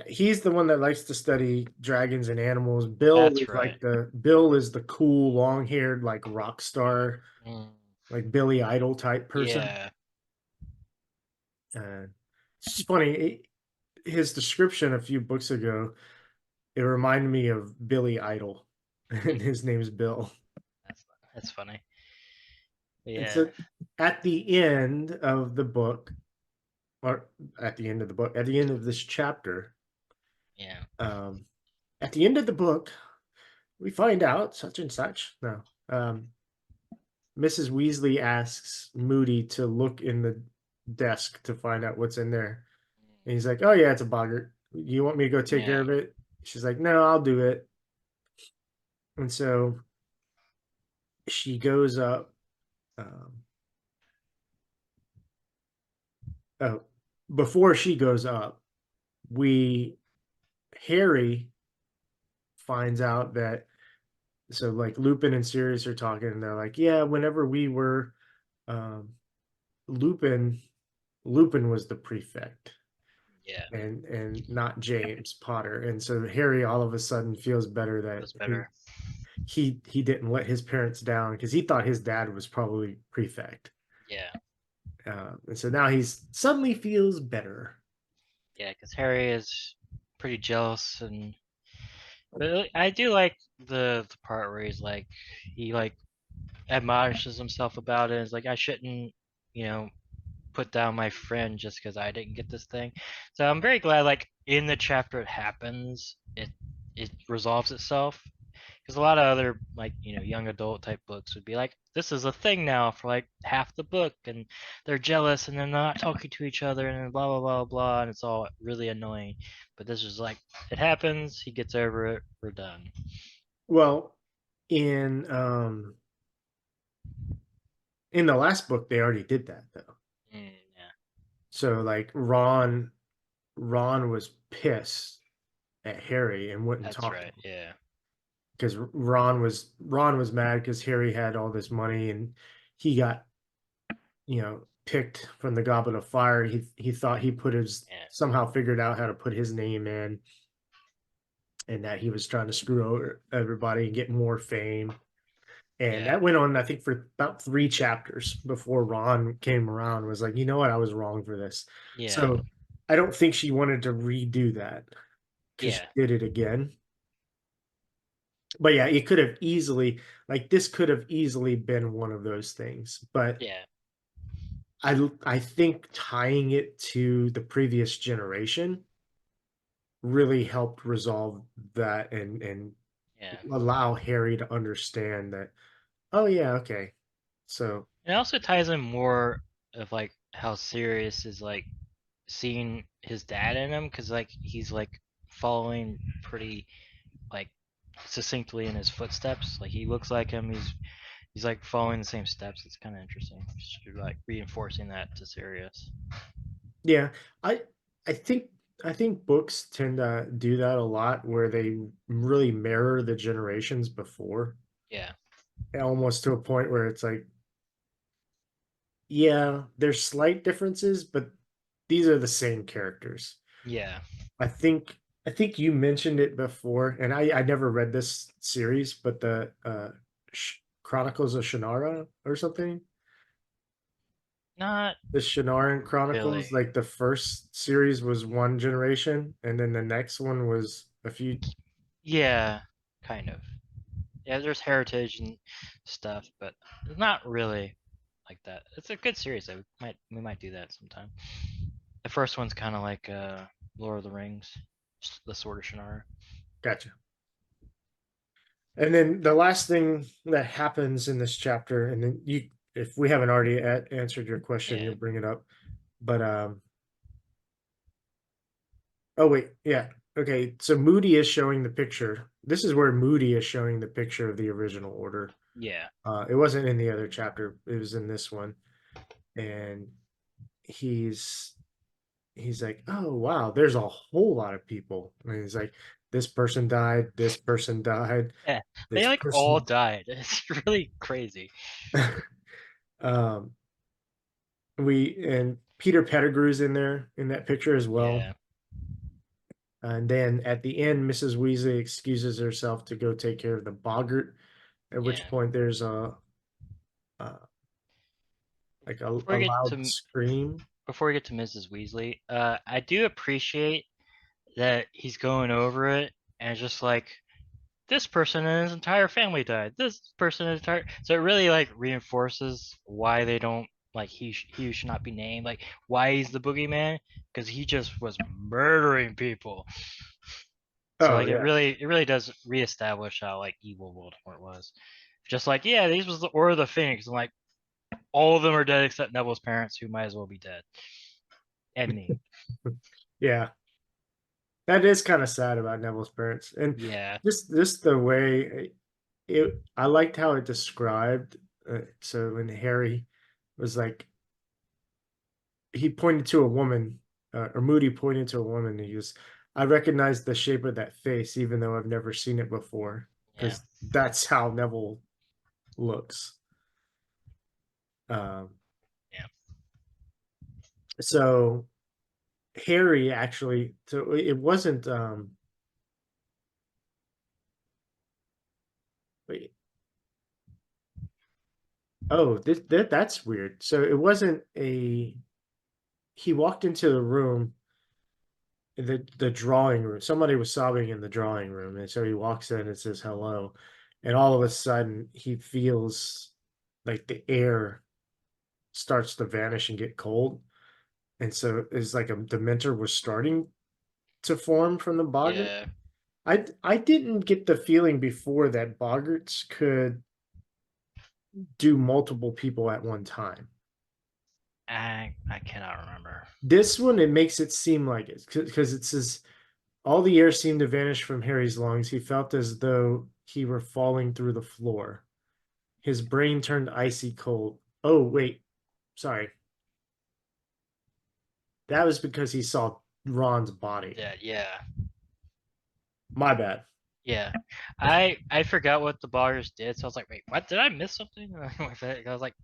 he's the one that likes to study dragons and animals. That's right. Bill is the cool, long-haired, like rock star, Mm, like Billy Idol type person. yeah. Uh, it's just funny. His description a few books ago, it reminded me of Billy Idol, and his name is Bill. That's that's funny. And Yeah. so at the end of the book, or at the end of the book, at the end of this chapter, Yeah. um, at the end of the book, we find out such and such. No, Mrs. Weasley asks Moody to look in the desk to find out what's in there. And he's like, "Oh yeah, it's a boggart. You want me to go take care Yeah. of it?" She's like, "No, I'll do it." And so she goes up. Um, oh, before she goes up, we Harry finds out that so like Lupin and Sirius are talking, and they're like, "Yeah, whenever we were um, Lupin, Lupin was the prefect." Yeah. And not James Potter. And so Harry all of a sudden feels better that Feels better. he didn't let his parents down because he thought his dad was probably prefect. Yeah. And so now he's suddenly feels better. Yeah, because Harry is pretty jealous, and but I do like the part where he like admonishes himself about it. It's like I shouldn't, you know, put down my friend just because I didn't get this thing. So I'm very glad, like in the chapter it happens, it resolves itself. Because a lot of other like young adult type books would be like, this is a thing now for like half the book, and they're jealous and they're not talking to each other and blah blah blah blah, and it's all really annoying. But this is like, it happens, he gets over it, we're done. Well, in the last book they already did that though. Yeah, So like Ron was pissed at Harry and wouldn't that's talk to right. him Yeah, because Ron was mad because Harry had all this money and he got picked from the Goblet of Fire. He thought he put his yeah, somehow figured out how to put his name in, and that he was trying to screw over everybody and get more fame. And yeah, that went on, I think, for about 3 chapters before Ron came around. Was like, you know what, I was wrong for this. yeah, So I don't think she wanted to redo that because she yeah, did it again. But yeah, it could have easily, like, this could have easily been one of those things. But yeah, I think tying it to the previous generation really helped resolve that and yeah. allow Harry to understand that, oh yeah, okay. So It also ties in more of like how Sirius is like seeing his dad in him, because like he's like following pretty like succinctly in his footsteps. Like he looks like him. He's like following the same steps. It's kind of interesting. Just like reinforcing that to Sirius. yeah, I I think I think books tend to do that a lot where they really mirror the generations before, Yeah, almost to a point where it's like, yeah, there's slight differences, but these are the same characters. yeah. I think I think you mentioned it before, and I never read this series, but the Chronicles of Shannara or something. Not The Shannara really. Chronicles, like the first series was one generation, and then the next one was a few. Yeah, kind of. Yeah, there's heritage and stuff, but not really like that. It's a good series. We might do that sometime. The first one's kind of like Lord of the Rings, the Sword of Shannara. Gotcha. And then the last thing that happens in this chapter, and then if we haven't already answered your question, Yeah, you'll bring it up. But Oh wait, yeah. Okay, so Moody is showing the picture. This is where Moody is showing the picture of the original order. Yeah, It wasn't in the other chapter. It was in this one, and he's he's like, "Oh wow, there's a whole lot of people." And he's like, "This person died. This person died. yeah. They This like all person." died. It's really crazy. um, we and Peter Pettigrew's in there in that picture as well. Yeah, And then at the end, Mrs. Weasley excuses herself to go take care of the boggart. At which yeah. point, there's uh like Before a we get loud to scream. before we get to Mrs. Weasley, I do appreciate that he's going over it and just like this person and his entire family died. This person and entire so it really like reinforces why they don't like he should not be named. Like why he's the boogeyman because he just was murdering people. So Oh like yeah, it really does reestablish how like evil Voldemort was. Just like yeah, these was the Order of the Phoenix and like all of them are dead except Neville's parents who might as well be dead and me. yeah. That is kind of sad about Neville's parents, and Yeah, just the way it. I liked how it described. So when Harry was like, he pointed to a woman, or Moody pointed to a woman, and he goes, "I recognize the shape of that face, even though I've never seen it before, yeah, because that's how Neville looks." Um, yeah, so Harry actually, so it wasn't. Wait, oh, that's weird. So it wasn't a. He walked into the room, the drawing room. Somebody was sobbing in the drawing room, and so he walks in and says hello, and all of a sudden he feels like the air starts to vanish and get cold, and so it's like a Dementor was starting to form from the boggart. yeah. I didn't get the feeling before that boggarts could do multiple people at one time. I cannot remember. This one, it makes it seem like it because it says all the air seemed to vanish from Harry's lungs. He felt as though he were falling through the floor. His brain turned icy cold. Oh, wait. Sorry. That was because he saw Ron's body. Yeah, yeah. My bad. Yeah, I forgot what the bloggers did, so I was like, wait, what? Did I miss something? I was like,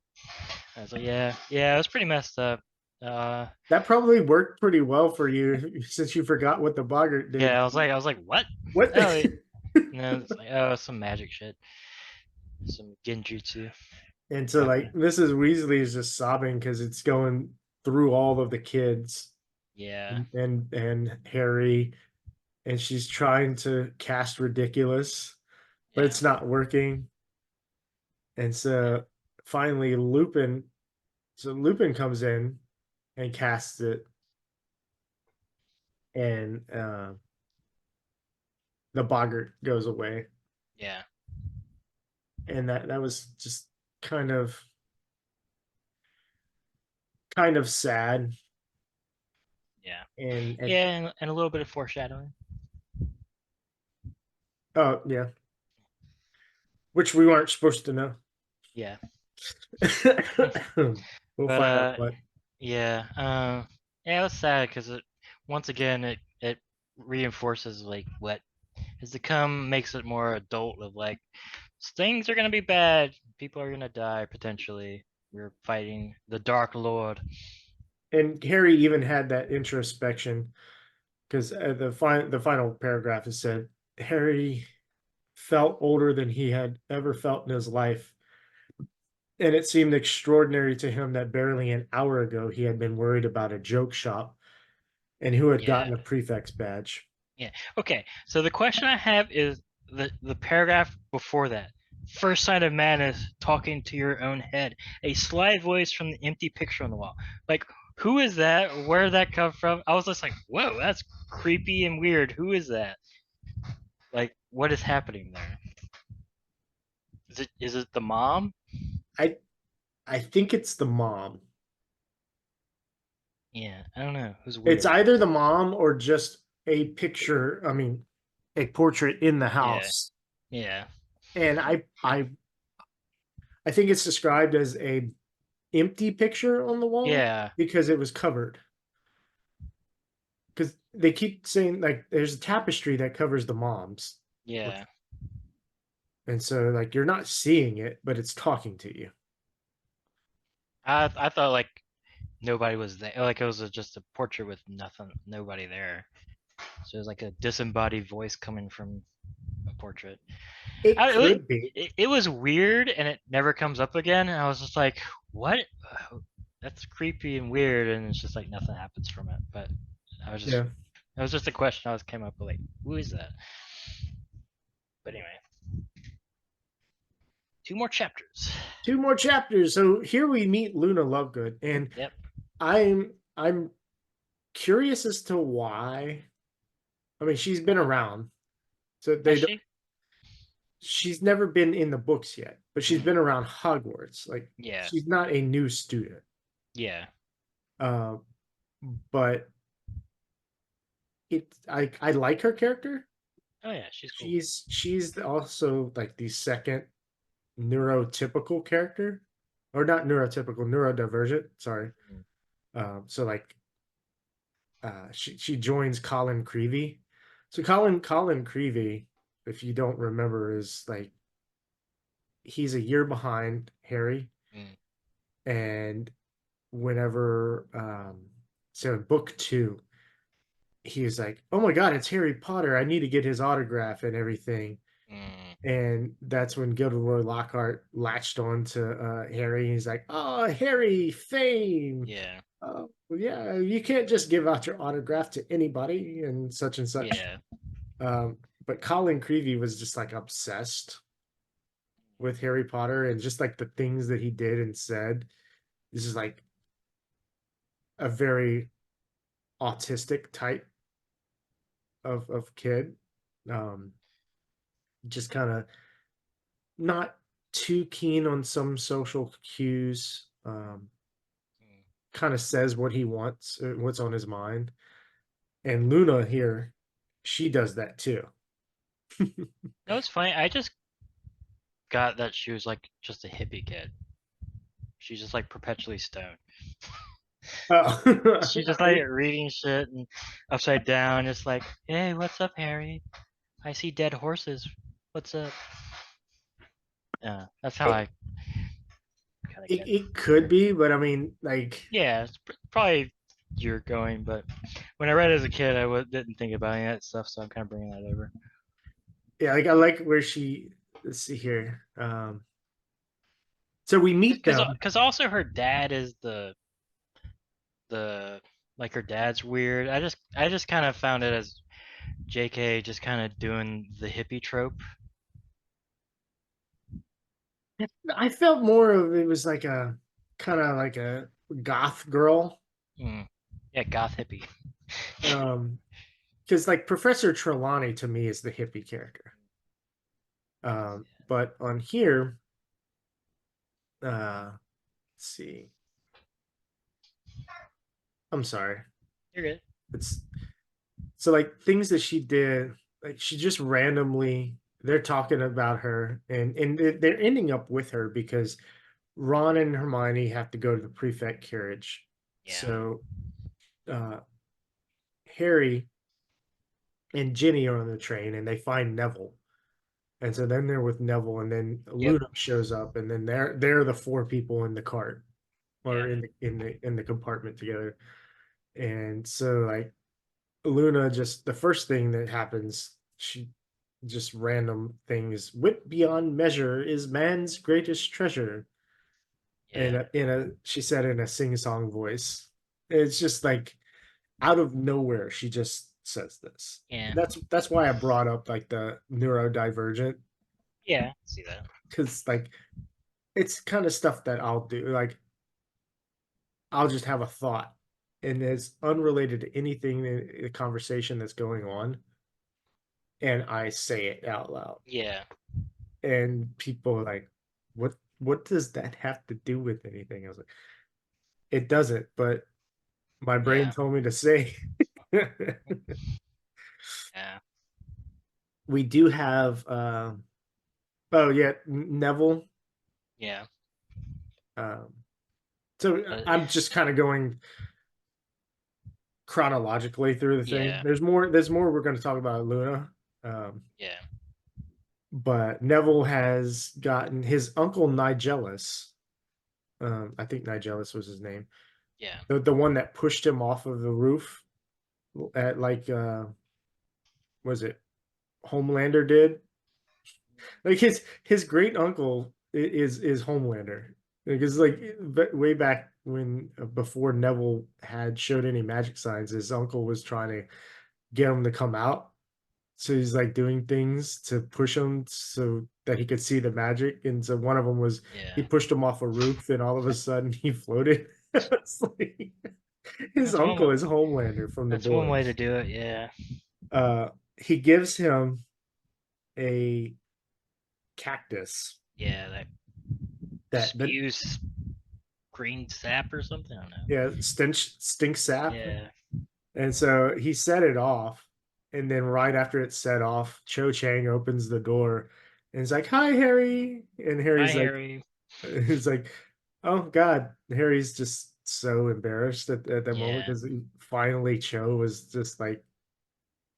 yeah, yeah, it was pretty messed up. Uh, That probably worked pretty well for you since you forgot what the boggart did. yeah, I was like, what? What? Oh, no, it's like, oh, some magic shit, some genjutsu. And so, like, Mrs. Weasley is just sobbing because it's going through all of the kids Yeah, and Harry, and she's trying to cast ridiculous, but yeah, it's not working. And so finally Lupin comes in and casts it, and the boggart goes away. yeah, And that was just kind of kind of sad. yeah, And yeah, and a little bit of foreshadowing. oh yeah, which we weren't supposed to know. Yeah, We'll but find out what. yeah, yeah, it was sad because it once again it reinforces like what is to come, makes it more adult of like things are gonna be bad. People are gonna die potentially. We're fighting the Dark Lord. And Harry even had that introspection because the final paragraph is said Harry felt older than he had ever felt in his life, and it seemed extraordinary to him that barely an hour ago he had been worried about a joke shop and who had Yeah, gotten a prefect's badge. yeah. Okay, so the question I have is the paragraph before that. First sign of madness, talking to your own head. A sly voice from the empty picture on the wall. Like, who is that? Where did that come from? I was just like, whoa, that's creepy and weird. Who is that? Like, what is happening there? Is it the mom? I I think it's the mom. Yeah, I don't know. It was It's weird. either the mom or just a picture, I mean, a portrait in the Yeah. house, Yeah. and I think it's described as a empty picture on the wall Yeah. because it was covered. Because they keep saying like there's a tapestry that covers the moms, Yeah. and so like you're not seeing it, but it's talking to you. I thought like nobody was there. Like it was just a portrait with nobody there. So it was like a disembodied voice coming from a portrait. It I, could be, it was weird, and it never comes up again. And I was just like, what? That's creepy and weird, and it's just like nothing happens from it. But I was just, yeah. it was just a question I was came up with, like, who is that? But anyway, two more chapters. Two more chapters. So here we meet Luna Lovegood, and Yep. I'm curious as to why. I mean, she's been around, so Has they don't. she? She's never been in the books yet, but she's Mm, been around Hogwarts. Like yeah. she's not a new student. Yeah. Uh, but I like her character. Oh yeah, she's cool. She's also like the second neurotypical character, or not neurotypical, neurodivergent. Sorry. Mm, So like, she joins Colin Creevy. So Colin Creevy, if you don't remember, is like he's a year behind Harry, mm, and whenever so in book two, he's like, "Oh my God, it's Harry Potter! I need to get his autograph and everything." mm, And that's when Gilderoy Lockhart latched on to Harry. He's like, "Oh, Harry, fame! yeah. Well, yeah, you can't just give out your autograph to anybody and such." Yeah. Um, but Colin Creevy was just like obsessed with Harry Potter and just like the things that he did and said. This is like a very autistic type of kid. Um, just kind of not too keen on some social cues. Mm. Kind of says what he wants, what's on his mind. And Luna here, she does that too. No, it's funny. I just got that she was like just a hippie kid. She's just like perpetually stoned. Oh, She's just like reading shit and upside down, just like, hey, what's up, Harry? I see dead horses. What's up? Yeah, that's how it, I kind of get. it could be, but I mean, like, Yeah, it's probably you're going, but when I read it as a kid, didn't think about any of that stuff, so I'm kind of bringing that over. yeah, like I like where she. Let's see here. So we meet them. Because also her dad is the like her dad's weird. I just kind of found it as JK just kind of doing the hippie trope. I felt more of it was like a kind of like a goth girl. Mm. Yeah, goth hippie. Um, because like Professor Trelawney to me is the hippie character. But on here, let's see. I'm sorry. You're good. It's so like things that she did, like she just randomly they're talking about her and they're ending up with her because Ron and Hermione have to go to the prefect carriage. Yeah. So Harry and Ginny are on the train and they find Neville. And so then they're with Neville and then Yep. Luna shows up and then they're the four people in the cart or Yeah. in the compartment together. And so like Luna just the first thing that happens, she just random things. Wit beyond measure is man's greatest treasure. Yeah. In a she said in a sing-song voice. It's just like out of nowhere, she just says this. Yeah. And that's why I brought up like the neurodivergent, Yeah. See that. because like it's kind of stuff that I'll do. Like I'll just have a thought and it's unrelated to anything in the conversation that's going on, and I say it out loud. Yeah. And people are like, what does that have to do with anything? I was like, it doesn't, but my brain Yeah. told me to say. Yeah. We do have oh yeah, Neville. Yeah. Um, so But I'm just kind of going chronologically through the thing. yeah. There's more we're going to talk about Luna. Um, Yeah. but Neville has gotten his uncle Nigelus. I think Nigelus was his name. Yeah. The one that pushed him off of the roof at like was it Homelander did? Like his great uncle is Homelander. Because like way back when before Neville had showed any magic signs, his uncle was trying to get him to come out. So he's like doing things to push him so that he could see the magic. And so one of them was he Yeah. pushed him off a roof, and all of a sudden he floated. It's like, his That's one. uncle is Homelander from the That's one way to boys. do it. Yeah. He gives him a cactus Yeah. That that spews green sap or something. I don't know. yeah stink sap, Yeah. and so he set it off, and then right after it's set off, Cho Chang opens the door and he's like, "Hi, Harry," and Hi, Harry's like, Harry. he's like, "Oh God," Harry's just so embarrassed at that moment Yeah. because finally Cho was just like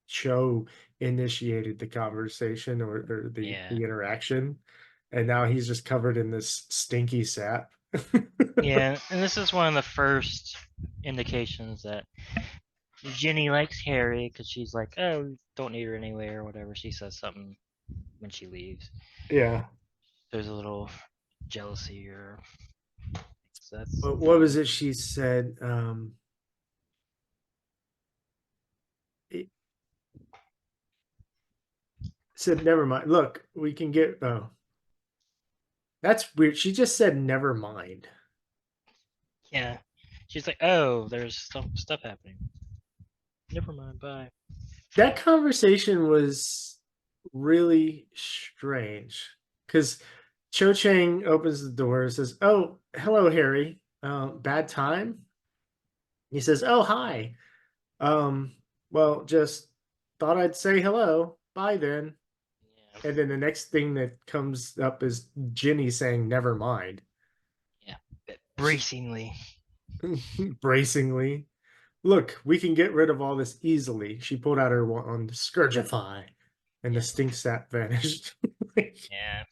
Cho initiated the conversation or Yeah. the interaction, and now he's just covered in this stinky sap. Yeah. And this is one of the first indications that Ginny likes Harry because she's like, oh, don't need her anyway or whatever. She says something when she leaves. Yeah. There's a little jealousy or so that's What was fun. it she said? It said, never mind. Look, we can get. Oh, that's weird. She just said, never mind. Yeah. She's like, oh, there's stuff happening. Never mind. Bye. That conversation was really strange because Cho Chang opens the door and says, "Oh, hello, Harry. Bad time?" He says, "Oh, hi. Um, well, just thought I'd say hello. Bye then." Yeah. And then the next thing that comes up is Ginny saying, "Never mind." Yeah. She Bracingly. bracingly, "Look, we can get rid of all this easily." She pulled out her wand, Scourgify, and the Yeah. stink sap vanished. Like, Yeah.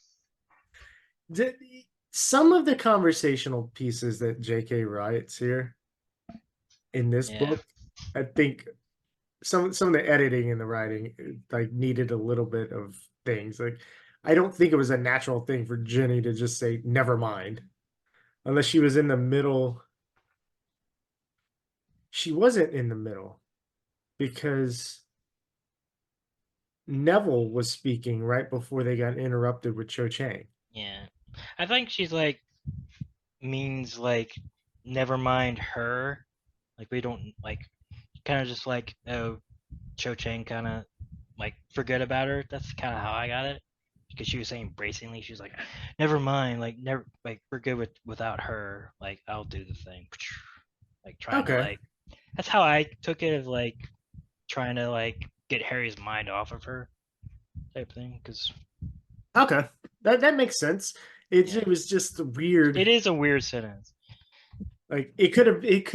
the- some of the conversational pieces that JK writes here in this Yeah. book, I think some of the editing and the writing like needed a little bit of things. Like I don't think it was a natural thing for Jenny to just say never mind unless she was in the middle. She wasn't in the middle because Neville was speaking right before they got interrupted with Cho Chang. Yeah. I think she's like means like never mind her. Like we don't like kind of just like oh Cho Chang kind of like forget about her. That's kind of how I got it because she was saying bracingly. She was like, never mind. Like never like we're good without her. Like I'll do the thing. Like trying to Okay. like that's how I took it of like trying to like get Harry's mind off of her type thing because Okay. That makes sense. It yeah was just weird. it is a weird sentence. Like it could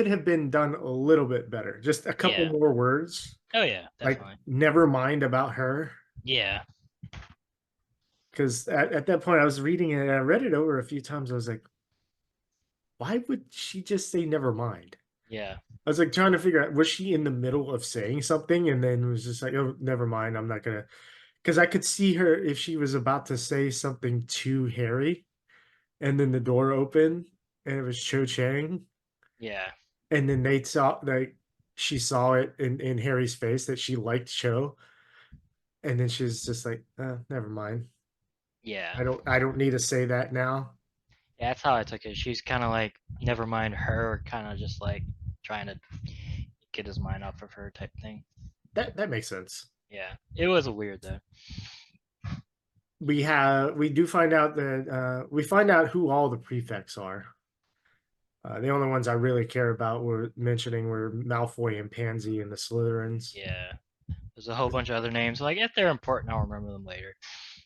have been done a little bit better. Just a couple Yeah. more words. Oh yeah, Like definitely. never mind about her. Yeah. Because at that point I was reading it and I read it over a few times. I was like, why would she just say never mind? Yeah. I was like trying to figure out was she in the middle of saying something and then was just like, oh, never mind. I'm not gonna because I could see her if she was about to say something to Harry and then the door opened and it was Cho Chang Yeah. and then they saw like she saw it in Harry's face that she liked Cho and then she's just like, never mind. Yeah. I don't need to say that now. Yeah, that's how I took it. She's kind of like, never mind her, kind of just like trying to get his mind off of her type thing. That makes sense. Yeah, it was a weird though. We do find out that we find out who all the prefects are. The only ones I really care about were mentioning were Malfoy and Pansy and the Slytherins. Yeah, There's a whole bunch of other names. Like if they're important, I'll remember them later.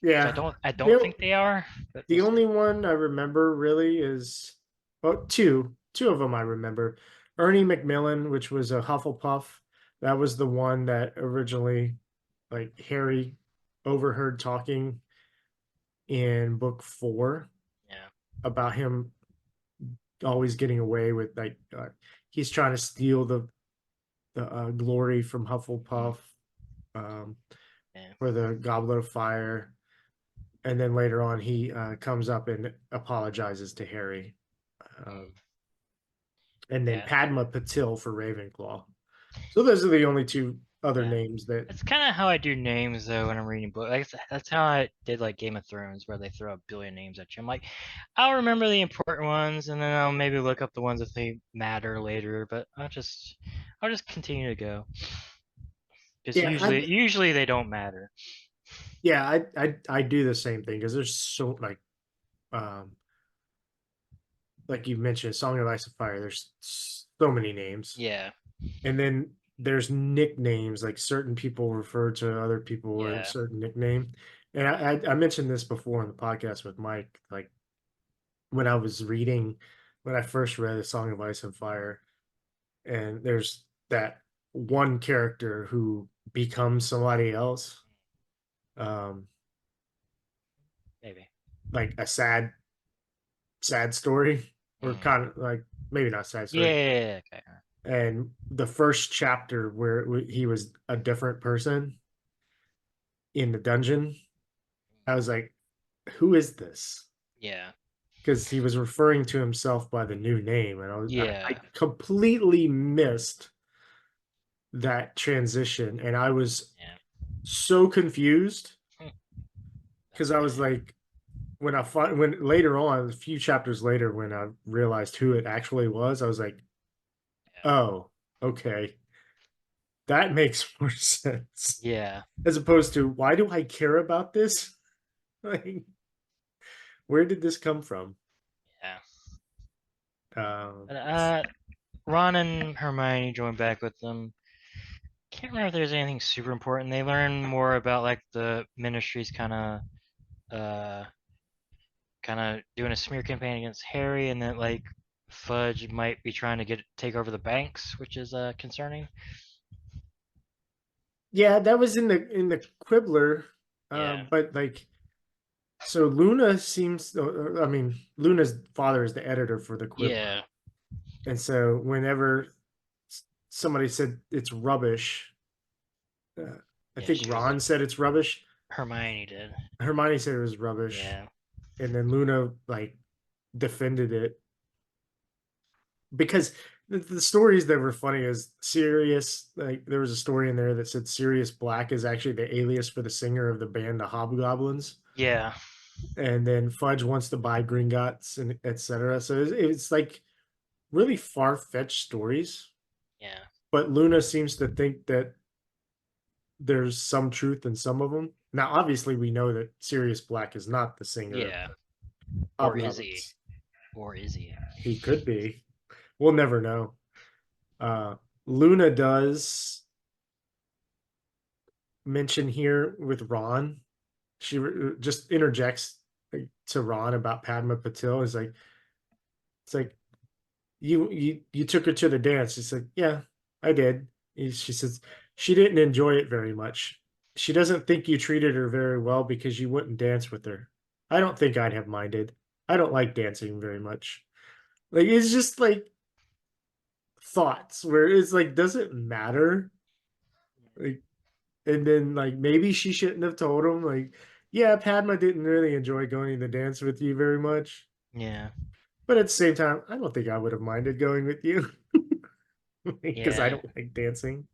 Which Yeah. I don't The, think they are, but we'll the see. only one I remember really is, well, two of them I remember. Ernie Macmillan, which was a Hufflepuff. That was the one that originally, like, Harry overheard talking in book 4 Yeah. about him always getting away with, like, he's trying to steal the glory from Mm, Hufflepuff, um, yeah. for the Goblet of Fire, and then later on he comes up and apologizes to Harry, Mm, and then yeah. Padma Patil for Ravenclaw. So those are the only two other Yeah. names that. That's kind of how I do names though when I'm reading books. Like, that's how I did like Game of Thrones, where they throw a billion names at you. I'm like, I'll remember the important ones, and then I'll maybe look up the ones if they matter later. But I'll just continue to go because Yeah, usually they don't matter. I do the same thing because there's so, um like you mentioned, Song of Ice and Fire. There's so many names, Yeah. and then there's nicknames. Like certain people refer to other people with a Yeah. certain nickname. And I mentioned this before in the podcast with Mike. Like when I was reading, when I first read A Song of Ice and Fire, and there's that one character who becomes somebody else, um, Maybe. like a sad story, or Mm. kind of like, maybe not sad Yeah, story. yeah, yeah, okay. And the first chapter where he was a different person in the dungeon, I was like, "Who is this?" Yeah. Because he was referring to himself by the new name, and I Yeah. completely missed that transition, and I was Yeah. so confused Hmm. because That's I was okay. like, when later on, a few chapters later, when I realized who it actually was, I was like, Yeah. "Oh, okay, that makes more sense." Yeah. As opposed to, why do I care about this? Like, where did this come from? Yeah. Um, But, Ron and Hermione join back with them. Can't remember if there's anything super important. They learn more about like the ministry's uh kind of doing a smear campaign against Harry, and that like Fudge might be trying to take over the banks, which is concerning. yeah, that was in the Quibbler, Yeah. but like, so Luna seems. I mean, Luna's father is the editor for the Quibbler, Yeah. and so whenever somebody said it's rubbish, uh, I Yeah. think She was Ron said it's rubbish. Hermione did. Hermione said it was rubbish, Yeah. and then Luna like defended it because the stories that were funny is Sirius. Like there was a story in there that said Sirius Black is actually the alias for the singer of the band the Hobgoblins, Yeah. and then Fudge wants to buy Gringotts and etc. So it's like really far fetched stories, Yeah. but Luna seems to think that there's some truth in some of them. Now, obviously, we know that Sirius Black is not the singer of Yeah. the Or is he? Hobgoblins. Or is he? He could be. We'll never know. Uh, Luna does mention here with Ron. She just interjects to Ron about Padma Patil. It's like, you took her to the dance. She said, "Yeah, I did." She says she didn't enjoy it very much. She doesn't think you treated her very well because you wouldn't dance with her. I don't think I'd have minded. I don't like dancing very much. Like it's just like thoughts where it's like, does it matter? Like, and then like maybe she shouldn't have told him. Like, yeah, Padma didn't really enjoy going to the dance with you very much. Yeah. But at the same time, I don't think I would have minded going with you because I Yeah. don't like dancing.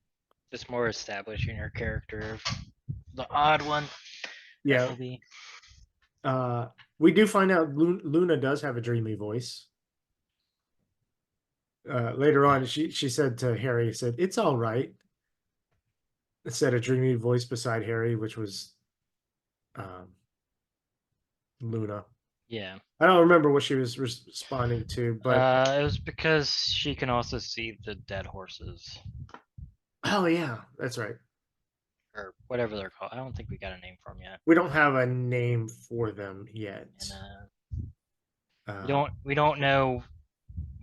Just more establishing her character of the odd one that Yeah. will be. We do find out Luna does have a dreamy voice. Later on, she said to Harry, said, "It's all right." It said a dreamy voice beside Harry, which was um, Luna. Yeah. I don't remember what she was responding to, but It was because she can also see the dead horses. oh yeah, that's right. or whatever they're called. I don't think we got a name for them yet. We don't have a name for them yet. And Uh, we don't know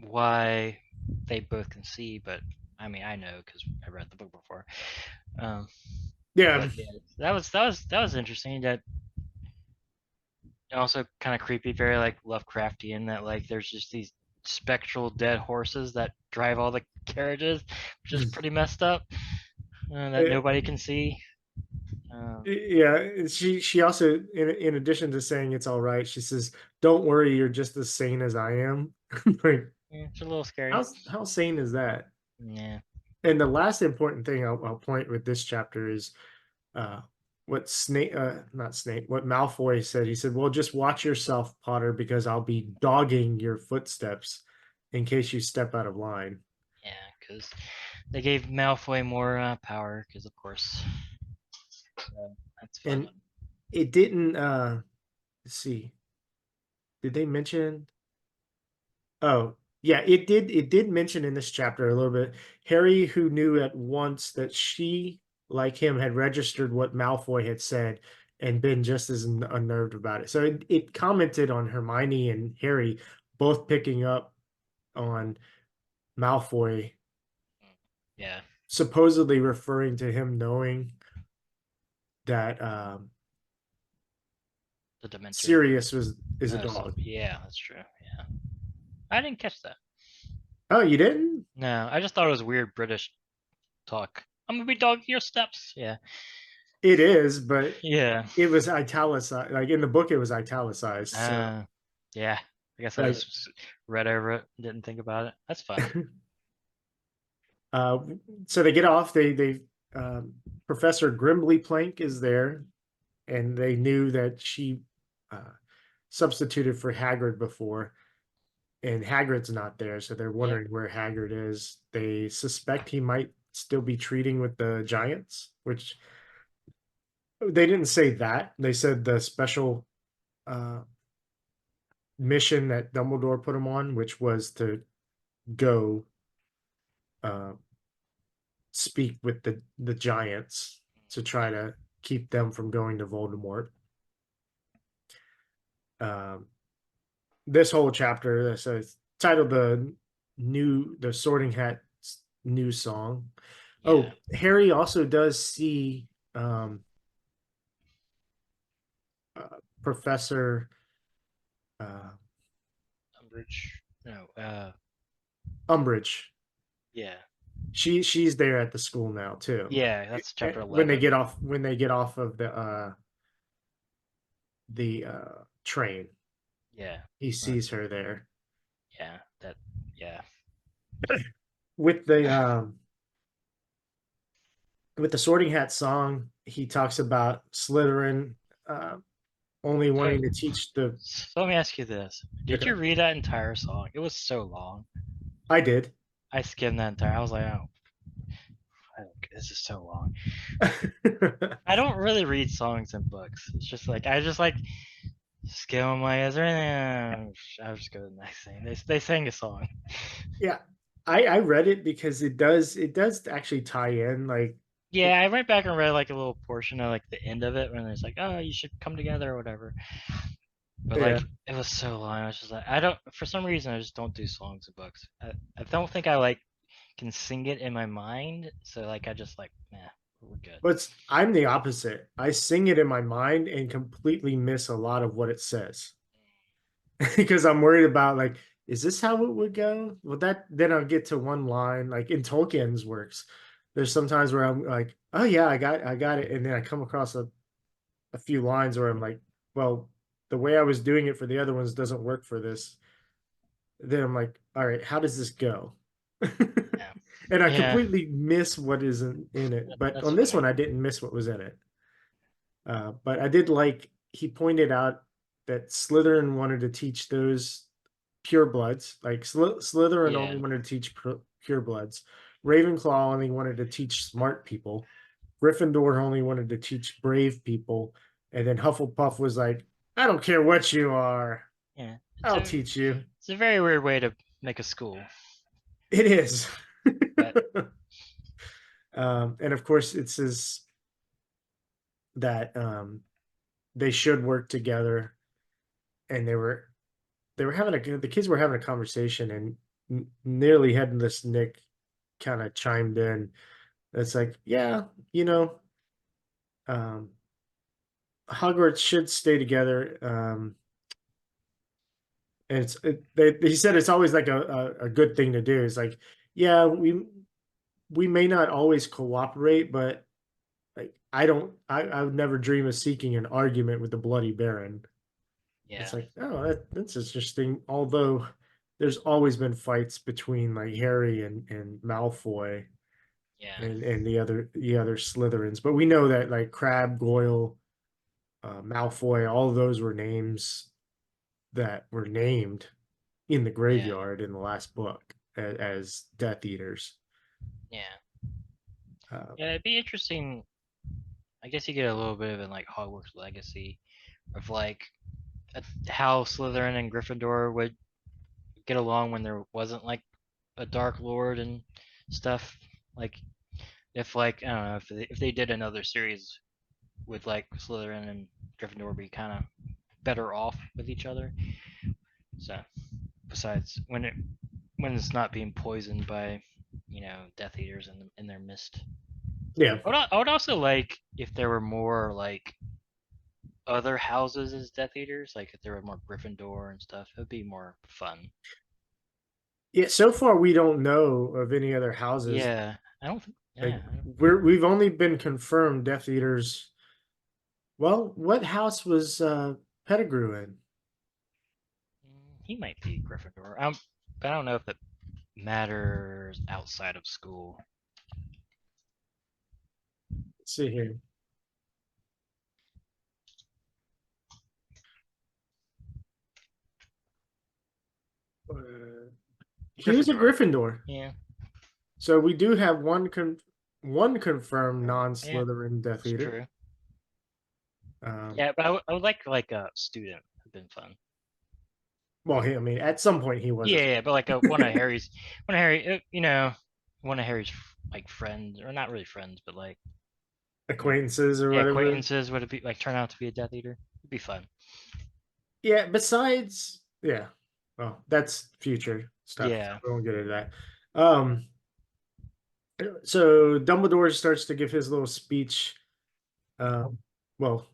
why they both can see, but I mean I know because I read the book before. Um, yeah, but yeah, that was interesting. That also kind of creepy, very like Lovecraftian. That like there's just these spectral dead horses that drive all the carriages, which is pretty messed up. That it, nobody can see. Um, yeah. She also, in addition to saying it's all right, she says, "Don't worry, you're just as sane as I am." Like, yeah, it's a little scary. how sane is that? Yeah, And the last important thing I'll point with this chapter is uh, what Snape, not Snape, what Malfoy said. He said, "Well, just watch yourself, Potter, because I'll be dogging your footsteps in case you step out of line." yeah, because they gave Malfoy more power, because of course. So that's fun. And it didn't. Let's see, did they mention? Oh, yeah, it did. It did mention in this chapter a little bit. Harry, who knew at once that she, like him, had registered what Malfoy had said and been just as unnerved about it. So it commented on Hermione and Harry both picking up on Malfoy, Yeah, supposedly referring to him knowing that the Dementor. Sirius is a Oh, so dog. yeah, that's true. Yeah, I didn't catch that. Oh, you didn't? No, I just thought it was weird British talk. I'm gonna be dogging your steps. Yeah, It is, but yeah. it was italicized. Like in the book, it was italicized. So Uh, yeah. I guess I like just read over it, didn't think about it. That's fine. uh, so they get off. They um, Professor Grimly Plank is there, and they knew that she uh, substituted for Hagrid before, and Hagrid's not there, so they're Yep. wondering where Hagrid is. They suspect he might still be treating with the Giants, which they didn't say that. They said the special uh, mission that Dumbledore put him on, which was to go uh, speak with the Giants to try to keep them from going to Voldemort. Um, this whole chapter, so it's titled the Sorting Hat new song. Yeah. Oh, Harry also does see uh, Professor uh, Umbridge. No. Umbridge. Yeah. She's there at the school now too. Yeah. That's chapter When they 11. get off of the train, Yeah. he Uh, sees her there yeah. That. Yeah. with the Sorting Hat song. He talks about Slytherin uh, only So, wanting to teach the. so let me ask you this: did Okay, you read that entire song? It was so long. I did. I skimmed that entire. I was like, oh, this is so long. I don't really read songs and books. It's just like I just like skim my. Is there anything? I'll just go to the next thing. They sang a song. Yeah, I read it because it does actually tie in like it, Yeah, I went back and read like a little portion of like the end of it when it's like, oh, you should come together or whatever. But yeah. like it was so long. I was just like, I don't. For some reason, I just don't do songs and books. I don't think I like can sing it in my mind. So like I just like, nah, we're good. But I'm the opposite. I sing it in my mind and completely miss a lot of what it says because I'm worried about like, is this how it would go? Well, that then I'll get to one line like in Tolkien's works. There's sometimes where I'm like, oh yeah, I got it, and then I come across a few lines where I'm like, well, the way I was doing it for the other ones doesn't work for this. Then I'm like, all right, how does this go? Yeah, And I yeah, completely miss what is in it. But that's on this fair. one, I didn't miss what was in it. But I did like he pointed out that Slytherin wanted to teach those purebloods, like Slytherin only Yeah, wanted to teach purebloods. Ravenclaw only wanted to teach smart people. Gryffindor only wanted to teach brave people. And then Hufflepuff was like, I don't care what you are. yeah. I'll teach you. It's a very weird way to make a school, It is. but And of course, it says that they should work together, and they were having the kids were having a conversation, and nearly headless Nick kind of chimed in. It's like, yeah, you know, um, Hogwarts should stay together. And he said it's always like a good thing to do. It's like, yeah, we may not always cooperate, but like I would never dream of seeking an argument with the Bloody Baron. Yeah. It's like, oh, that's interesting. Although there's always been fights between like Harry and Malfoy Yeah. and the other Slytherins, but we know that like Crabbe, Goyle, Malfoy, all of those were names that were named in the Yeah. graveyard in the last book as Death Eaters. Yeah. Uh, Yeah, it'd be interesting. I guess you get a little bit of like Hogwarts legacy of like how Slytherin and Gryffindor would get along when there wasn't like a Dark Lord and stuff. Like if like I don't know if they did another series with like Slytherin and Gryffindor be kind of better off with each other. So besides when it's not being poisoned by Death Eaters in their mist. yeah, I would also like if there were more like other houses as Death Eaters, like if there were more Gryffindor and stuff, it would be more fun. yeah. So far, we don't know of any other houses. Yeah, I don't think. Like Yeah, I don't, we've only been confirmed Death Eaters. Well, what house was Pettigrew in? he might be Gryffindor. But I don't know if it matters outside of school. Let's see here. He was a Gryffindor. Gryffindor. Yeah. So we do have one confirmed Yeah, non-Slytherin Death that's Eater. true. Um, Yeah, but I would like a student. Have been fun. well, I mean, at some point he was. Yeah, but like one of Harry's, one of Harry's like friends, or not really friends, but like Acquaintances or yeah, whatever. acquaintances would it be like turn out to be a Death Eater? It'd be fun. Yeah. Besides, yeah. Well, that's future stuff. So Yeah, we won't get into that. Um, so Dumbledore starts to give his little speech. Um, well,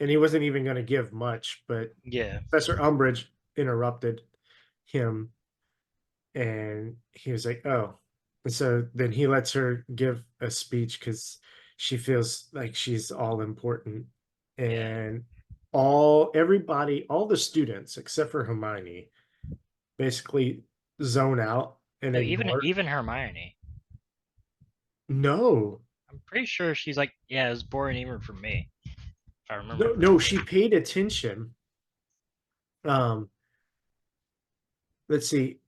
and he wasn't even going to give much, but yeah, Professor Umbridge interrupted him, and he was like, "Oh," and so then he lets her give a speech because she feels like she's all important, yeah. and all the students except for Hermione basically zone out and No, ignore. even Hermione. No, I'm pretty sure she's like, yeah, it was boring even for me, if I remember no, she correctly. paid attention. Um, let's see,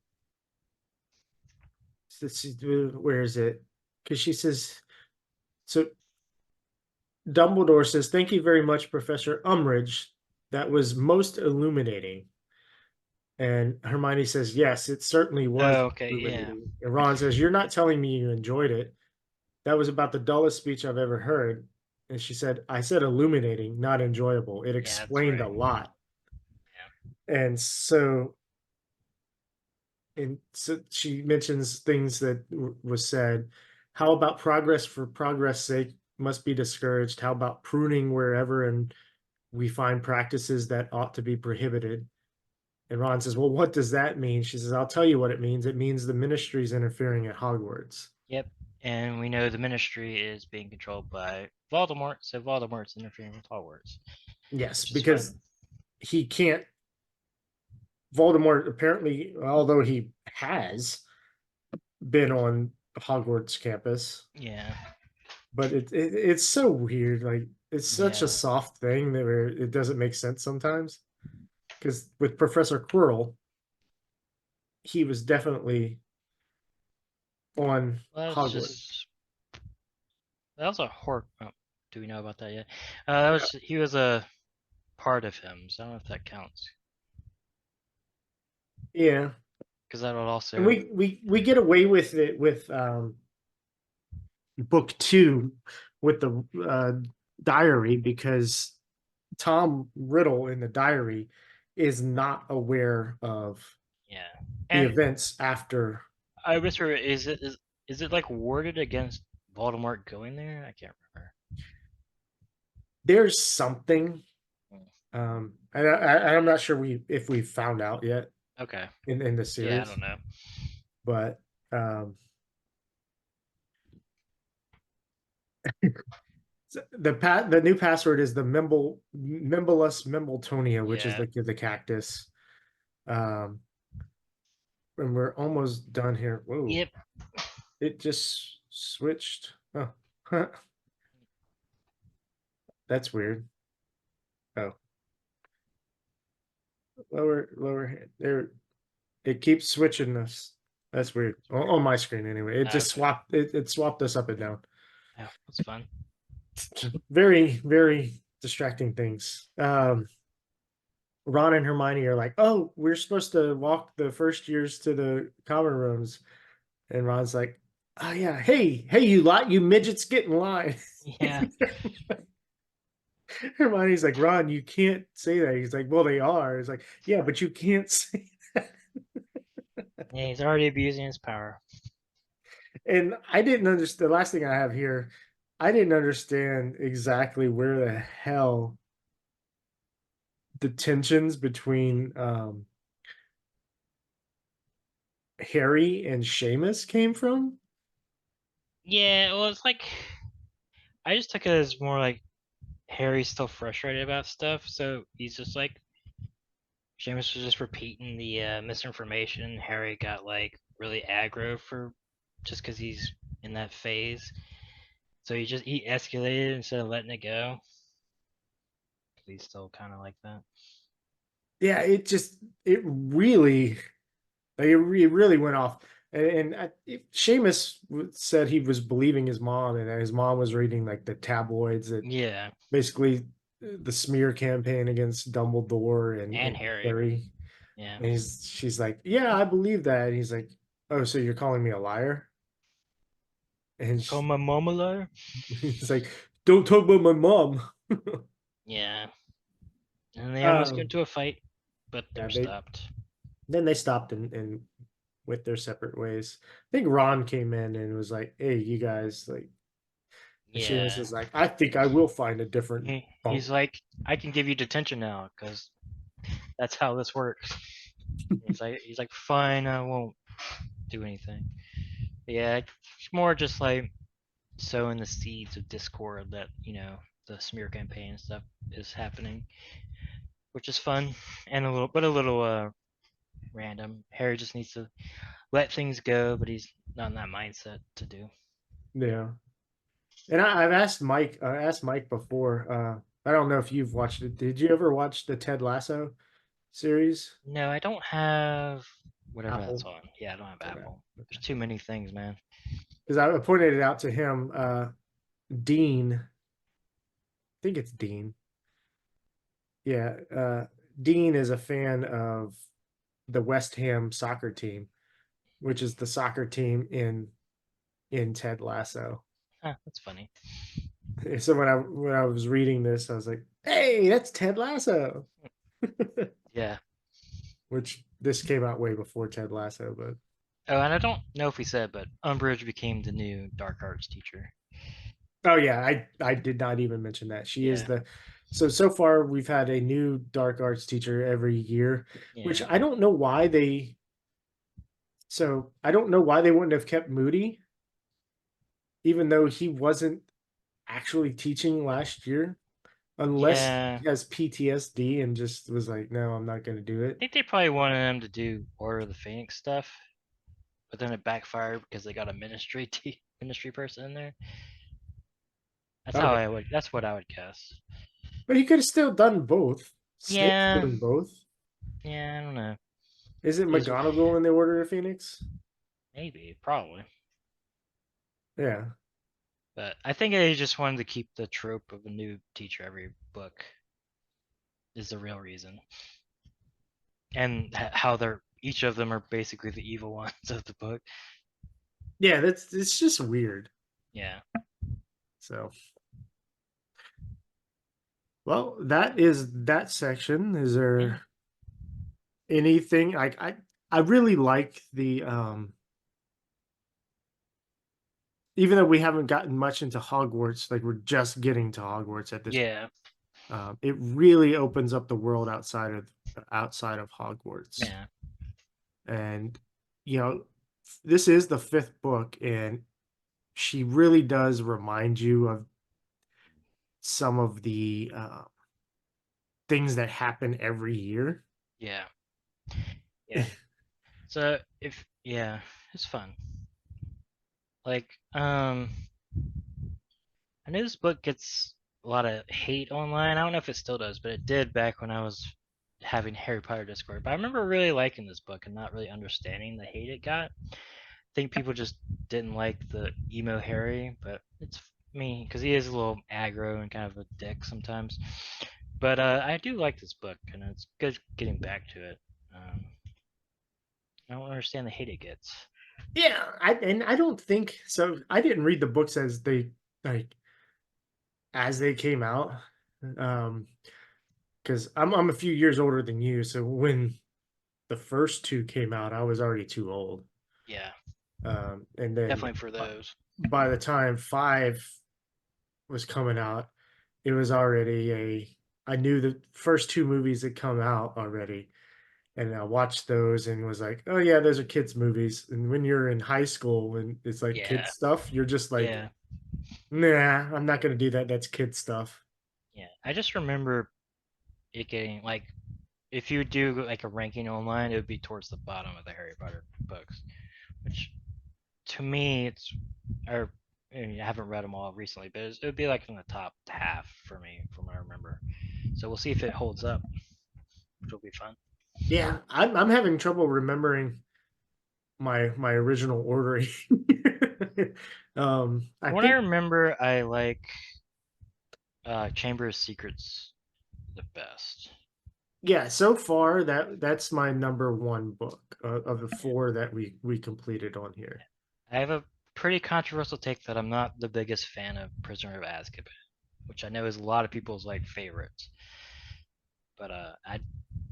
where is it? Because she says so. Dumbledore says, "Thank you very much, Professor Umbridge. That was most illuminating." And Hermione says, "Yes, it certainly was Oh, okay, yeah, illuminating." And Ron says, "You're not telling me you enjoyed it. That was about the dullest speech I've ever heard." And she said, "I said illuminating, not enjoyable. It yeah, that's explained a right. lot." Yeah, And so she mentions things that was said. How about progress for progress sake must be discouraged? How about pruning wherever and we find practices that ought to be prohibited? And Ron says, "Well, what does that mean?" She says, "I'll tell you what it means. It means the ministry is interfering at Hogwarts." yep. And we know the Ministry is being controlled by Voldemort, so Voldemort's interfering with Hogwarts, Yes, which is because fun. he can't. Voldemort apparently, although he has been on Hogwarts campus, Yeah, but it's so weird. Like it's such a yeah, soft thing that where it doesn't make sense sometimes. Because with Professor Quirrell, he was definitely on well, that's Hogwarts. just that was a horror. Oh, do we know about that yet? That was he was a part of him, so I don't know if that counts Yeah, because that would and also we get away with it with book two with the diary because Tom Riddle in the diary is not aware of Yeah. the And events after. I whisper, is it like warded against Voldemort going there? I can't remember. There's something, Hmm. I'm not sure if we found out yet Okay. in the Yeah, I series, don't know. but the new password is the Mimblus Mimbletonia, which is Yeah. the cactus. Um, and we're almost done here. Whoa, Yep. it just switched. Oh, that's weird. Oh, lower there. It keeps switching us. That's weird. On my screen anyway. It just Okay. swapped. It swapped us up and down. Oh, that's fun. Very very distracting things. Ron and Hermione are like, "Oh, we're supposed to walk the first years to the common rooms," and Ron's like, "Oh yeah, hey, you lot, you midgets, get in line." Yeah. Hermione's like, "Ron, you can't say that." He's like, "Well, they are." He's like, "Yeah, but you can't say that." Yeah, he's already abusing his power. And I didn't understand. The last thing I have here, I didn't understand exactly where the hell the tensions between Harry and Seamus came from. Yeah, well, it's like I just took it as more like Harry's still frustrated about stuff, so he's just like Seamus was just repeating the misinformation. Harry got like really aggro for just because he's in that phase, so he escalated instead of letting it go. He's still kind of like that. Yeah, it really like it really went off. Seamus said he was believing his mom, and his mom was reading like the tabloids that Yeah, basically the smear campaign against Dumbledore and and Harry. Harry. Yeah, And she's like, "Yeah, I believe that." And he's like, "Oh, so you're calling me a liar?" And call my mom a liar. he's like, "Don't talk about my mom." Yeah, and they almost get um, into a fight, but yeah, they're stopped. they stopped and went their separate ways. I think Ron came in and was like, "Hey, you guys," like, and Seamus Yeah, is like, "I think I will find a different he's bunk." like, I can give you detention now because that's how this works. He's like, fine, I won't do anything. But yeah, it's more just like sowing the seeds of discord that the smear campaign and stuff is happening, which is fun and a little random. Harry just needs to let things go, but he's not in that mindset to do. Yeah. And I've asked Mike. I asked Mike before. I don't know if you've watched it. Did you ever watch the Ted Lasso series? No, I don't have whatever that's Apple. on. Yeah, I don't have Okay. Apple. There's too many things, man. Because I pointed it out to him. Dean, I think it's Dean. Yeah, Dean is a fan of the West Ham soccer team, which is the soccer team in Ted Lasso. Huh, that's funny. So when I was reading this, I was like, "Hey, that's Ted Lasso," Yeah. which this came out way before Ted Lasso, but Oh, and I don't know if we said, but Umbridge became the new dark arts teacher. oh yeah, I did not even mention that. She is Yeah. the so far we've had a new dark arts teacher every year, which Yeah. I don't know why they I don't know why they wouldn't have kept Moody, even though he wasn't actually teaching last year, unless Yeah. he has PTSD and just was like, no, I'm not going to do I it. think they probably wanted him to do Order of the Phoenix stuff, but then it backfired because they got a ministry person in there. Okay, That's what I would guess. but he could have still done both. Snape's Yeah. doing both. Yeah, I don't know. Is it Is McGonagall in the Order of Phoenix? maybe, probably. Yeah, But I think they just wanted to keep the trope of a new teacher every book is the real reason. And how they're each of them are basically the evil ones of the book. yeah, that's it's just weird. Yeah. So Well, that is that section. Is Yeah. there anything I really like the even though we haven't gotten much into Hogwarts, like we're just getting to Hogwarts at this, Yeah. it really opens up the world outside of Hogwarts. Yeah. And you know, this is the fifth book, and she really does remind you of some of the things that happen every year. Yeah. Yeah. So if yeah, it's fun. Like, I know this book gets a lot of hate online. I don't know if it still does, but it did back when I was having Harry Potter Discord. But I remember really liking this book and not really understanding the hate it got. I think people just didn't like the emo Harry, but it's me because he is a little aggro and kind of a dick sometimes. But I do like this book, and it's good getting back to it. I don't understand the hate it gets. Yeah, I don't think so. I didn't read the books like as they came out. Um, because I'm a few years older than you, so when the first two came out, I was already too old. Yeah, And then definitely for those. by the time five was coming out, it was already I knew the first two movies that come out already, and I watched those and was like, oh yeah, those are kids movies. And when you're in high school and it's like Yeah, kids stuff, you're just like, yeah, nah, I'm not gonna do that. That's kid stuff. yeah. I just remember it getting like if you do like a ranking online, it would be towards the bottom of the Harry Potter books, which to me it's or I mean, I haven't read them all recently, but it would be like in the top half for me from what I remember. So we'll see if it holds up, which will be fun. Yeah, I'm having trouble remembering my original ordering. I From what I think remember, I like Chamber of Secrets the best. yeah. So far, that's my number one book of the four that we completed on here. I have a pretty controversial take that I'm not the biggest fan of Prisoner of Azkaban, which I know is a lot of people's like favorites, but I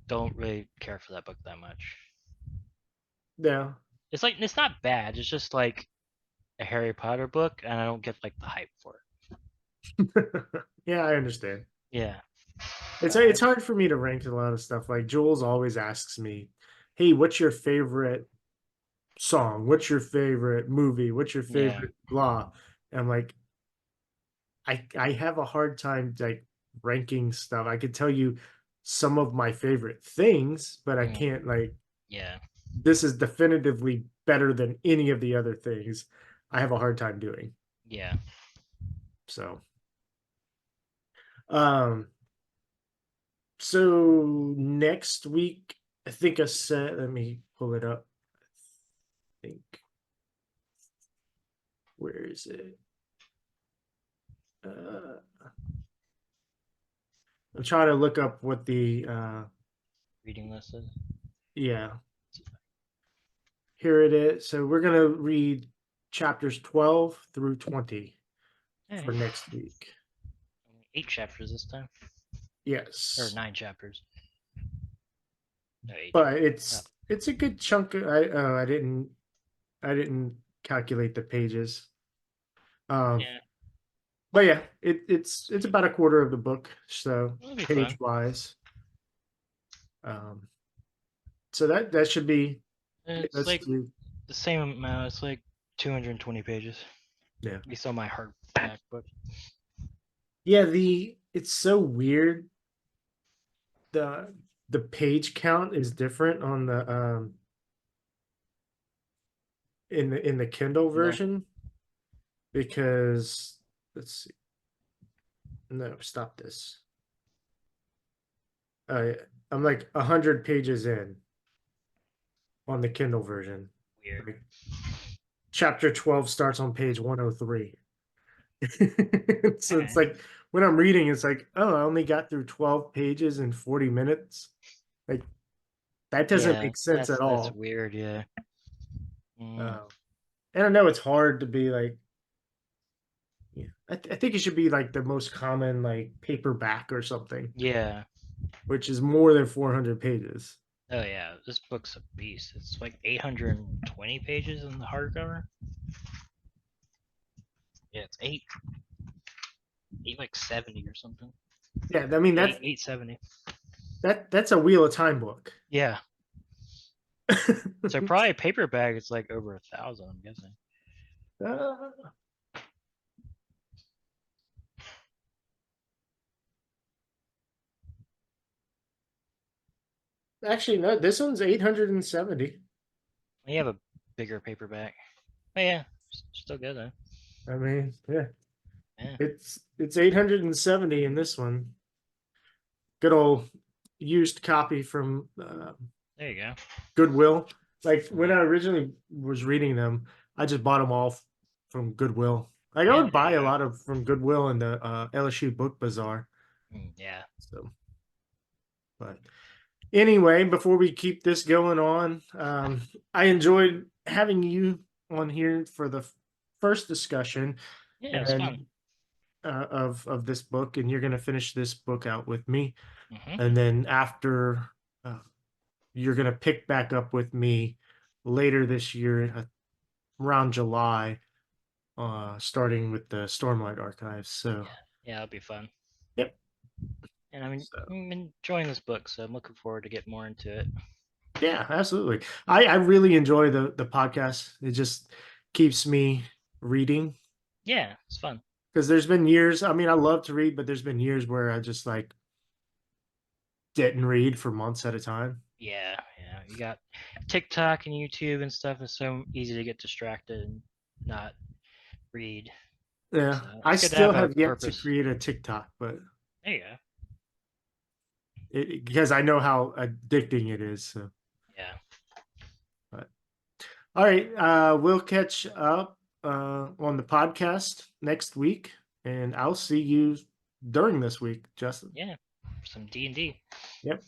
don't really care for that book that much. Yeah, It's like it's not bad. It's just like a Harry Potter book, and I don't get like the hype for it. yeah, I understand. Yeah, It's hard for me to rank a lot of stuff. Like Jules always asks me, "Hey, what's your favorite song? What's your favorite movie? What's your yeah, favorite blah?" And I'm like, I have a hard time like ranking stuff. I could tell you some of my favorite things, but I mm, can't like yeah, this is definitively better than any of the other things. I have a hard time doing. yeah. So, um, so next week, I think I said, let me pull it up. I think, where is it? Uh, I'm trying to look up what the, Reading list is. yeah, here it is. So we're going to read chapters 12 through 20 Hey, for next week. 8 chapters this time, or Yes. 9 chapters. No, 8 chapters. But it's a good chunk. I didn't calculate the pages. Um, Yeah, but yeah, it's about a quarter of the book, so it'll be page fun. wise. Um, so that should be. It's Let's like do. the same amount. It's like 220 pages. Yeah, At least on my hardback book. yeah. It's so weird. The page count is different on the in the Kindle No. version because let's see. No, stop this. Uh, I'm like 100 pages in on the Kindle version. Weird. Like chapter 12 starts on page 103. So it's Alright. like when I'm reading, it's like, oh, I only got through 12 pages in 40 minutes. Like that doesn't Yeah, make sense at that's all. weird. Yeah. Mm, And I know it's hard to be like, yeah, I think it should be like the most common like paperback or something, Yeah. which is more than 400 pages. Oh yeah, this book's a beast. It's like 820 pages in the hardcover. Yeah, it's eight like 70 or something. Yeah, I mean Eight 870. that's a Wheel of Time book. Yeah. So probably a paperback. It's like over 1,000. I'm guessing. Uh, actually, no, this one's 870. You have a bigger paperback. Oh yeah, still good though. I mean, yeah, Yeah. it's 870 in this one. Good old used copy from There you go. Goodwill. Like when I originally was reading them, I just bought them all from Goodwill. Like I Yeah, would there buy you a go. lot of from Goodwill and the LSU Book Bazaar. Yeah. So, but anyway, before we keep this going on, I enjoyed having you on here for the first discussion Yeah, it's fun. and of this book, and you're going to finish this book out with me, Hmm. and then after uh, you're going to pick back up with me later this year around July, starting with the Stormlight Archives. So, Yeah, it'll be fun. yep. And I mean, So, I'm enjoying this book, so I'm looking forward to get more into it. yeah, absolutely. I really enjoy the podcast. It just keeps me reading Yeah, it's fun. because there's been years. I mean, I love to read, but there's been years where I just like didn't read for months at a time. Yeah, yeah. You got TikTok and YouTube and stuff. It's so easy to get distracted and not read. Yeah, So I it's good to still have a have yet to purpose. create a TikTok, but There you go. because I know how addicting it is. So, Yeah. but all right, we'll catch up on the podcast next week, and I'll see you during this week, Justin. Yeah. Some D&D. Yep.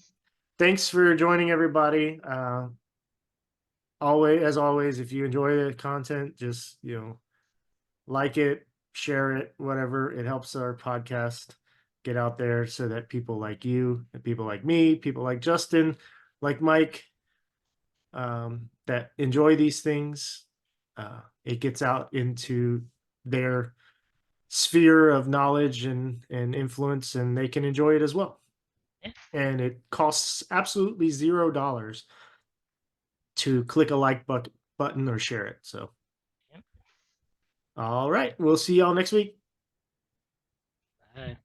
Thanks for joining, everybody. As always, if you enjoy the content, just like it, share it, whatever. It helps our podcast get out there so that people like you and people like me, people like Justin, like Mike, that enjoy these things, it gets out into their sphere of knowledge and influence, and they can enjoy it as well. Yeah. And it costs absolutely $0 to click a button or share it. So, Yep. all right, we'll see y'all next week. Bye.